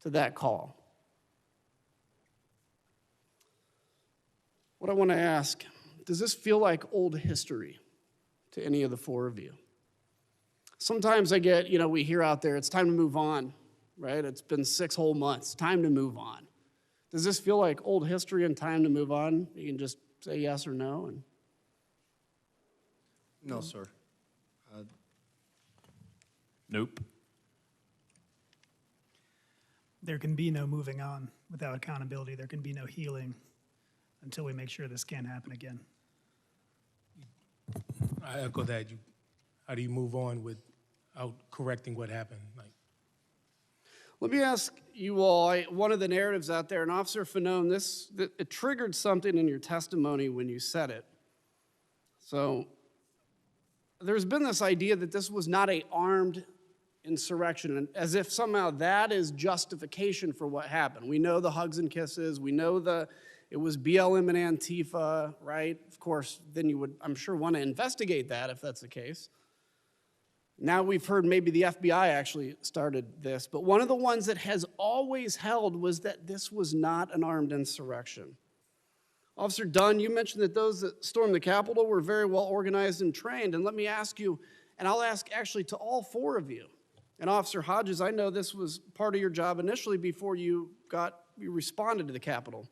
Speaker 16: to that call. What I want to ask, does this feel like old history to any of the 4 of you? Sometimes I get, we hear out there, it's time to move on, right? It's been 6 whole months, time to move on. Does this feel like old history and time to move on? You can just say yes or no.
Speaker 11: No, sir.
Speaker 12: Nope.
Speaker 13: There can be no moving on without accountability. There can be no healing until we make sure this can't happen again.
Speaker 14: I echo that. How do you move on without correcting what happened?
Speaker 16: Let me ask you all, one of the narratives out there, and Officer Fanone, it triggered something in your testimony when you said it. So there's been this idea that this was not an armed insurrection, and as if somehow that is justification for what happened. We know the hugs and kisses. We know it was BLM and Antifa, right? Of course, then you would, I'm sure, want to investigate that if that's the case. Now we've heard maybe the FBI actually started this, but one of the ones that has always held was that this was not an armed insurrection. Officer Dunn, you mentioned that those that stormed the Capitol were very well organized and trained, and let me ask you, and I'll ask actually to all 4 of you, and Officer Hodges, I know this was part of your job initially before you responded to the Capitol.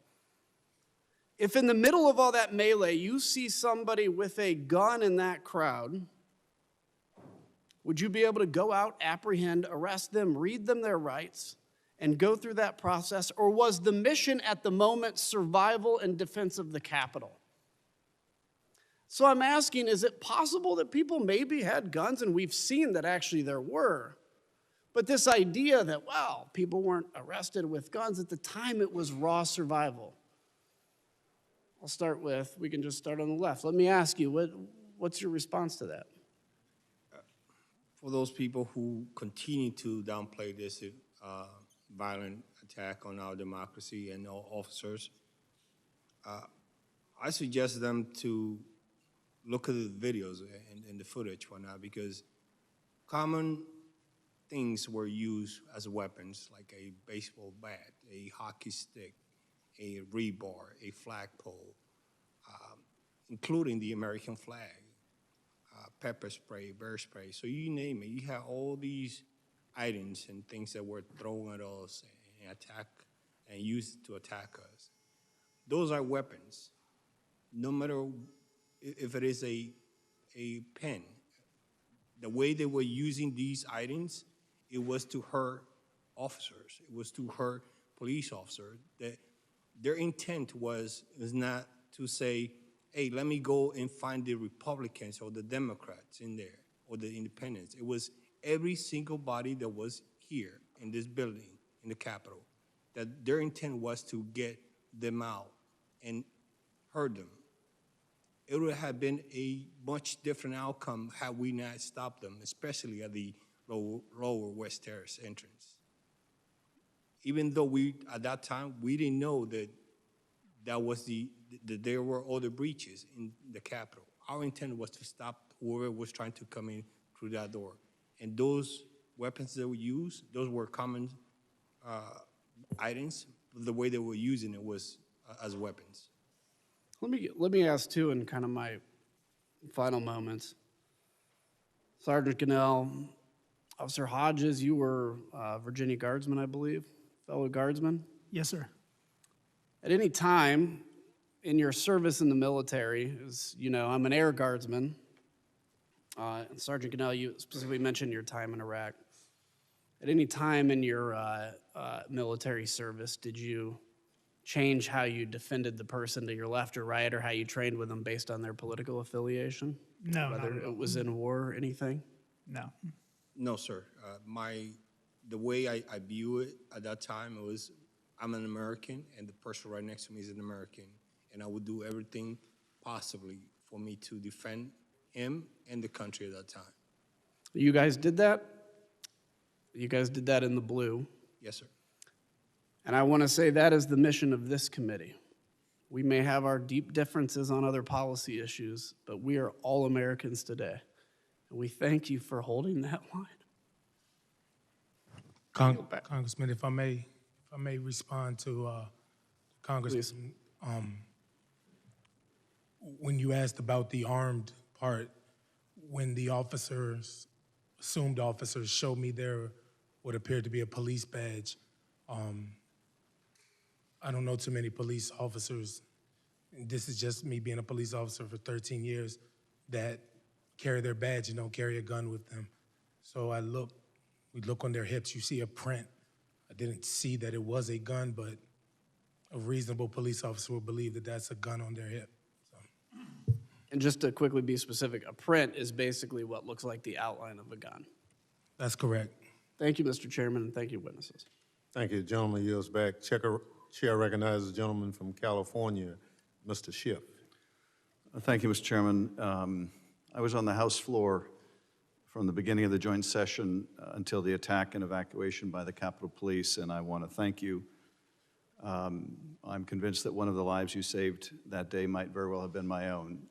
Speaker 16: If in the middle of all that melee, you see somebody with a gun in that crowd, would you be able to go out, apprehend, arrest them, read them their rights, and go through that process? Or was the mission at the moment survival and defense of the Capitol? So I'm asking, is it possible that people maybe had guns? And we've seen that actually there were. But this idea that, well, people weren't arrested with guns, at the time it was raw survival. I'll start with, we can just start on the left. Let me ask you, what's your response to that?
Speaker 11: For those people who continue to downplay this violent attack on our democracy and our officers, I suggest them to look at the videos and the footage right now, because common things were used as weapons, like a baseball bat, a hockey stick, a rebar, a flagpole, including the American flag, pepper spray, bear spray. So you name it. You have all these items and things that were thrown at us and attack and used to attack us. Those are weapons. No matter if it is a pen, the way they were using these items, it was to hurt officers. It was to hurt police officers. Their intent was not to say, hey, let me go and find the Republicans or the Democrats in there or the independents. It was every single body that was here in this building, in the Capitol, that their intent was to get them out and hurt them. It would have been a much different outcome had we not stopped them, especially at the lower West Terrace entrance. Even though at that time, we didn't know that there were other breaches in the Capitol. Our intent was to stop whoever was trying to come in through that door. And those weapons that were used, those were common items. The way they were using it was as weapons.
Speaker 16: Let me ask too, in kind of my final moments. Sergeant Gonell, Officer Hodges, you were Virginia Guardsman, I believe, fellow Guardsman.
Speaker 13: Yes, sir.
Speaker 16: At any time in your service in the military, as you know, I'm an Air Guardsman. And Sergeant Gonell, you specifically mentioned your time in Iraq. At any time in your military service, did you change how you defended the person to your left or right, or how you trained with them based on their political affiliation?
Speaker 13: No,
Speaker 16: whether
Speaker 13: not at all.
Speaker 16: it was in war or anything?
Speaker 13: No.
Speaker 11: No, sir. My the way I view it at that time, it was I'm an American, and the person right next to me is an American, and I would do everything possibly for me to defend him and the country at that time.
Speaker 16: You guys did that? You guys did that in the blue.
Speaker 11: Yes, sir.
Speaker 16: And I want to say that is the mission of this committee. We may have our deep differences on other policy issues, but we are all Americans today. And we thank you for holding that line.
Speaker 14: Congressman, if I may respond to Congressman, when you asked about the armed part, when the officers, assumed officers, showed me their what appeared to be a police badge, I don't know too many police officers, and this is just me being a police officer for 13 years, that carry their badge and don't carry a gun with them. So we look on their hips, you see a print. I didn't see that it was a gun, but a reasonable police officer would believe that that's a gun on their hip.
Speaker 16: And just to quickly be specific, a print is basically what looks like the outline of a gun.
Speaker 14: That's correct.
Speaker 16: Thank you, Mr. Chairman, and thank you, witnesses.
Speaker 1: Thank you. Gentleman yields back. Chair recognizes the gentleman from California, Mr. Schiff.
Speaker 17: Thank you, Mr. Chairman. I was on the House floor from the beginning of the joint session until the attack and evacuation by the Capitol Police, and I want to thank you. I'm convinced that one of the lives you saved that day might very well have been my own.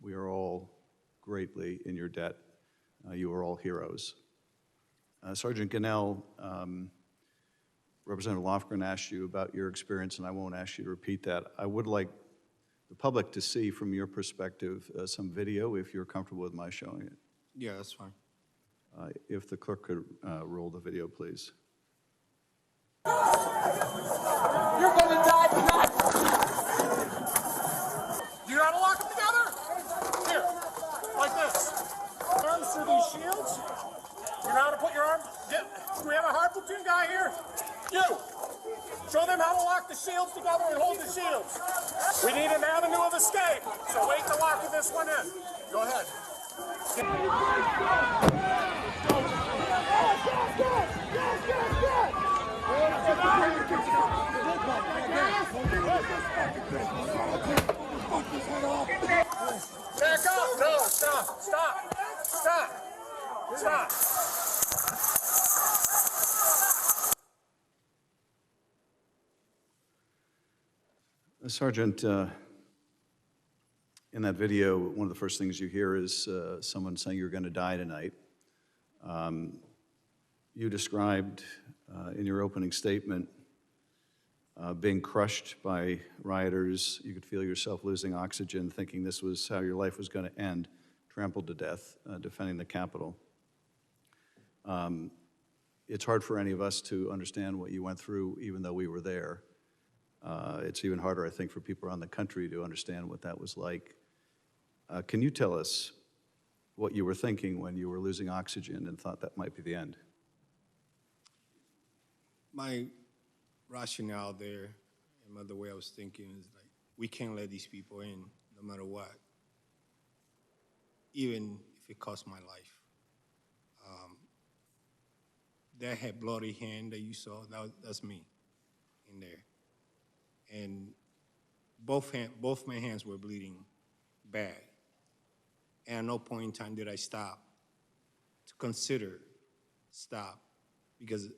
Speaker 17: We are all greatly in your debt. You are all heroes. Sergeant Gonell, Representative Lofgren asked you about your experience, and I won't ask you to repeat that. I would like the public to see from your perspective some video, if you're comfortable with my showing it.
Speaker 11: Yeah, that's fine.
Speaker 17: If the clerk could roll the video, please.
Speaker 7: You're gonna die tonight! Do you know how to lock them together? Here, like this. Arms through these shields. You know how to put your arm? Do we have a hard platoon guy here? You! Show them how to lock the shields together and hold the shields. We need an avenue of escape, so wait to lock this one in. Go ahead. Back up! No, stop! Stop! Stop! Stop!
Speaker 17: Sergeant, in that video, one of the first things you hear is someone saying you're going to die tonight. You described in your opening statement being crushed by rioters. You could feel yourself losing oxygen, thinking this was how your life was going to end, trampled to death, defending the Capitol. It's hard for any of us to understand what you went through, even though we were there. It's even harder, I think, for people around the country to understand what that was like. Can you tell us what you were thinking when you were losing oxygen and thought that might be the end?
Speaker 11: My rationale there, and the way I was thinking, is like, we can't let these people in, no matter what, even if it costs my life. That had bloody hand that you saw, that's me in there. And both my hands were bleeding bad. And at no point in time did I stop to consider stop, because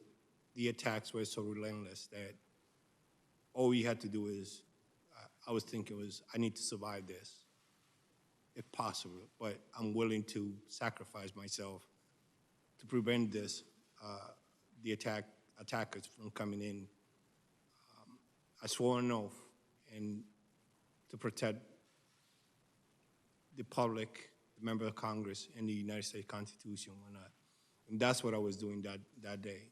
Speaker 11: the attacks were so relentless that all we had to do is, I was thinking was, I need to survive this, if possible, but I'm willing to sacrifice myself to prevent this, the attackers from coming in. I swore an oath and to protect the public, the member of Congress, and the United States Constitution and whatnot. And that's what I was doing that day,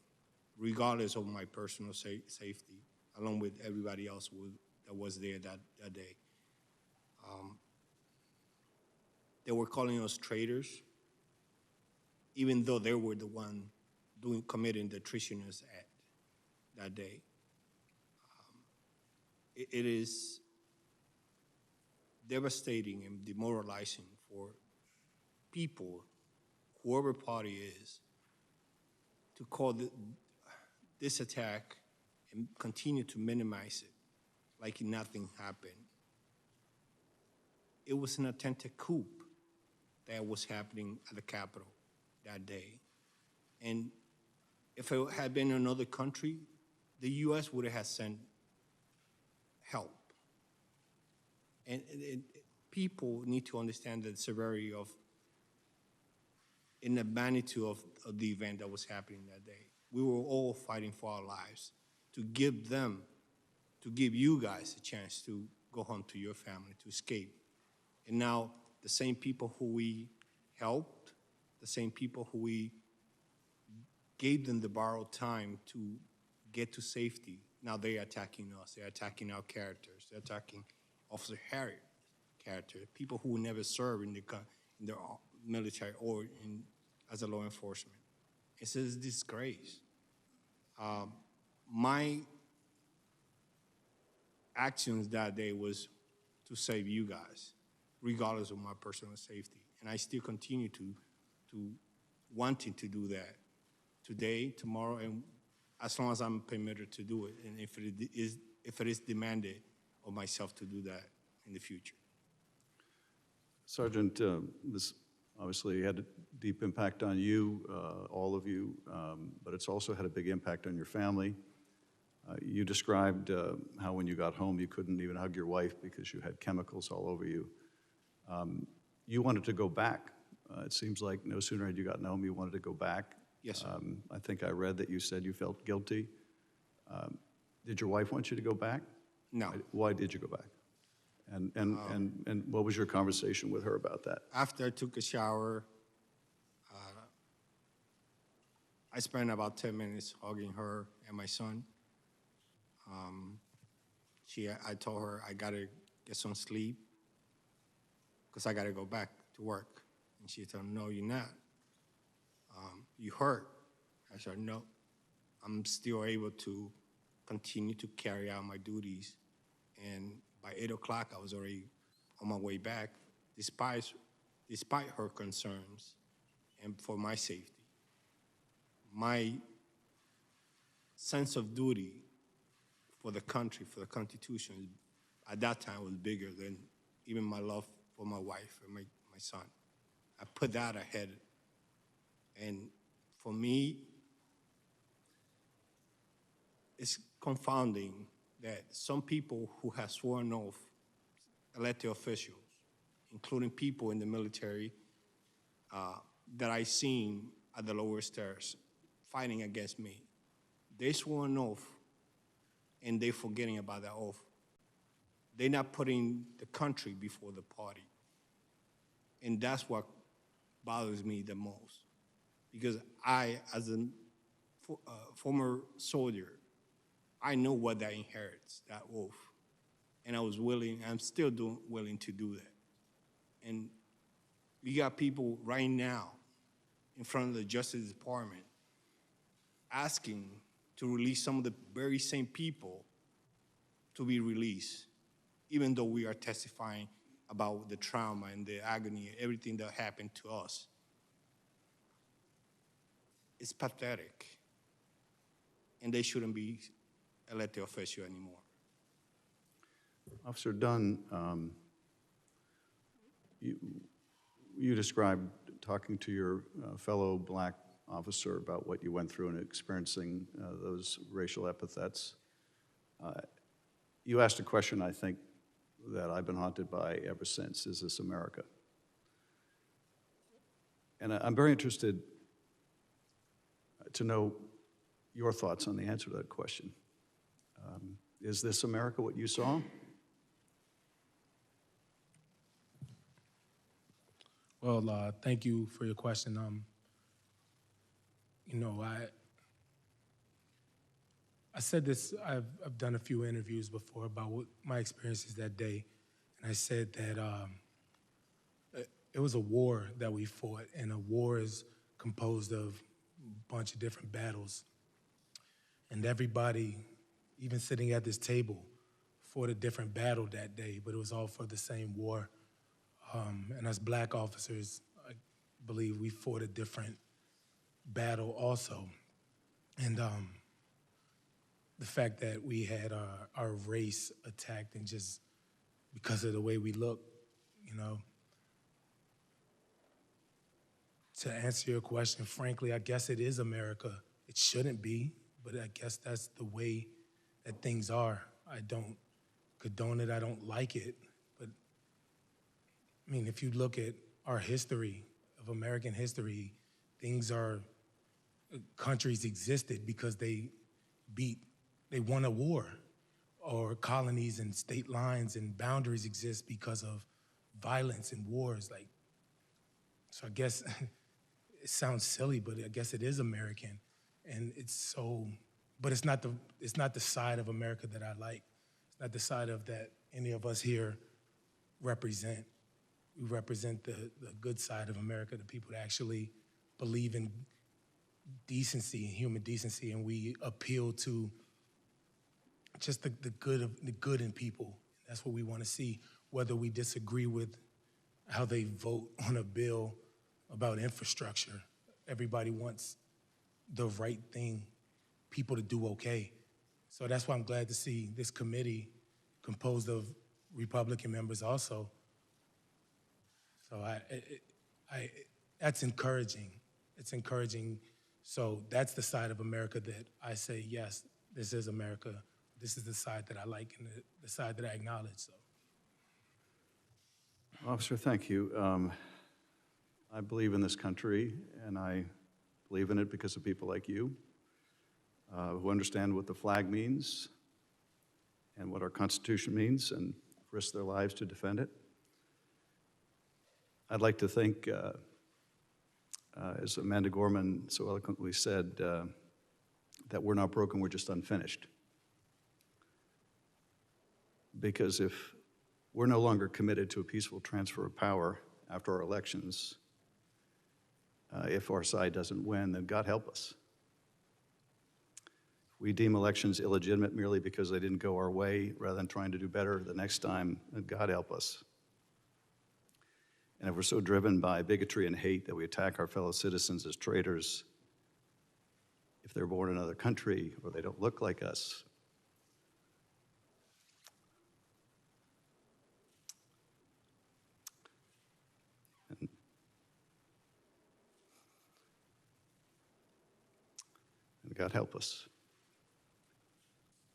Speaker 11: regardless of my personal safety, along with everybody else that was there that day. They were calling us traitors, even though they were the one committing the treasonous act that day. It is devastating and demoralizing for people, whoever party is, to call this attack and continue to minimize it like nothing happened. It was an attempted coup that was happening at the Capitol that day. And if it had been another country, the U.S. would have sent help. And people need to understand the severity of and the magnitude of the event that was happening that day. We were all fighting for our lives to give you guys a chance to go home to your family, to escape. And now the same people who we helped, the same people who we gave them the borrowed time to get to safety, now they're attacking us. They're attacking our characters. They're attacking Officer Harriet's character, people who never served in the military or as a law enforcement. It's a disgrace. My actions that day was to save you guys, regardless of my personal safety. And I still continue to wanting to do that today, tomorrow, and as long as I'm permitted to do it, and if it is demanded of myself to do that in the future.
Speaker 17: Sergeant, this obviously had a deep impact on you, all of you, but it's also had a big impact on your family. You described how when you got home you couldn't even hug your wife because you had chemicals all over you. You wanted to go back. It seems like no sooner had you gotten home, you wanted to go back.
Speaker 11: Yes, sir.
Speaker 17: I think I read that you said you felt guilty. Did your wife want you to go back?
Speaker 11: No.
Speaker 17: Why did you go back? And what was your conversation with her about that?
Speaker 11: After I took a shower, I spent about 10 minutes hugging her and my son. I told her I gotta get some sleep because I gotta go back to work. And she told me, no, you're not. You hurt. I said, no, I'm still able to continue to carry out my duties. And by 8 o'clock, I was already on my way back, despite her concerns and for my safety. My sense of duty for the country, for the Constitution, at that time was bigger than even my love for my wife and my son. I put that ahead. And for me, it's confounding that some people who have sworn oath, elected officials, including people in the military that I seen at the lower stairs fighting against me, they swore an oath and they're forgetting about that oath. They're not putting the country before the party. And that's what bothers me the most. Because I, as a former soldier, I know what that inherits, that oath. And I was willing, I'm still willing to do that. And we got people right now in front of the Justice Department asking to release some of the very same people to be released, even though we are testifying about the trauma and the agony, everything that happened to us. It's pathetic. And they shouldn't be elected official anymore.
Speaker 17: Officer Dunn, you described talking to your fellow black officer about what you went through and experiencing those racial epithets. You asked a question, I think, that I've been haunted by ever since. Is this America? And I'm very interested to know your thoughts on the answer to that question. Is this America what you saw?
Speaker 14: Well, thank you for your question. You know, I said this, I've done a few interviews before about my experiences that day, and I said that it was a war that we fought, and a war is composed of a bunch of different battles. And everybody, even sitting at this table, fought a different battle that day, but it was all for the same war. And as black officers, I believe we fought a different battle also. And the fact that we had our race attacked and just because of the way we look, you know. To answer your question, frankly, I guess it is America. It shouldn't be, but I guess that's the way that things are. I don't condone it, I don't like it, but I mean, if you look at our history, of American history, countries existed because they won a war, or colonies and state lines and boundaries exist because of violence and wars. Like, so I guess it sounds silly, but I guess it is American, and but it's not the side of America that I like. It's not the side of that any of us here represent. We represent the good side of America, the people that actually believe in decency and human decency, and we appeal to just the good in people. That's what we want to see, whether we disagree with how they vote on a bill about infrastructure. Everybody wants the right thing, people to do okay. So that's why I'm glad to see this committee composed of Republican members also. So that's encouraging. It's encouraging. So that's the side of America that I say, yes, this is America. This is the side that I like and the side that I acknowledge. So.
Speaker 17: Officer, thank you. I believe in this country, and I believe in it because of people like you who understand what the flag means and what our Constitution means and risk their lives to defend it. I'd like to think, as Amanda Gorman so eloquently said, that we're not broken, we're just unfinished. Because if we're no longer committed to a peaceful transfer of power after our elections, if our side doesn't win, then God help us. If we deem elections illegitimate merely because they didn't go our way rather than trying to do better the next time, then God help us. And if we're so driven by bigotry and hate that we attack our fellow citizens as traitors, if they're born in another country or they don't look like us, and God help us.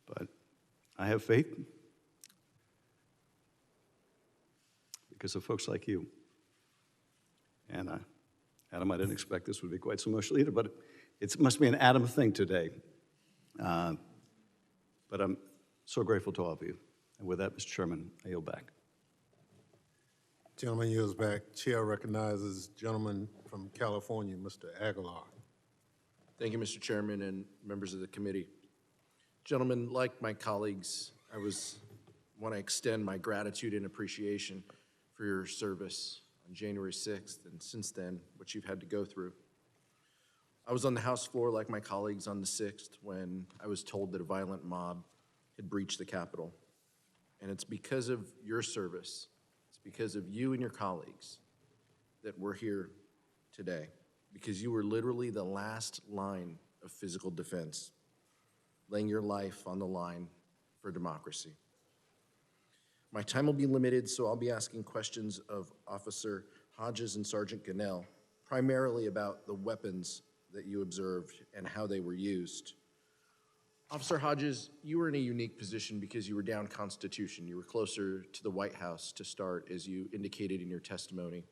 Speaker 17: But I have faith because of folks like you. And Adam, I didn't expect this would be quite so emotional either, but it must be an Adam thing today. But I'm so grateful to all of you. And with that, Mr. Chairman, I yield back.
Speaker 1: Gentleman yields back. Chair recognizes gentleman from California, Mr. Aguilar.
Speaker 18: Thank you, Mr. Chairman and members of the committee. Gentlemen, like my colleagues, I want to extend my gratitude and appreciation for your service on January 6th, and since then, what you've had to go through. I was on the House floor like my colleagues on the 6th when I was told that a violent mob had breached the Capitol. And it's because of your service, it's because of you and your colleagues that we're here today, because you were literally the last line of physical defense, laying your life on the line for democracy. My time will be limited, so I'll be asking questions of Officer Hodges and Sergeant Gonell, primarily about the weapons that you observed and how they were used. Officer Hodges, you were in a unique position because you were down Constitution. You were closer to the White House to start, as you indicated in your testimony.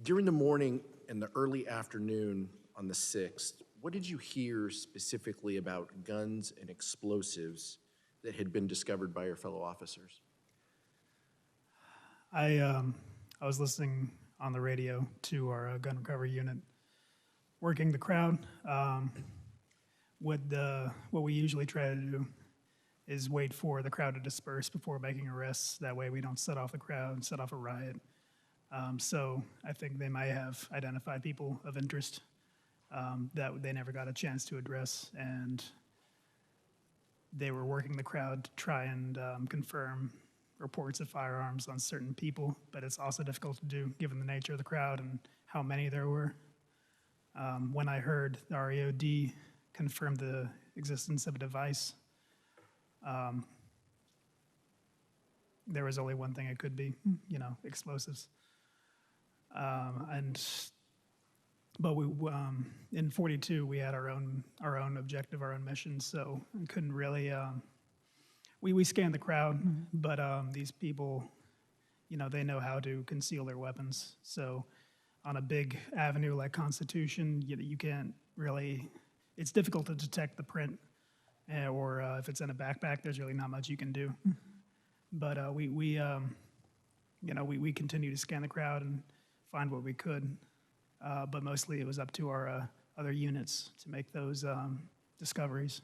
Speaker 18: During the morning and the early afternoon on the 6th, what did you hear specifically about guns and explosives that had been discovered by your fellow officers?
Speaker 13: I was listening on the radio to our gun recovery unit, working the crowd. What we usually try to do is wait for the crowd to disperse before making arrests. That way we don't set off the crowd, set off a riot. So I think they might have identified people of interest that they never got a chance to address, and they were working the crowd to try and confirm reports of firearms on certain people, but it's also difficult to do given the nature of the crowd and how many there were. When I heard the REOD confirm the existence of a device, there was only one thing it could be, explosives. But in 42, we had our own objective, our own mission, so I couldn't really, we scanned the crowd, but these people, they know how to conceal their weapons. So on a big avenue like Constitution, you can't really, it's difficult to detect the print, or if it's in a backpack, there's really not much you can do. But we continue to scan the crowd and find what we could. But mostly it was up to our other units to make those discoveries.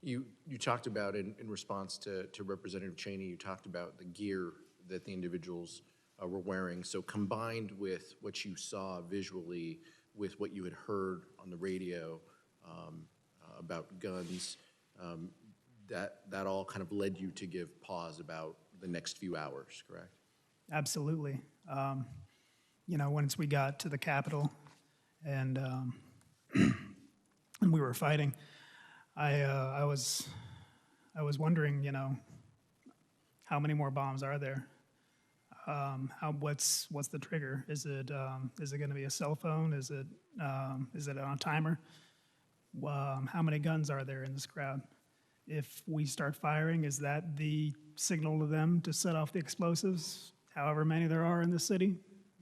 Speaker 18: You talked about, in response to Representative Cheney, you talked about the gear that the individuals were wearing. So combined with what you saw visually, with what you had heard on the radio about guns, that all kind of led you to give pause about the next few hours, correct?
Speaker 13: Absolutely. Once we got to the Capitol and we were fighting, I was wondering, how many more bombs are there? What's the trigger? Is it going to be a cell phone? Is it on a timer? How many guns are there in this crowd? If we start firing, is that the signal to them to set off the explosives, however many there are in the city?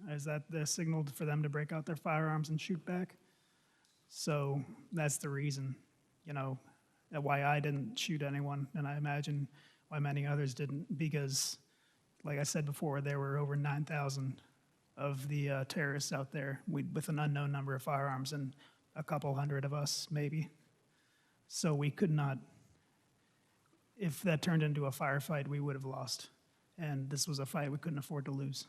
Speaker 13: Is that the signal for them to break out their firearms and shoot back? So that's the reason, why I didn't shoot anyone, and I imagine why many others didn't, because, like I said before, there were over 9,000 of the terrorists out there with an unknown number of firearms and a couple hundred of us, maybe. So we could not, if that turned into a firefight, we would have lost. And this was a fight we couldn't afford to lose.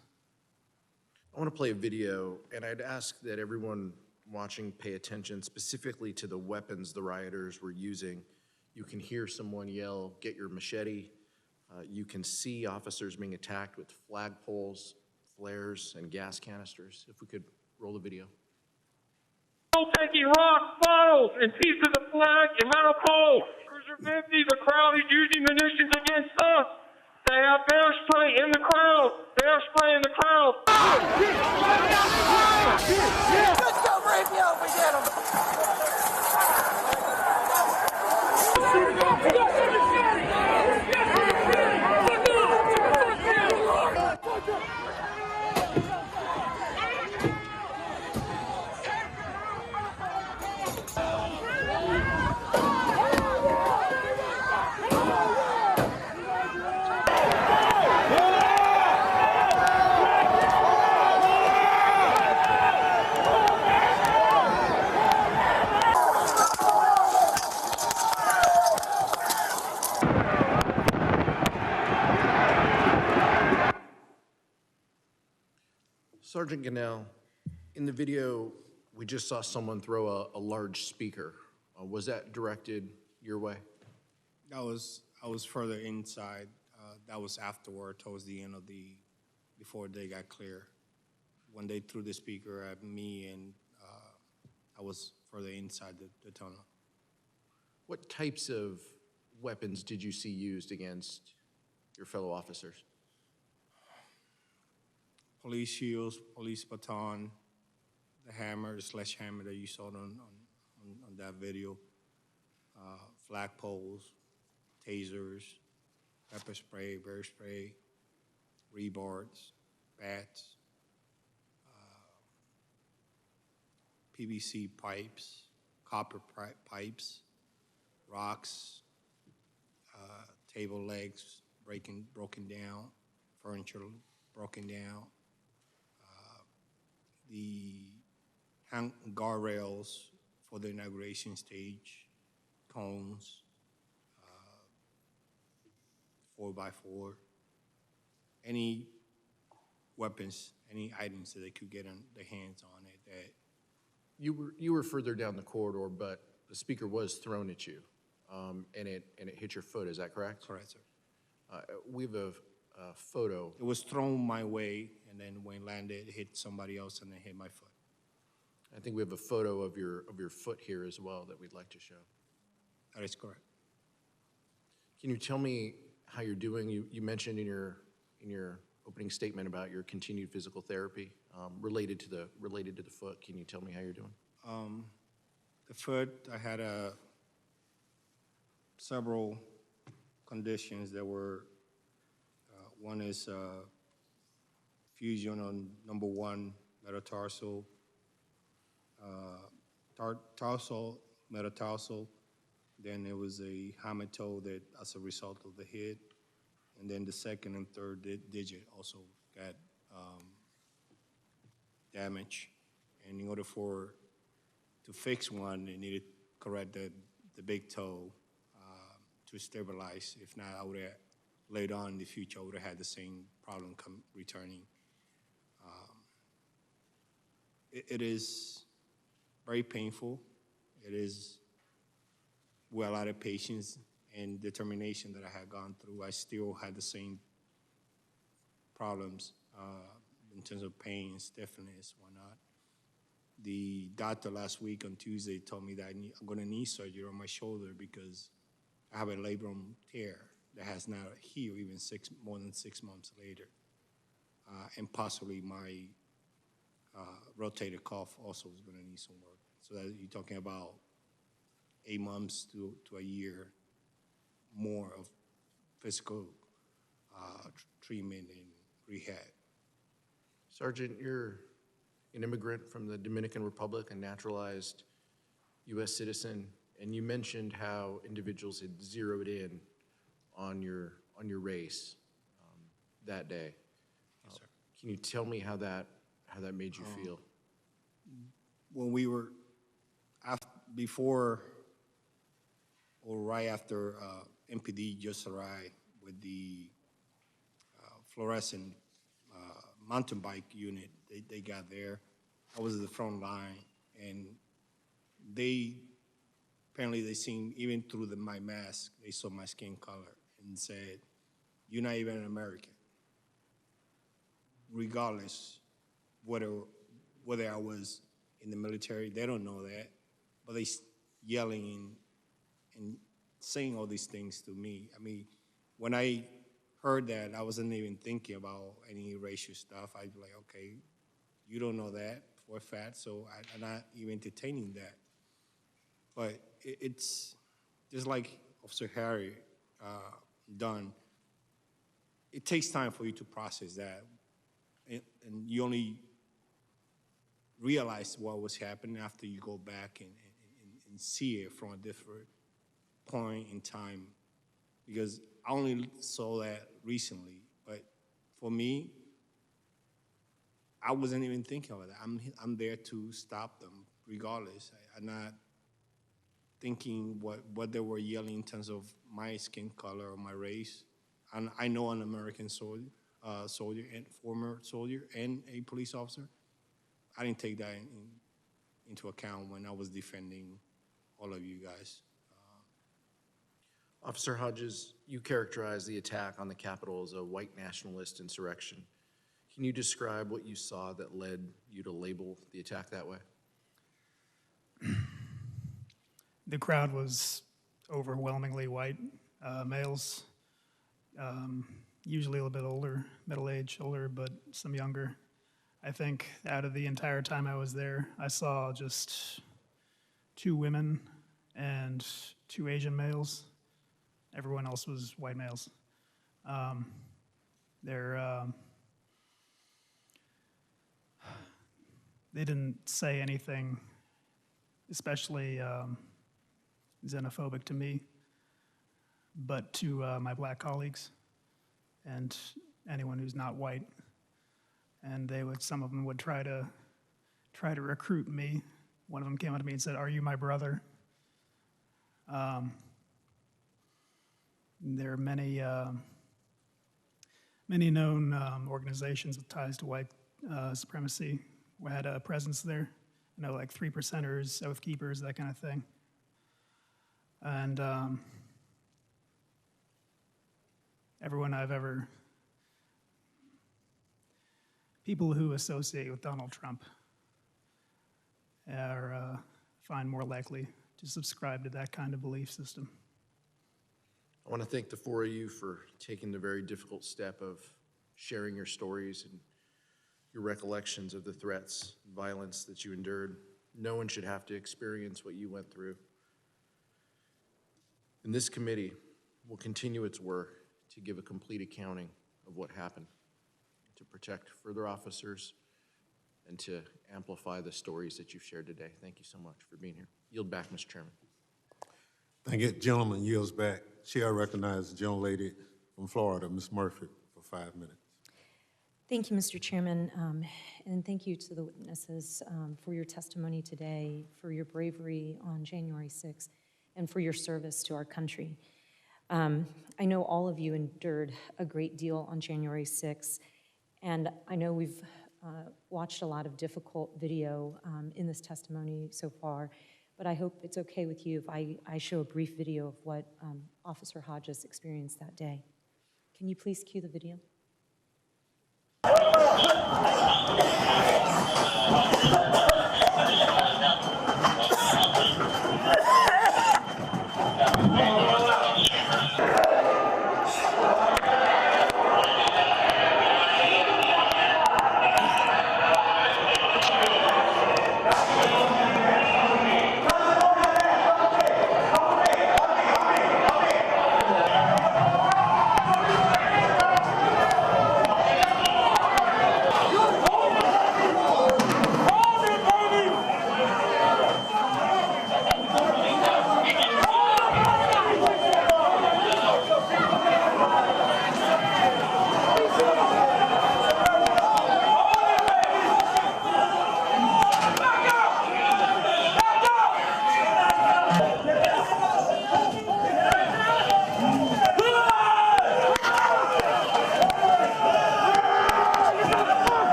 Speaker 18: I want to play a video, and I'd ask that everyone watching pay attention specifically to the weapons the rioters were using. You can hear someone yell, "Get your machete." You can see officers being attacked with flagpoles, flares, and gas canisters. If we could roll the video.
Speaker 3: Taking rocks, bottles, and pieces of flag and metal poles. Cruiser 50, the crowd is using munitions against us. They have bear spray in the crowd. Bear spray in the crowd.
Speaker 6: Let's go, Rapio, we get him.
Speaker 18: Sergeant Gonell, in the video, we just saw someone throw a large speaker. Was that directed your way?
Speaker 11: I was further inside. That was afterward, towards the end of before they got clear. When they threw the speaker at me, and I was further inside the tunnel.
Speaker 18: What types of weapons did you see used against your fellow officers?
Speaker 11: Police shields, police baton, the hammer, the sledgehammer that you saw on that video, flagpoles, tasers, pepper spray, bear spray, rebards, bats, PVC pipes, copper pipes, rocks, table legs broken down, furniture broken down, the guardrails for the inauguration stage, cones, 4x4, any weapons, any items that they could get their hands on it. That
Speaker 18: you were further down the corridor, but the speaker was thrown at you, and it hit your foot. Is that correct?
Speaker 11: Correct, sir.
Speaker 18: We have a photo.
Speaker 11: It was thrown my way, and then when it landed, it hit somebody else, and then hit my foot.
Speaker 18: I think we have a photo of your foot here as well that we'd like to show.
Speaker 11: That is correct.
Speaker 18: Can you tell me how you're doing? You mentioned in your opening statement about your continued physical therapy related to the foot. Can you tell me how you're doing?
Speaker 11: The foot, I had several conditions that were, one is fusion on number 1 metatarsal, tarsal, metatarsal. Then it was a hammer toe that as a result of the hit. And then the second and third digit also got damage. And in order to fix one, they needed to correct the big toe to stabilize. If not, I would have, later on in the future, I would have had the same problem returning. It is very painful. It is with a lot of patience and determination that I had gone through. I still had the same problems in terms of pain, stiffness, whatnot. The doctor last week on Tuesday told me that I'm going to need surgery on my shoulder because I have a labrum tear that has not healed even more than 6 months later. And possibly my rotator cuff also is going to need some work. So that you're talking about 8 months to a year more of physical treatment and rehab.
Speaker 18: Sergeant, you're an immigrant from the Dominican Republic, a naturalized U.S. citizen, and you mentioned how individuals had zeroed in on your race that day.
Speaker 11: Yes, sir.
Speaker 18: Can you tell me how that made you feel?
Speaker 11: When we were before or right after MPD just arrived with the fluorescent mountain bike unit, they got there. I was at the front line, and apparently they seen, even through my mask, they saw my skin color and said, "You're not even an American." Regardless, whether I was in the military, they don't know that, but they yelling and saying all these things to me. I mean, when I heard that, I wasn't even thinking about any racial stuff. I'd be like, okay, you don't know that for a fact, so I'm not even entertaining that. But it's just like Officer Harry Dunn. It takes time for you to process that, and you only realize what was happening after you go back and see it from a different point in time, because I only saw that recently. But for me, I wasn't even thinking about that. I'm there to stop them regardless. I'm not thinking what they were yelling in terms of my skin color or my race. And I know an American soldier and former soldier and a police officer. I didn't take that into account when I was defending all of you guys.
Speaker 18: Officer Hodges, you characterized the attack on the Capitol as a white nationalist insurrection. Can you describe what you saw that led you to label the attack that way?
Speaker 13: The crowd was overwhelmingly white males, usually a little bit older, middle-aged, older, but some younger. I think out of the entire time I was there, I saw just 2 women and 2 Asian males. Everyone else was white males. They didn't say anything especially xenophobic to me, but to my black colleagues and anyone who's not white. And some of them would try to recruit me. One of them came up to me and said, "Are you my brother?" There are many known organizations with ties to white supremacy who had a presence there, like 3 Percenters, Oath Keepers, that kind of thing. And everyone people who associate with Donald Trump find more likely to subscribe to that kind of belief system.
Speaker 18: I want to thank the four of you for taking the very difficult step of sharing your stories and your recollections of the threats and violence that you endured. No one should have to experience what you went through. And this committee will continue its work to give a complete accounting of what happened, to protect further officers, and to amplify the stories that you've shared today. Thank you so much for being here. Yield back, Mr. Chairman.
Speaker 1: Thank you. Gentleman yields back. Chair recognizes the gentlelady from Florida, Ms. Murphy, for 5 minutes.
Speaker 19: Thank you, Mr. Chairman, and thank you to the witnesses for your testimony today, for your bravery on January 6th, and for your service to our country. I know all of you endured a great deal on January 6th, and I know we've watched a lot of difficult video in this testimony so far, but I hope it's okay with you if I show a brief video of what Officer Hodges experienced that day. Can you please cue the video?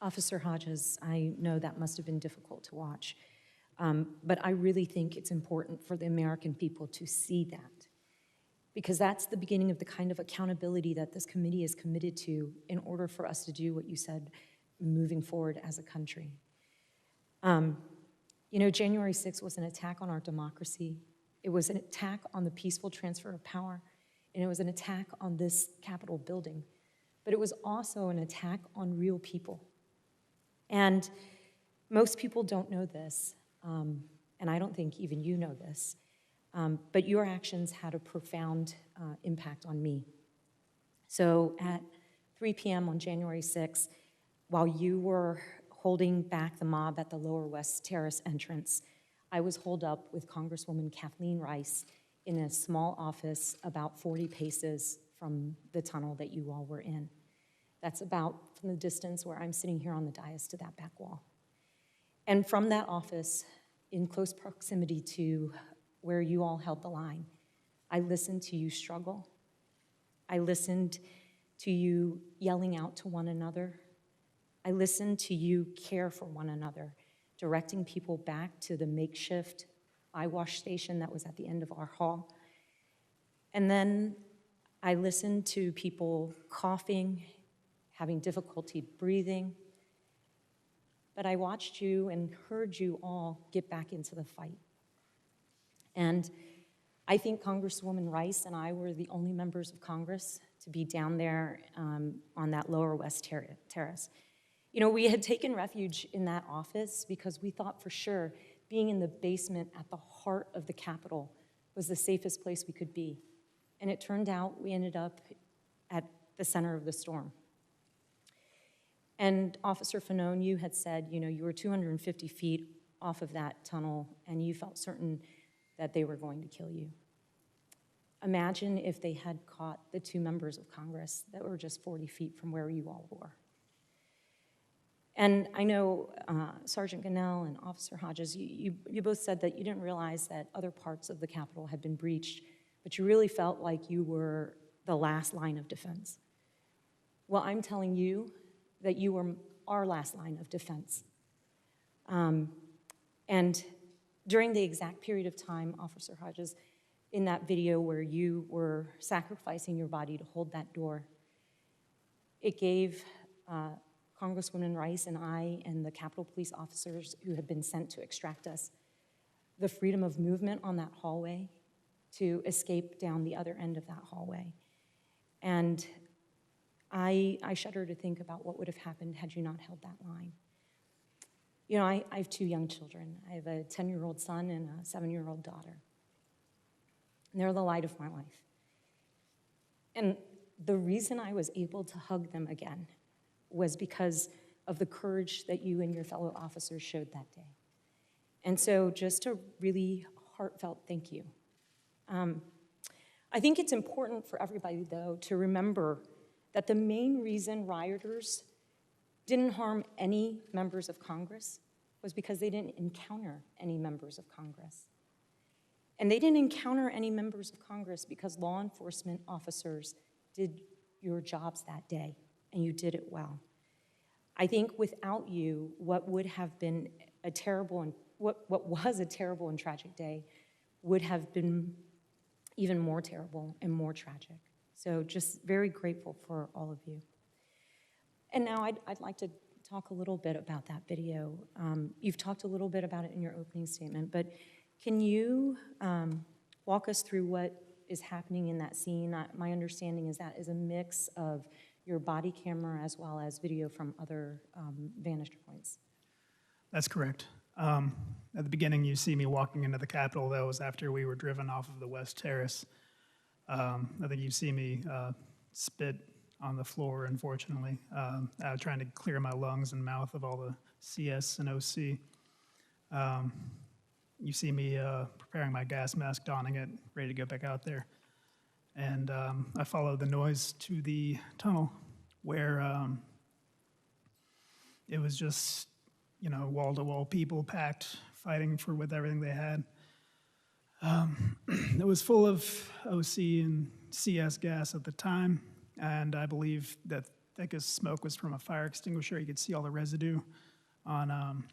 Speaker 19: Officer Hodges, I know that must have been difficult to watch, but I really think it's important for the American people to see that, because that's the beginning of the kind of accountability that this committee is committed to in order for us to do what you said moving forward as a country. You know, January 6th was an attack on our democracy. It was an attack on the peaceful transfer of power, and it was an attack on this Capitol building. But it was also an attack on real people. And most people don't know this, and I don't think even you know this, but your actions had a profound impact on me. So at 3 p.m. on January 6th, while you were holding back the mob at the Lower West Terrace entrance, I was holed up with Congresswoman Kathleen Rice in a small office about 40 paces from the tunnel that you all were in. That's about from the distance where I'm sitting here on the dais to that back wall. And from that office, in close proximity to where you all held the line, I listened to you struggle. I listened to you yelling out to one another. I listened to you care for one another, directing people back to the makeshift eye wash station that was at the end of our hall. And then I listened to people coughing, having difficulty breathing. But I watched you and heard you all get back into the fight. And I think Congresswoman Rice and I were the only members of Congress to be down there on that lower west terrace. You know, we had taken refuge in that office because we thought for sure being in the basement at the heart of the Capitol was the safest place we could be. And it turned out we ended up at the center of the storm. And Officer Fanone, you had said, you know, you were 250 feet off of that tunnel and you felt certain that they were going to kill you. Imagine if they had caught the 2 members of Congress that were just 40 feet from where you all were. And I know Sergeant Gonell and Officer Hodges, you both said that you didn't realize that other parts of the Capitol had been breached, but you really felt like you were the last line of defense. Well, I'm telling you that you were our last line of defense. And during the exact period of time, Officer Hodges, in that video where you were sacrificing your body to hold that door, it gave Congresswoman Rice and I and the Capitol Police officers who had been sent to extract us the freedom of movement on that hallway to escape down the other end of that hallway. And I shudder to think about what would have happened had you not held that line. You know, I have 2 young children. I have a 10-year-old son and a 7-year-old daughter. And they're the light of my life. And the reason I was able to hug them again was because of the courage that you and your fellow officers showed that day. And so just a really heartfelt thank you. I think it's important for everybody, though, to remember that the main reason rioters didn't harm any members of Congress was because they didn't encounter any members of Congress. And they didn't encounter any members of Congress because law enforcement officers did your jobs that day, and you did it well. I think without you, what would have been a terrible and what was a terrible and tragic day would have been even more terrible and more tragic. So just very grateful for all of you. And now I'd like to talk a little bit about that video. You've talked a little bit about it in your opening statement, but can you walk us through what is happening in that scene? My understanding is that is a mix of your body camera as well as video from other vantage points.
Speaker 13: That's correct. At the beginning, you see me walking into the Capitol. That was after we were driven off of the West Terrace. I think you see me spit on the floor, unfortunately, trying to clear my lungs and mouth of all the CS and OC. You see me preparing my gas mask, donning it, ready to go back out there. And I followed the noise to the tunnel where it was just, you know, wall-to-wall people packed, fighting for with everything they had. It was full of OC and CS gas at the time, and I believe that thickest smoke was from a fire extinguisher. You could see all the residue on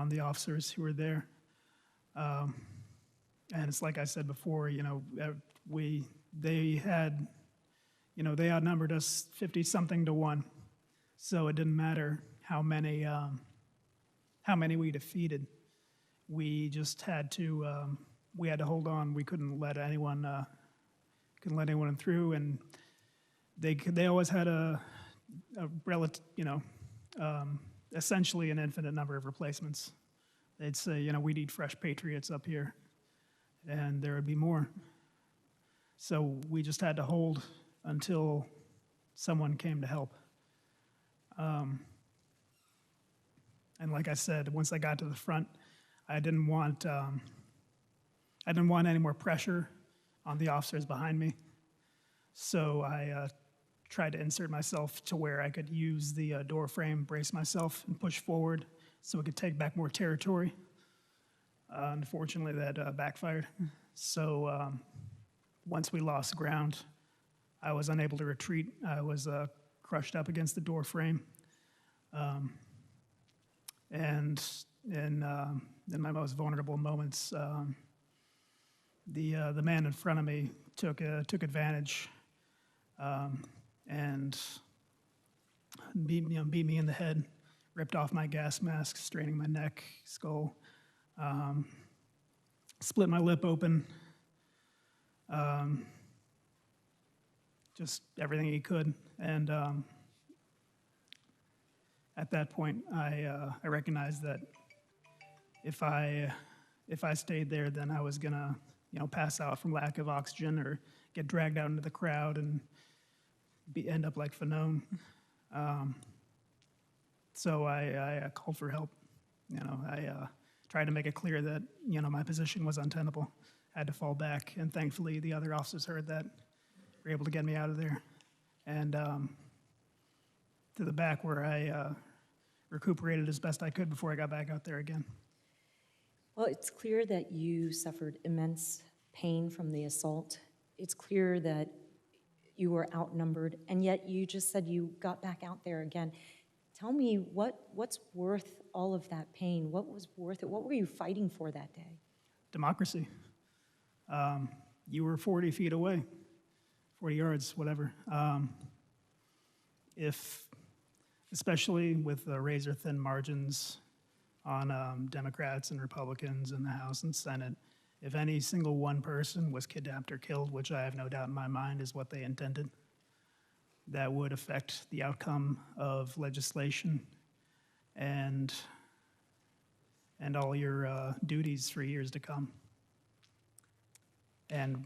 Speaker 13: the officers who were there. And it's like I said before, you know, they outnumbered us 50-something to 1. So it didn't matter how many we defeated. We just had to hold on. We couldn't let anyone through, and they always had a relative, essentially an infinite number of replacements. They'd say, you know, we need fresh patriots up here, and there would be more. So we just had to hold until someone came to help. And like I said, once I got to the front, I didn't want any more pressure on the officers behind me. So I tried to insert myself to where I could use the door frame, brace myself, and push forward so we could take back more territory. Unfortunately, that backfired. So once we lost ground, I was unable to retreat. I was crushed up against the door frame. And in my most vulnerable moments, the man in front of me took advantage and beat me in the head, ripped off my gas mask, straining my neck, skull. split my lip open, just everything he could. And at that point, I recognized that if I stayed there, then I was gonna, pass out from lack of oxygen or get dragged out into the crowd and end up like Fanone. So I called for help. I tried to make it clear that, my position was untenable. I had to fall back, and thankfully the other officers heard that, were able to get me out of there. And to the back where I recuperated as best I could before I got back out there again.
Speaker 19: Well, it's clear that you suffered immense pain from the assault. It's clear that you were outnumbered, and yet you just said you got back out there again. Tell me what's worth all of that pain? What was worth it? What were you fighting for that day?
Speaker 13: Democracy. You were 40 feet away, 40 yards, whatever. Especially with the razor-thin margins on Democrats and Republicans in the House and Senate, if any single one person was kidnapped or killed, which I have no doubt in my mind is what they intended, that would affect the outcome of legislation and all your duties for years to come. And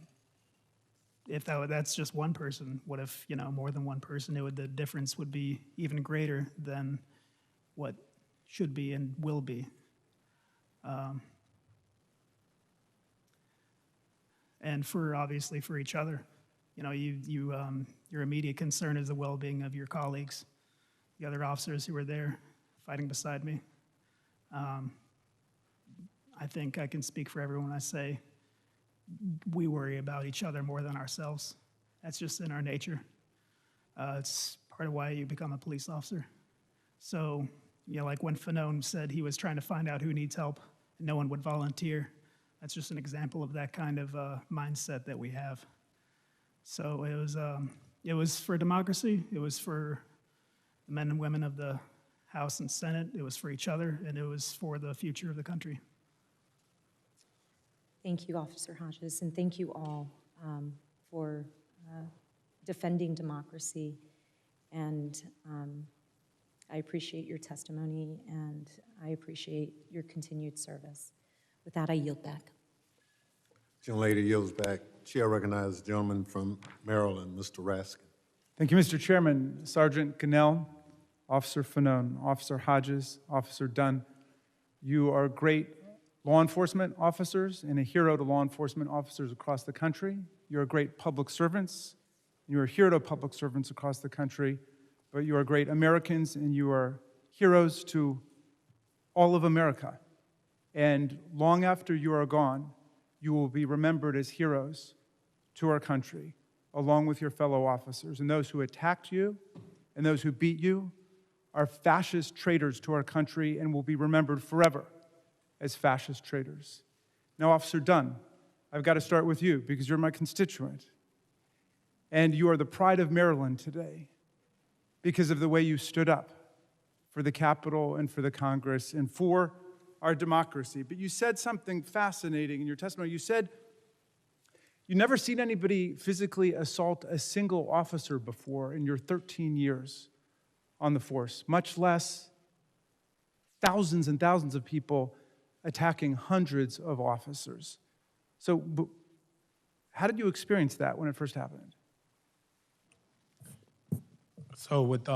Speaker 13: if that's just one person, what if, more than one person, the difference would be even greater than what should be and will be. And obviously for each other. Your immediate concern is the well-being of your colleagues, the other officers who were there fighting beside me. I think I can speak for everyone when I say we worry about each other more than ourselves. That's just in our nature. It's part of why you become a police officer. So, like when Fanone said he was trying to find out who needs help and no one would volunteer, that's just an example of that kind of mindset that we have. So it was for democracy, it was for the men and women of the House and Senate, it was for each other, and it was for the future of the country.
Speaker 19: Thank you, Officer Hodges, and thank you all for defending democracy. And I appreciate your testimony, and I appreciate your continued service. With that, I yield back.
Speaker 1: Gentlelady yields back. Chair recognizes the gentleman from Maryland, Mr. Raskin.
Speaker 20: Thank you, Mr. Chairman. Sergeant Gonell, Officer Fanone, Officer Hodges, Officer Dunn, you are great law enforcement officers and a hero to law enforcement officers across the country. You're great public servants. You're a hero to public servants across the country, but you are great Americans and you are heroes to all of America. And long after you are gone, you will be remembered as heroes to our country, along with your fellow officers. And those who attacked you and those who beat you are fascist traitors to our country and will be remembered forever as fascist traitors. Now, Officer Dunn, I've got to start with you because you're my constituent. And you are the pride of Maryland today because of the way you stood up for the Capitol and for the Congress and for our democracy. But you said something fascinating in your testimony. You said you've never seen anybody physically assault a single officer before in your 13 years on the force, much less thousands and thousands of people attacking hundreds of officers. So how did you experience that when it first happened?
Speaker 14: So with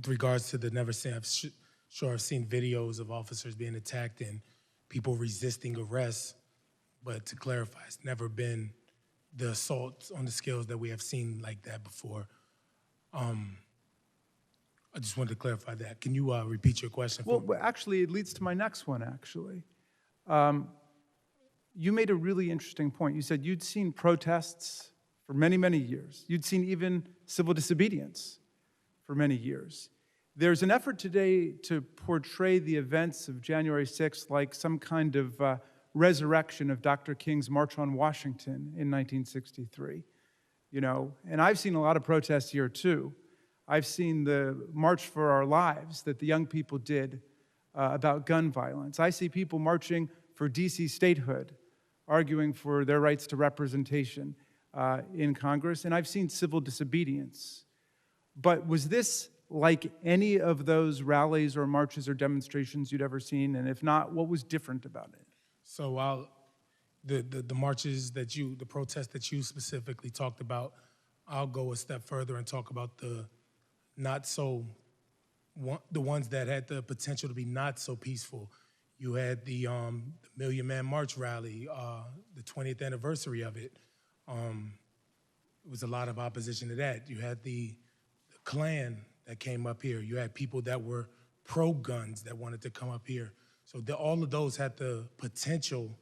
Speaker 14: regards to the never seen, I've seen videos of officers being attacked and people resisting arrest, but to clarify, it's never been the assaults on the scales that we have seen like that before. I just wanted to clarify that. Can you repeat your question?
Speaker 20: Well, actually, it leads to my next one, actually. You made a really interesting point. You said you'd seen protests for many, many years. You'd seen even civil disobedience for many years. There's an effort today to portray the events of January 6th like some kind of resurrection of Dr. King's March on Washington in 1963. And I've seen a lot of protests here too. I've seen the March for Our Lives that the young people did about gun violence. I see people marching for DC statehood arguing for their rights to representation in Congress, and I've seen civil disobedience. But was this like any of those rallies or marches or demonstrations you'd ever seen? And if not, what was different about it?
Speaker 14: So while the marches that the protests that you specifically talked about, I'll go a step further and talk about the ones that had the potential to be not so peaceful. You had the Million Man March rally, the 20th anniversary of it. There was a lot of opposition to that. You had the Klan that came up here. You had people that were pro-guns that wanted to come up here. So all of those had the potential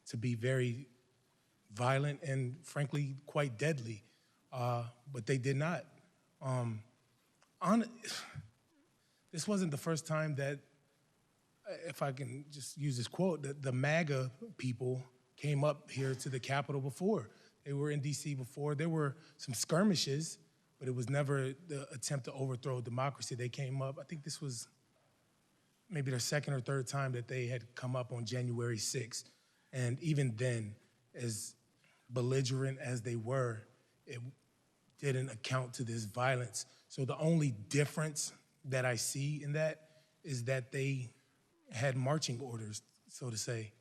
Speaker 14: to be very violent and, frankly, quite deadly, but they did not. This wasn't the first time that, if I can just use this quote, that the MAGA people came up here to the Capitol before. They were in D.C. before. There were some skirmishes, but it was never the attempt to overthrow democracy. They came up, I think this was maybe their second or third time that they had come up on January 6th. And even then, as belligerent as they were, it didn't account to this violence. So the only difference that I see in that is that they had marching orders, so to say.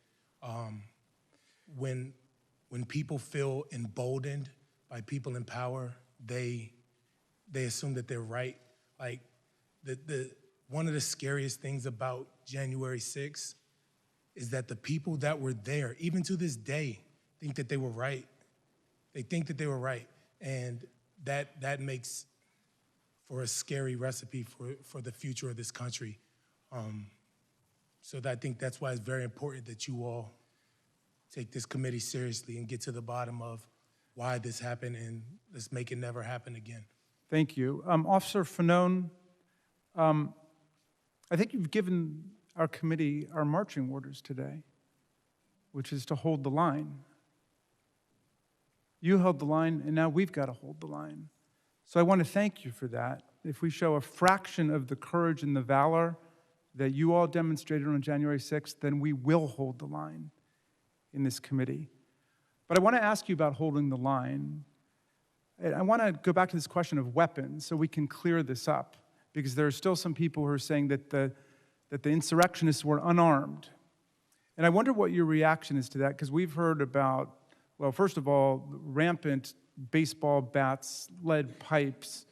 Speaker 14: When people feel emboldened by people in power, they assume that they're right. Like one of the scariest things about January 6th is that the people that were there, even to this day, think that they were right. They think that they were right, and that makes for a scary recipe for the future of this country. So I think that's why it's very important that you all take this committee seriously and get to the bottom of why this happened, and let's make it never happen again.
Speaker 20: Thank you. Officer Fanone, I think you've given our committee our marching orders today, which is to hold the line. You held the line, and now we've got to hold the line. So I want to thank you for that. If we show a fraction of the courage and the valor that you all demonstrated on January 6th, then we will hold the line in this committee. But I want to ask you about holding the line. I want to go back to this question of weapons so we can clear this up, because there are still some people who are saying that the insurrectionists were unarmed. And I wonder what your reaction is to that, because we've heard about, well, first of all, rampant baseball bats, lead pipes,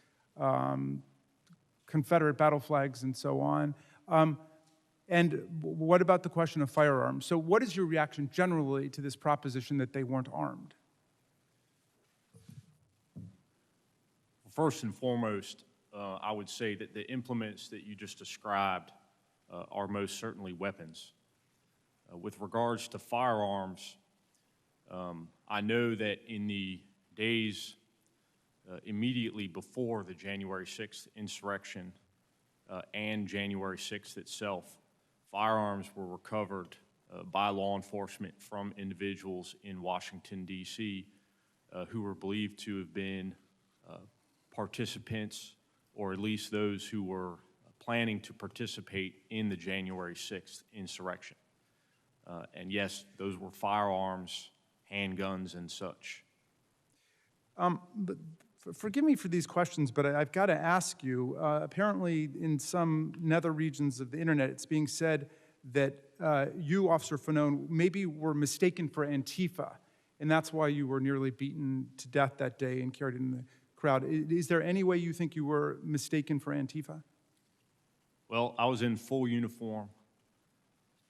Speaker 20: Confederate battle flags, and so on. And what about the question of firearms? So what is your reaction generally to this proposition that they weren't armed?
Speaker 12: First and foremost, I would say that the implements that you just described are most certainly weapons. With regards to firearms, I know that in the days immediately before the January 6th insurrection and January 6th itself, firearms were recovered by law enforcement from individuals in Washington, D.C. Who were believed to have been participants, or at least those who were planning to participate in the January 6th insurrection. And yes, those were firearms, handguns, and such.
Speaker 20: But forgive me for these questions, but I've got to ask you, apparently in some nether regions of the internet, it's being said that you, Officer Fanone, maybe were mistaken for Antifa, and that's why you were nearly beaten to death that day and carried in the crowd. Is there any way you think you were mistaken for Antifa?
Speaker 12: Well, I was in full uniform.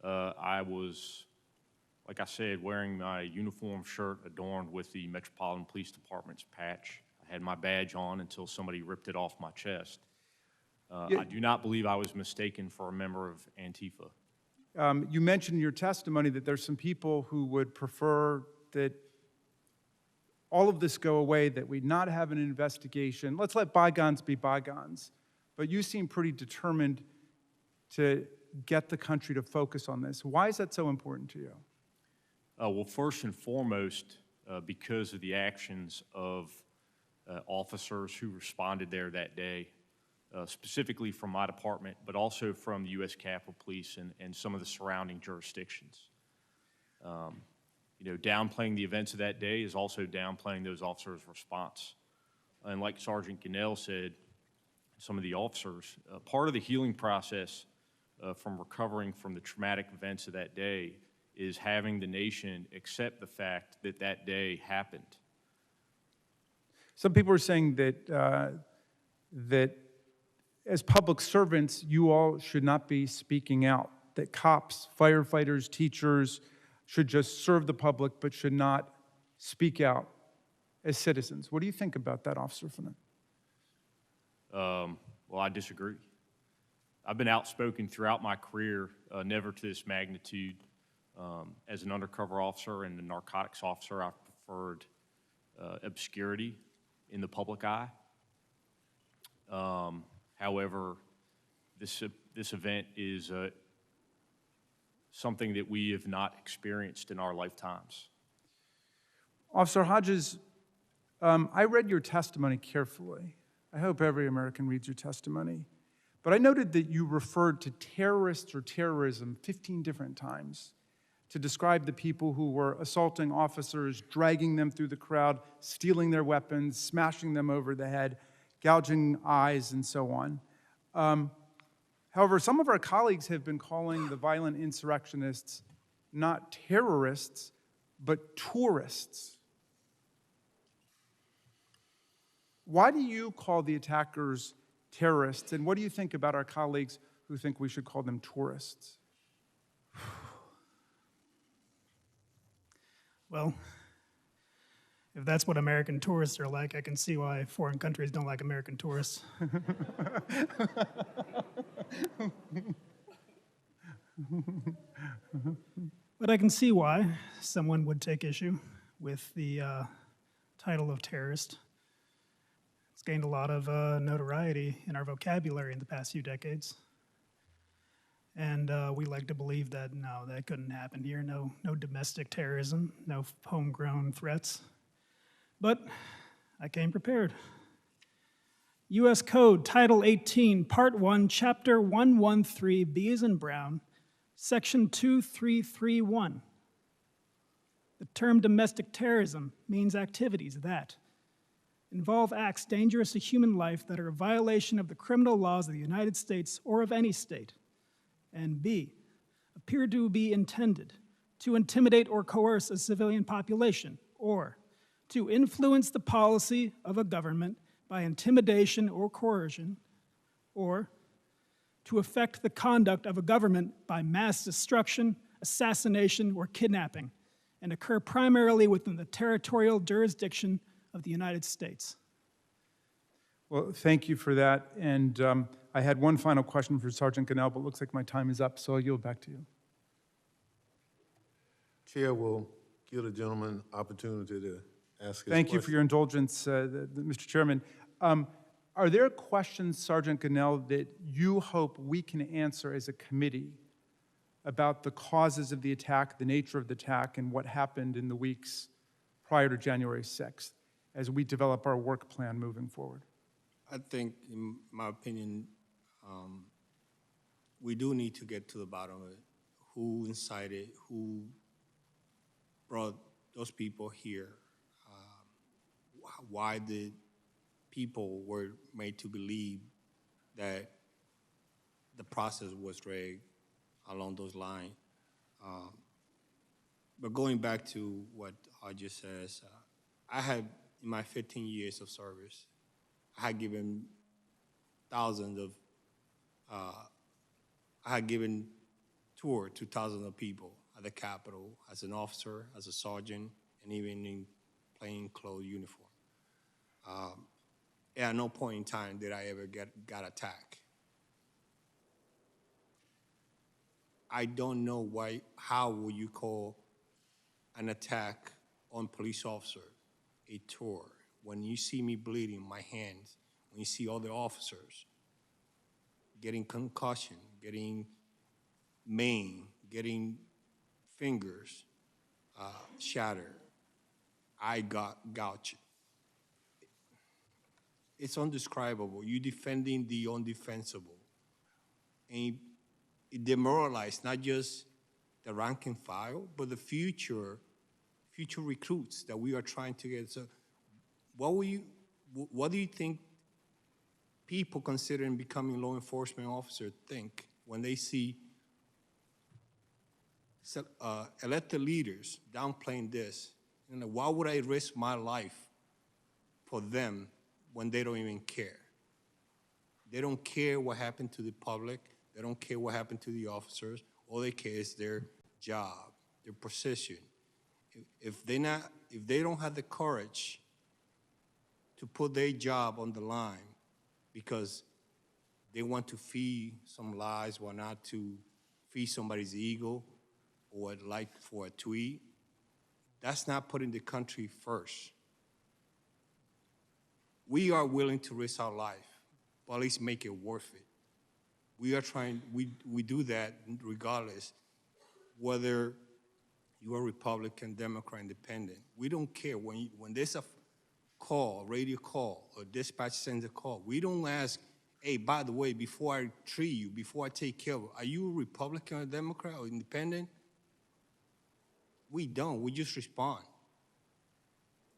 Speaker 12: I was, like I said, wearing my uniform shirt adorned with the Metropolitan Police Department's patch. I had my badge on until somebody ripped it off my chest. I do not believe I was mistaken for a member of Antifa.
Speaker 20: You mentioned in your testimony that there's some people who would prefer that all of this go away, that we not have an investigation. Let's let bygones be bygones. But you seem pretty determined to get the country to focus on this. Why is that so important to you?
Speaker 12: Well, first and foremost, because of the actions of officers who responded there that day, specifically from my department, but also from the U.S. Capitol Police and some of the surrounding jurisdictions. downplaying the events of that day is also downplaying those officers' response. And like Sergeant Gonell said, some of the officers, part of the healing process from recovering from the traumatic events of that day is having the nation accept the fact that that day happened.
Speaker 20: Some people are saying that that as public servants, you all should not be speaking out, that cops, firefighters, teachers should just serve the public but should not speak out as citizens. What do you think about that, Officer Fanone?
Speaker 12: Well, I disagree. I've been outspoken throughout my career, never to this magnitude. As an undercover officer and a narcotics officer, I've preferred obscurity in the public eye. However, this event is something that we have not experienced in our lifetimes.
Speaker 20: Officer Hodges, I read your testimony carefully. I hope every American reads your testimony. But I noted that you referred to terrorists or terrorism 15 different times to describe the people who were assaulting officers, dragging them through the crowd, stealing their weapons, smashing them over the head, gouging eyes, and so on. However, some of our colleagues have been calling the violent insurrectionists not terrorists, but tourists. Why do you call the attackers terrorists, and what do you think about our colleagues who think we should call them tourists?
Speaker 13: Well, if that's what American tourists are like, I can see why foreign countries don't like American tourists. But I can see why someone would take issue with the title of terrorist. It's gained a lot of notoriety in our vocabulary in the past few decades. And we like to believe that, no, that couldn't happen here. No domestic terrorism, no homegrown threats. But I came prepared. U.S. Code, Title 18, Part 1, Chapter 113, B as in Brown, Section 2331. The term domestic terrorism means activities that involve acts dangerous to human life that are a violation of the criminal laws of the United States or of any state, and B, appear to be intended to intimidate or coerce a civilian population, or to influence the policy of a government by intimidation or coercion, or to affect the conduct of a government by mass destruction, assassination, or kidnapping, and occur primarily within the territorial jurisdiction of the United States.
Speaker 20: Well, thank you for that. And I had one final question for Sergeant Gonell, but it looks like my time is up, so I'll yield back to you.
Speaker 1: Chair will give the gentleman opportunity to ask his
Speaker 20: Thank you for
Speaker 1: question.
Speaker 20: your indulgence, Mr. Chairman. Are there questions, Sergeant Gonell, that you hope we can answer as a committee about the causes of the attack, the nature of the attack, and what happened in the weeks prior to January 6th as we develop our work plan moving forward?
Speaker 11: I think, in my opinion, we do need to get to the bottom of it. Who incited, who brought those people here, why the people were made to believe that the process was rigged along those lines. But going back to what Hodges says, I had, in my 15 years of service, I had given thousands of, I had given tour to thousands of people at the Capitol as an officer, as a sergeant, and even in plain clothes uniform. At no point in time did I ever got attacked. I don't know why, how would you call an attack on police officer a tour? When you see me bleeding my hands, when you see other officers getting concussion, getting maimed, getting fingers shattered, I got gouged. It's undescribable. You're defending the undefensible. And it demoralized not just the rank and file, but the future future recruits that we are trying to get. So what do you think people considering becoming law enforcement officers think when they see elected leaders downplaying this? You know, why would I risk my life for them when they don't even care? They don't care what happened to the public. They don't care what happened to the officers. All they care is their job, their position. If they don't have the courage to put their job on the line because they want to feed some lies or not to feed somebody's ego or like for a tweet, that's not putting the country first. We are willing to risk our life, but at least make it worth it. We are trying, we do that regardless whether you are Republican, Democrat, Independent. We don't care. When there's a call, radio call, or dispatch sends a call, we don't ask, hey, by the way, before I treat you, before I take care of you, are you a Republican or Democrat or Independent? We don't. We just respond.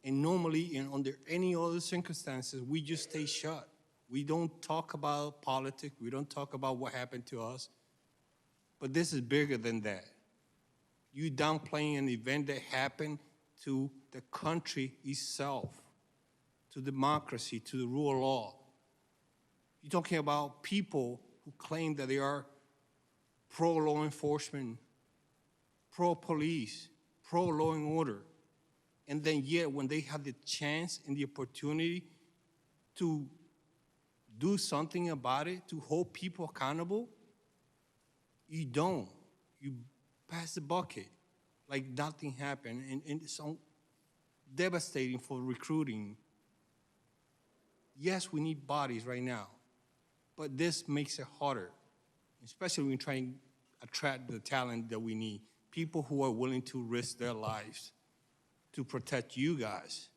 Speaker 11: And normally, and under any other circumstances, we just stay shut. We don't talk about politics. We don't talk about what happened to us. But this is bigger than that. You downplaying an event that happened to the country itself, to democracy, to the rule of law. You're talking about people who claim that they are pro-law enforcement, pro-police, pro-law and order. And then yet, when they have the chance and the opportunity to do something about it, to hold people accountable, you don't. You pass the bucket like nothing happened. And it's so devastating for recruiting. Yes, we need bodies right now, but this makes it harder, especially when trying to attract the talent that we need, people who are willing to risk their lives to protect you guys.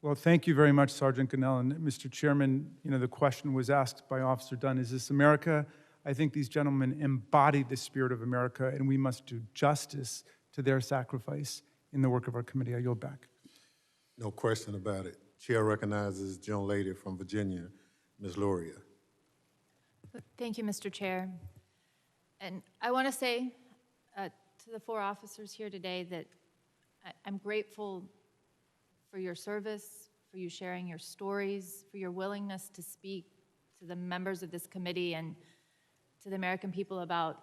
Speaker 20: Well, thank you very much, Sergeant Gonell. And Mr. Chairman, you know, the question was asked by Officer Dunn, is this America? I think these gentlemen embody the spirit of America, and we must do justice to their sacrifice in the work of our committee. I yield back.
Speaker 1: No question about it. Chair recognizes the young lady from Virginia, Ms. Luria.
Speaker 21: Thank you, Mr. Chair. And I want to say to the four officers here today that I'm grateful for your service, for you sharing your stories, for your willingness to speak to the members of this committee and to the American people about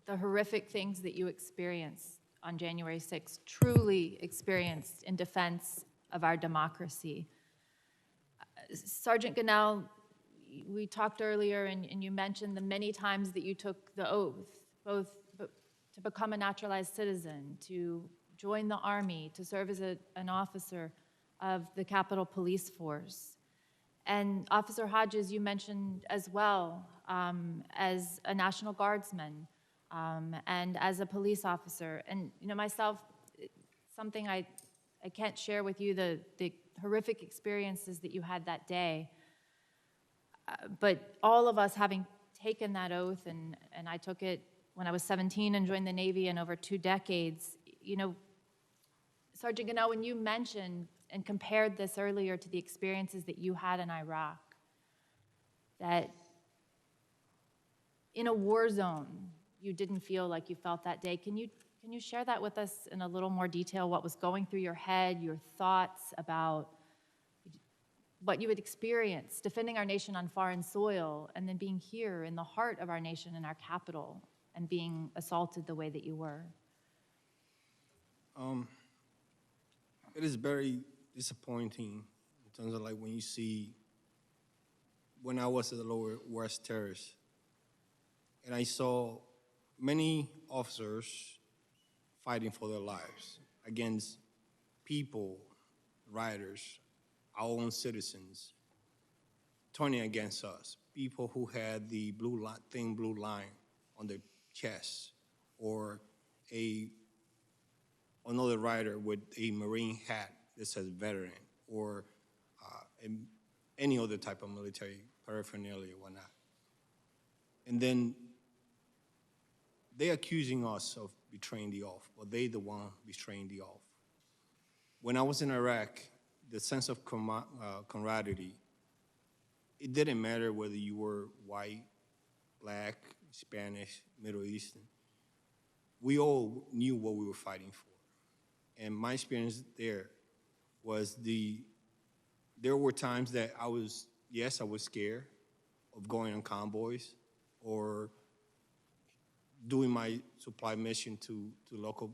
Speaker 21: the horrific things that you experienced on January 6th, truly experienced in defense of our democracy. Sergeant Gonell, we talked earlier and you mentioned the many times that you took the oath, both to become a naturalized citizen, to join the Army, to serve as an officer of the Capitol Police Force. And Officer Hodges, you mentioned as well, as a National Guardsman and as a police officer. And you know, myself, something I can't share with you, the horrific experiences that you had that day. But all of us having taken that oath, and I took it when I was 17 and joined the Navy in over 2 decades, you know, Sergeant Gonell, when you mentioned and compared this earlier to the experiences that you had in Iraq, that in a war zone, you didn't feel like you felt that day. Can you share that with us in a little more detail, what was going through your head, your thoughts about what you had experienced defending our nation on foreign soil and then being here in the heart of our nation in our capital and being assaulted the way that you were?
Speaker 11: It is very disappointing in terms of like when you see, when I was at the Lower West Terrace, and I saw many officers fighting for their lives against people, rioters, our own citizens, turning against us, people who had the thin blue line on their chest, or another rider with a Marine hat that says veteran, or any other type of military paraphernalia or whatnot. And then they're accusing us of betraying the oath, but they the one betraying the oath. When I was in Iraq, the sense of camaraderie, it didn't matter whether you were white, black, Spanish, Middle Eastern. We all knew what we were fighting for. And my experience there was there were times that I was scared of going on convoys or doing my supply mission to local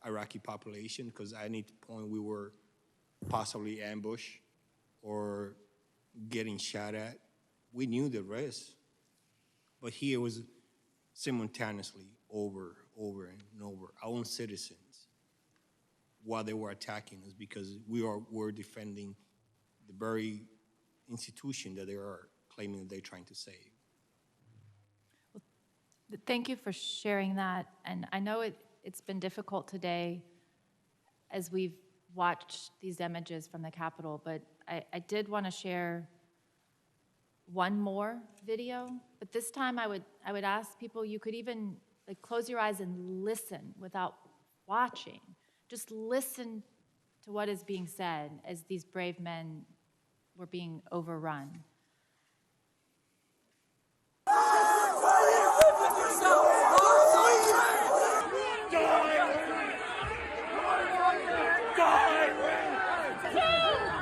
Speaker 11: Iraqi population, because at any point we were possibly ambushed or getting shot at. We knew the risk. But here was simultaneously over and over, our own citizens, while they were attacking us, because we're defending the very institution that they are claiming that they're trying to save.
Speaker 21: Thank you for sharing that. And I know it's been difficult today as we've watched these images from the Capitol, but I did want to share one more video. But this time I would ask people, you could even close your eyes and listen without watching. Just listen to what is being said as these brave men were being overrun.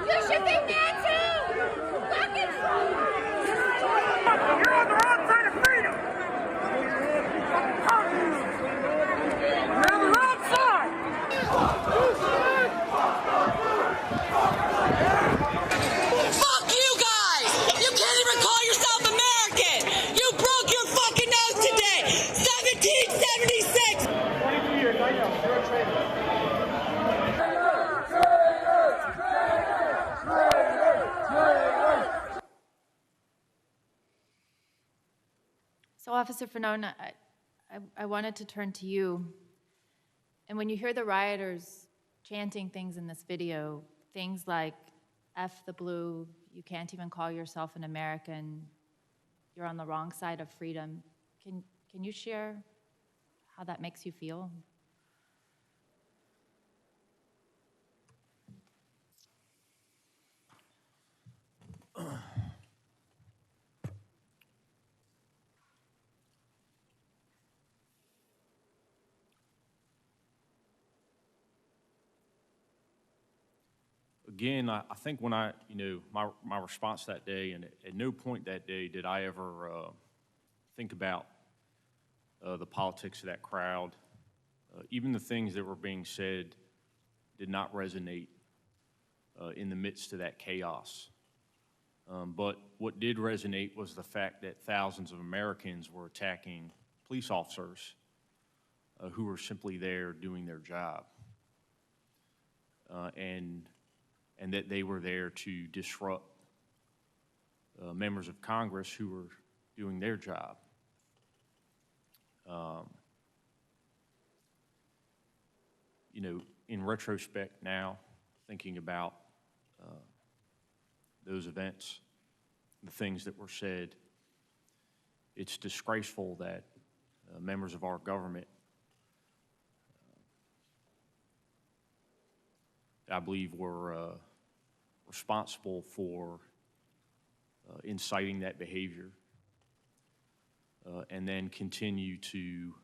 Speaker 2: You should be mad too! You're on the wrong side of freedom! You're on the wrong side! Fuck you guys! You can't even call yourself American! You broke your fucking nose today! 1776!
Speaker 7: 22 years, I know. You're a traitor.
Speaker 21: So, Officer Fanone, I wanted to turn to you. And when you hear the rioters chanting things in this video, things like, F the blue, you can't even call yourself an American, you're on the wrong side of freedom, can you share how that makes you feel?
Speaker 12: Again, I think when my response that day, and at no point that day did I ever think about the politics of that crowd. Even the things that were being said did not resonate in the midst of that chaos. But what did resonate was the fact that thousands of Americans were attacking police officers who were simply there doing their job. And that they were there to disrupt members of Congress who were doing their job. In retrospect now, thinking about those events, the things that were said, it's disgraceful that members of our government, I believe, were responsible for inciting that behavior and then continue to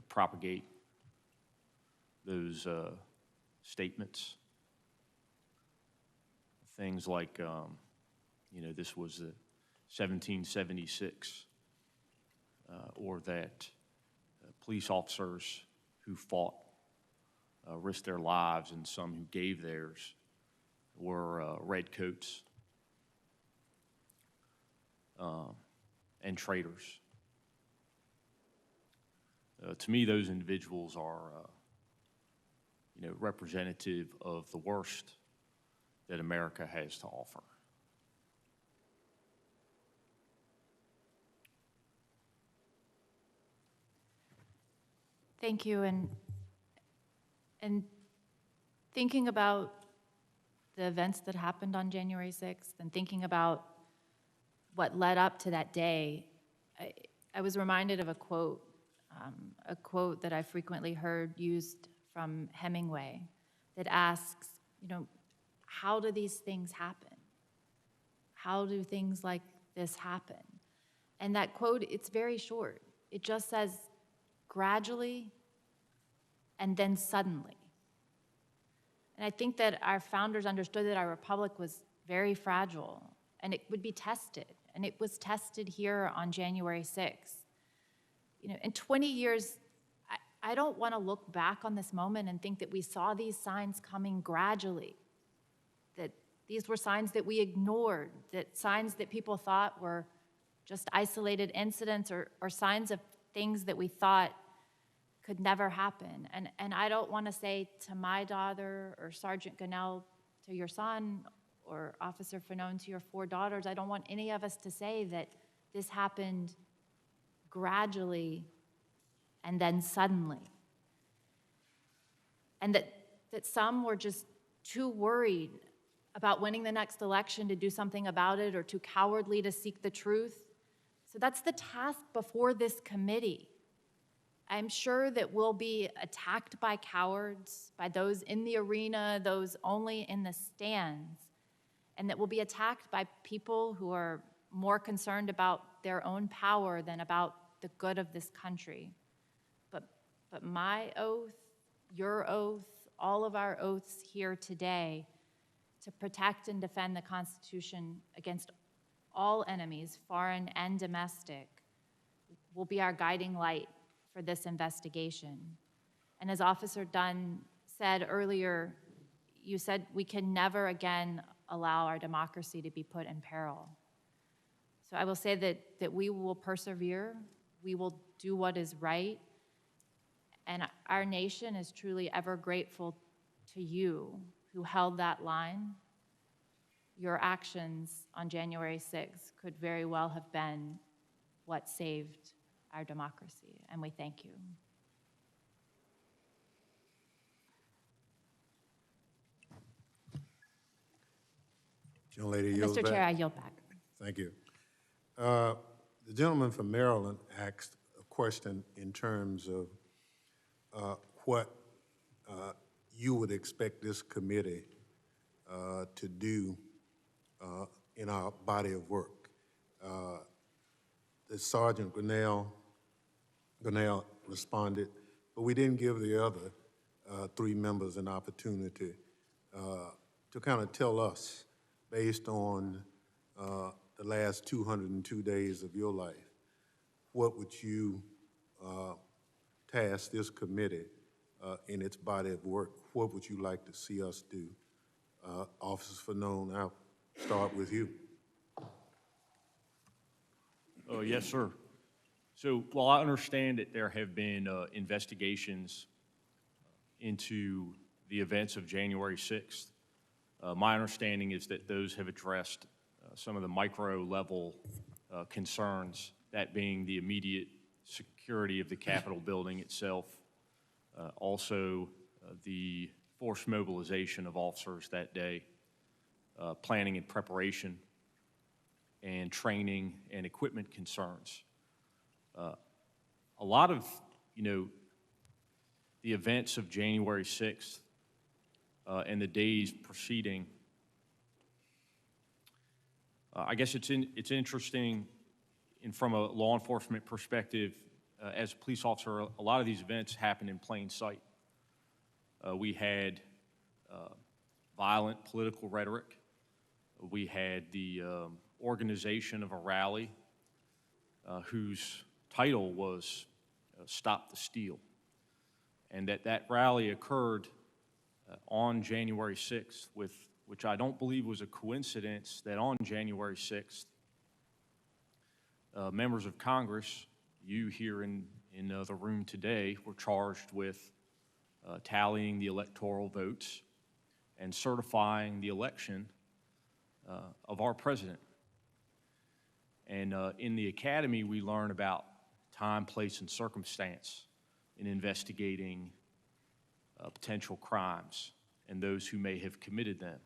Speaker 12: propagate those statements. Things like, this was 1776, or that police officers who fought risked their lives, and some who gave theirs were redcoats and traitors. To me, those individuals are, representative of the worst that America has to offer.
Speaker 21: Thank you. And thinking about the events that happened on January 6th and thinking about what led up to that day, I was reminded of a quote a quote that I frequently heard used from Hemingway that asks, you know, how do these things happen? How do things like this happen? And that quote, it's very short. It just says, gradually and then suddenly. And I think that our founders understood that our republic was very fragile and it would be tested. And it was tested here on January 6th. You know, in 20 years, I don't want to look back on this moment and think that we saw these signs coming gradually, that these were signs that we ignored, that signs that people thought were just isolated incidents or signs of things that we thought could never happen. And I don't want to say to my daughter or Sergeant Gonell to your son or Officer Fanone to your 4 daughters, I don't want any of us to say that this happened gradually and then suddenly. And that some were just too worried about winning the next election to do something about it or too cowardly to seek the truth. So that's the task before this committee. I'm sure that we'll be attacked by cowards, by those in the arena, those only in the stands, and that we'll be attacked by people who are more concerned about their own power than about the good of this country. But my oath, your oath, all of our oaths here today to protect and defend the Constitution against all enemies, foreign and domestic, will be our guiding light for this investigation. And as Officer Dunn said earlier, you said we can never again allow our democracy to be put in peril. So I will say that we will persevere, we will do what is right, and our nation is truly ever grateful to you who held that line. Your actions on January 6th could very well have been what saved our democracy, and we thank you.
Speaker 1: Young lady yields
Speaker 21: Mr.
Speaker 1: back.
Speaker 21: Chair, I yield back.
Speaker 1: Thank you. The gentleman from Maryland asked a question in terms of what you would expect this committee to do in our body of work. The Sergeant Gonell responded, but we didn't give the other 3 members an opportunity to kind of tell us, based on the last 202 days of your life, what would you task this committee in its body of work? What would you like to see us do? Officer Fanone, I'll start with you.
Speaker 12: Yes, sir. So while I understand that there have been investigations into the events of January 6th, my understanding is that those have addressed some of the micro-level concerns, that being the immediate security of the Capitol building itself, also the forced mobilization of officers that day, planning and preparation, and training and equipment concerns. A lot of, the events of January 6th and the days preceding, I guess it's interesting, and from a law enforcement perspective, as a police officer, a lot of these events happen in plain sight. We had violent political rhetoric. We had the organization of a rally whose title was Stop the Steal. And that rally occurred on January 6th, which I don't believe was a coincidence that on January 6th, members of Congress, you here in the room today, were charged with tallying the electoral votes and certifying the election of our president. And in the academy, we learn about time, place, and circumstance in investigating potential crimes and those who may have committed them.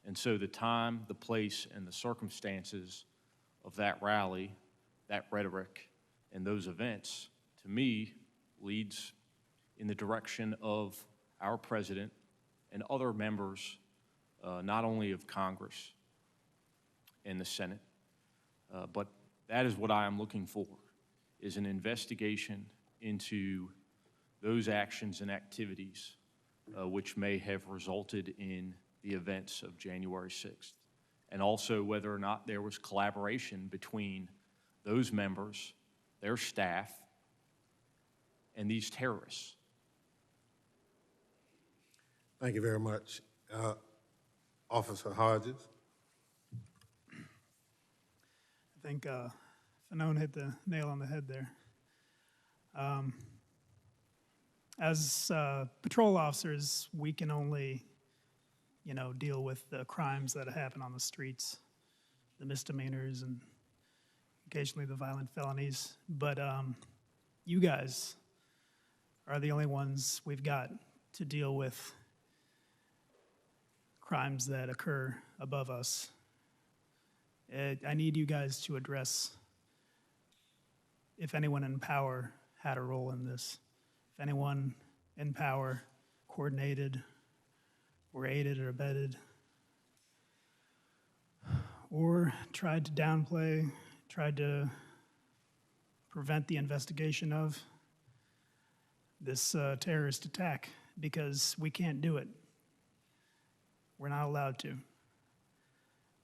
Speaker 12: And so the time, the place, and the circumstances of that rally, that rhetoric, and those events, to me, leads in the direction of our president and other members, not only of Congress and the Senate, but that is what I am looking for, is an investigation into those actions and activities which may have resulted in the events of January 6th, and also whether or not there was collaboration between those members, their staff, and these terrorists.
Speaker 1: Thank you very much. Officer Hodges.
Speaker 13: I think Fanone hit the nail on the head there. As patrol officers, we can only, deal with the crimes that happen on the streets, the misdemeanors, and occasionally the violent felonies. But you guys are the only ones we've got to deal with crimes that occur above us. I need you guys to address if anyone in power had a role in this, if anyone in power coordinated or aided or abetted or tried to downplay, tried to prevent the investigation of this terrorist attack, because we can't do it. We're not allowed to.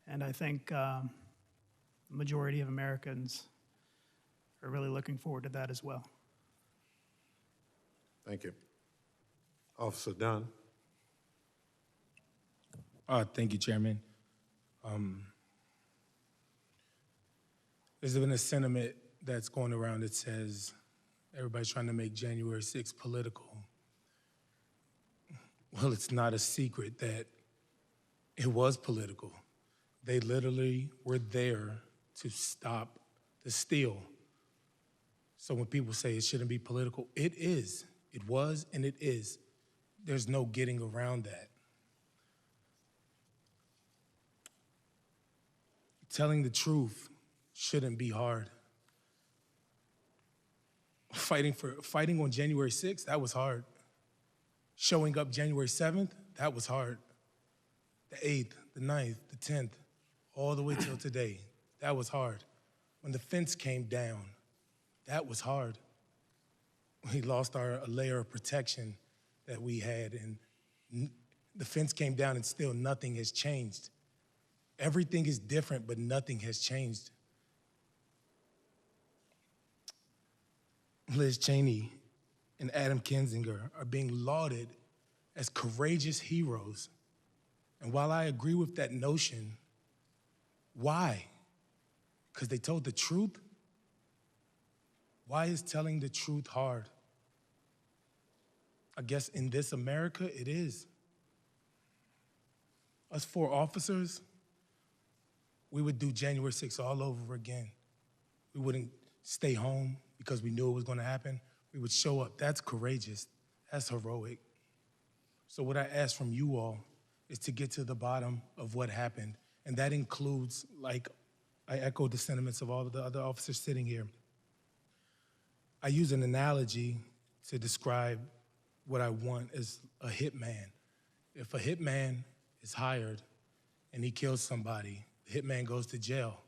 Speaker 13: And I think the majority of Americans are really looking forward to that as well.
Speaker 1: Thank you. Officer Dunn.
Speaker 14: Thank you, Chairman. There's been a sentiment that's going around that says everybody's trying to make January 6th political. Well, it's not a secret that it was political. They literally were there to stop the steal. So when people say it shouldn't be political, it is. It was and it is. There's no getting around that. Telling the truth shouldn't be hard. Fighting on January 6th, that was hard. Showing up January 7th, that was hard. The 8th, the 9th, the 10th, all the way till today, that was hard. When the fence came down, that was hard. We lost a layer of protection that we had, and the fence came down and still nothing has changed. Everything is different, but nothing has changed. Liz Cheney and Adam Kinzinger are being lauded as courageous heroes. And while I agree with that notion, why? Because they told the truth? Why is telling the truth hard? I guess in this America, it is. Us 4 officers, we would do January 6th all over again. We wouldn't stay home because we knew it was going to happen. We would show up. That's courageous. That's heroic. So what I ask from you all is to get to the bottom of what happened. And that includes, like I echo the sentiments of all of the other officers sitting here. I use an analogy to describe what I want as a hitman. If a hitman is hired and he kills somebody, the hitman goes to jail.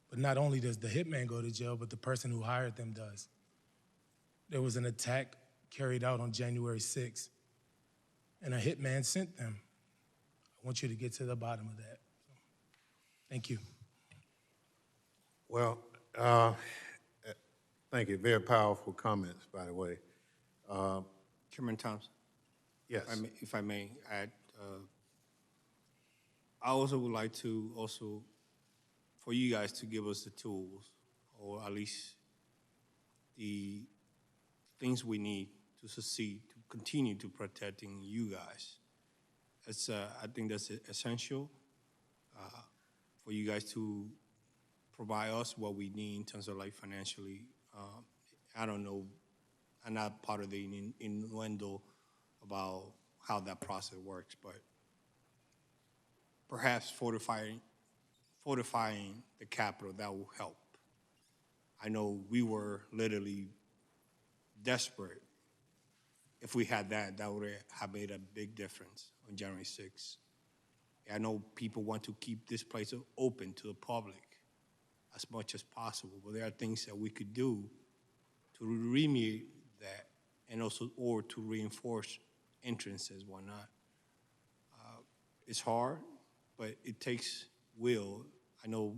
Speaker 14: But not only does the hitman go to jail, but the person who hired them does. There was an attack carried out on January 6th, and a hitman sent them. I want you to get to the bottom of that. Thank you.
Speaker 1: Well, thank you. Very powerful comments, by the way.
Speaker 11: Chairman Thompson?
Speaker 1: Yes.
Speaker 11: If I may add, I also would like to for you guys to give us the tools, or at least the things we need to succeed, to continue to protecting you guys. I think that's essential for you guys to provide us what we need in terms of like financially. I don't know, I'm not part of the innuendo about how that process works, but perhaps fortifying the Capitol, that will help. I know we were literally desperate. If we had that, that would have made a big difference on January 6th. I know people want to keep this place open to the public as much as possible, but there are things that we could do to remediate that, and also, or to reinforce entrances, whatnot. It's hard, but it takes will. I know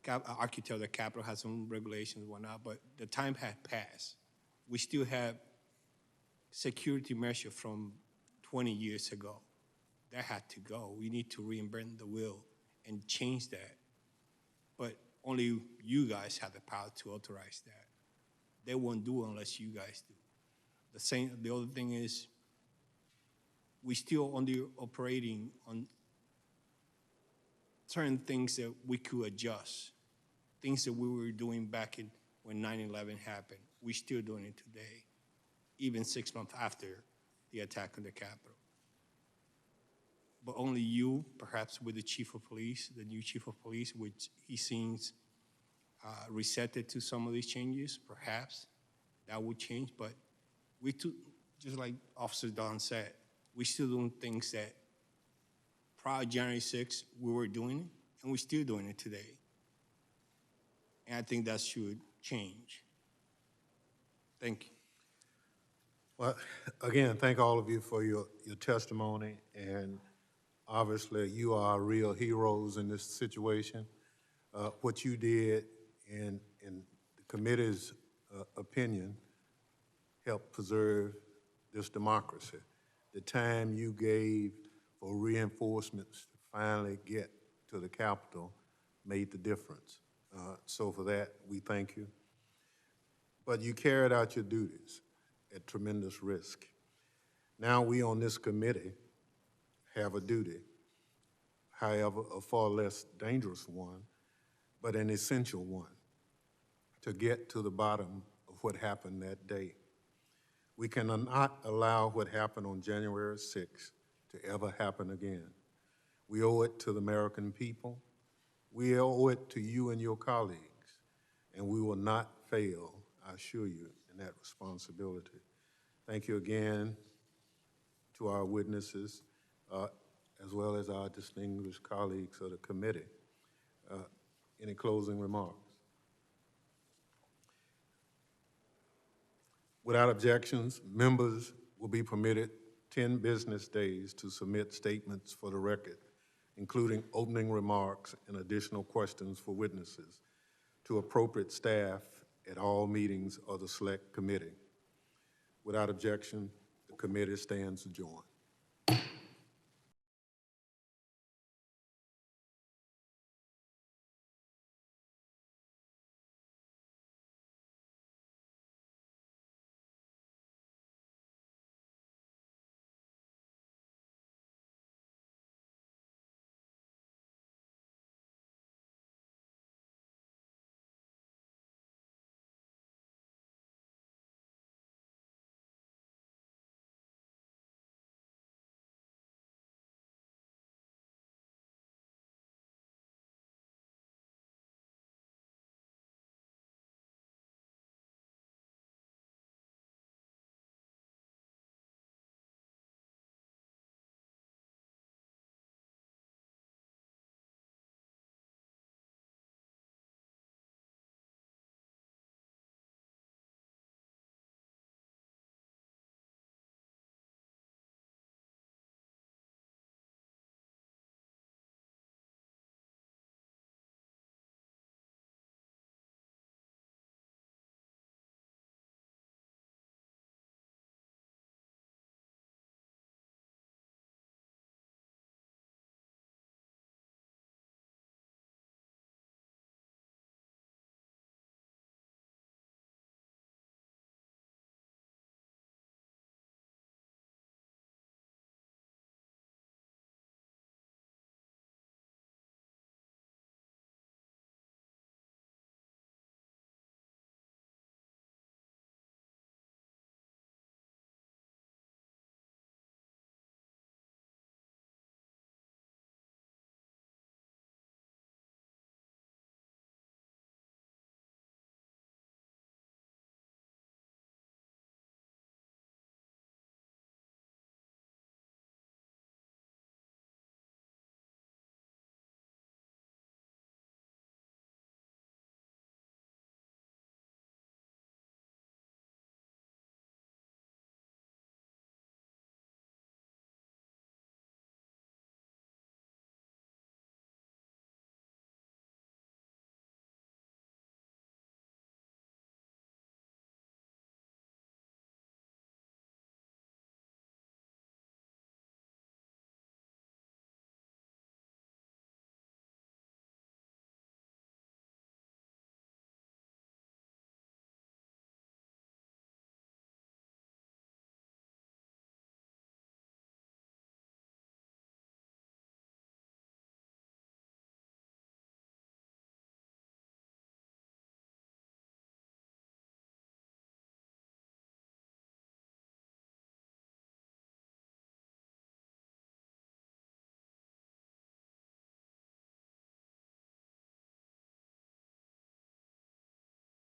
Speaker 11: architect of the Capitol has some regulations, whatnot, but the time had passed. We still have security measure from 20 years ago. That had to go. We need to reinvent the wheel and change that. But only you guys have the power to authorize that. They won't do it unless you guys do. The other thing is, we still only operating on certain things that we could adjust, things that we were doing back when 9/11 happened. We're still doing it today, even 6 months after the attack on the Capitol. But only you, perhaps with the chief of police, the new chief of police, which he seems receptive to some of these changes, perhaps that would change. But we too, just like Officer Dunn said, we still doing things that prior to January 6th we were doing, and we're still doing it today. And I think that should change. Thank you.
Speaker 1: Well, again, thank all of you for your testimony, and obviously you are real heroes in this situation. What you did in the committee's opinion helped preserve this democracy. The time you gave for reinforcements to finally get to the Capitol made the difference. So for that, we thank you. But you carried out your duties at tremendous risk. Now we on this committee have a duty, however, a far less dangerous one, but an essential one, to get to the bottom of what happened that day. We cannot allow what happened on January 6th to ever happen again. We owe it to the American people. We owe it to you and your colleagues, and we will not fail, I assure you, in that responsibility. Thank you again to our witnesses, as well as our distinguished colleagues of the committee. Any closing remarks? Without objections, members will be permitted 10 business days to submit statements for the record, including opening remarks and additional questions for witnesses, to appropriate staff at all meetings of the Select Committee. Without objection, the committee stands adjourned.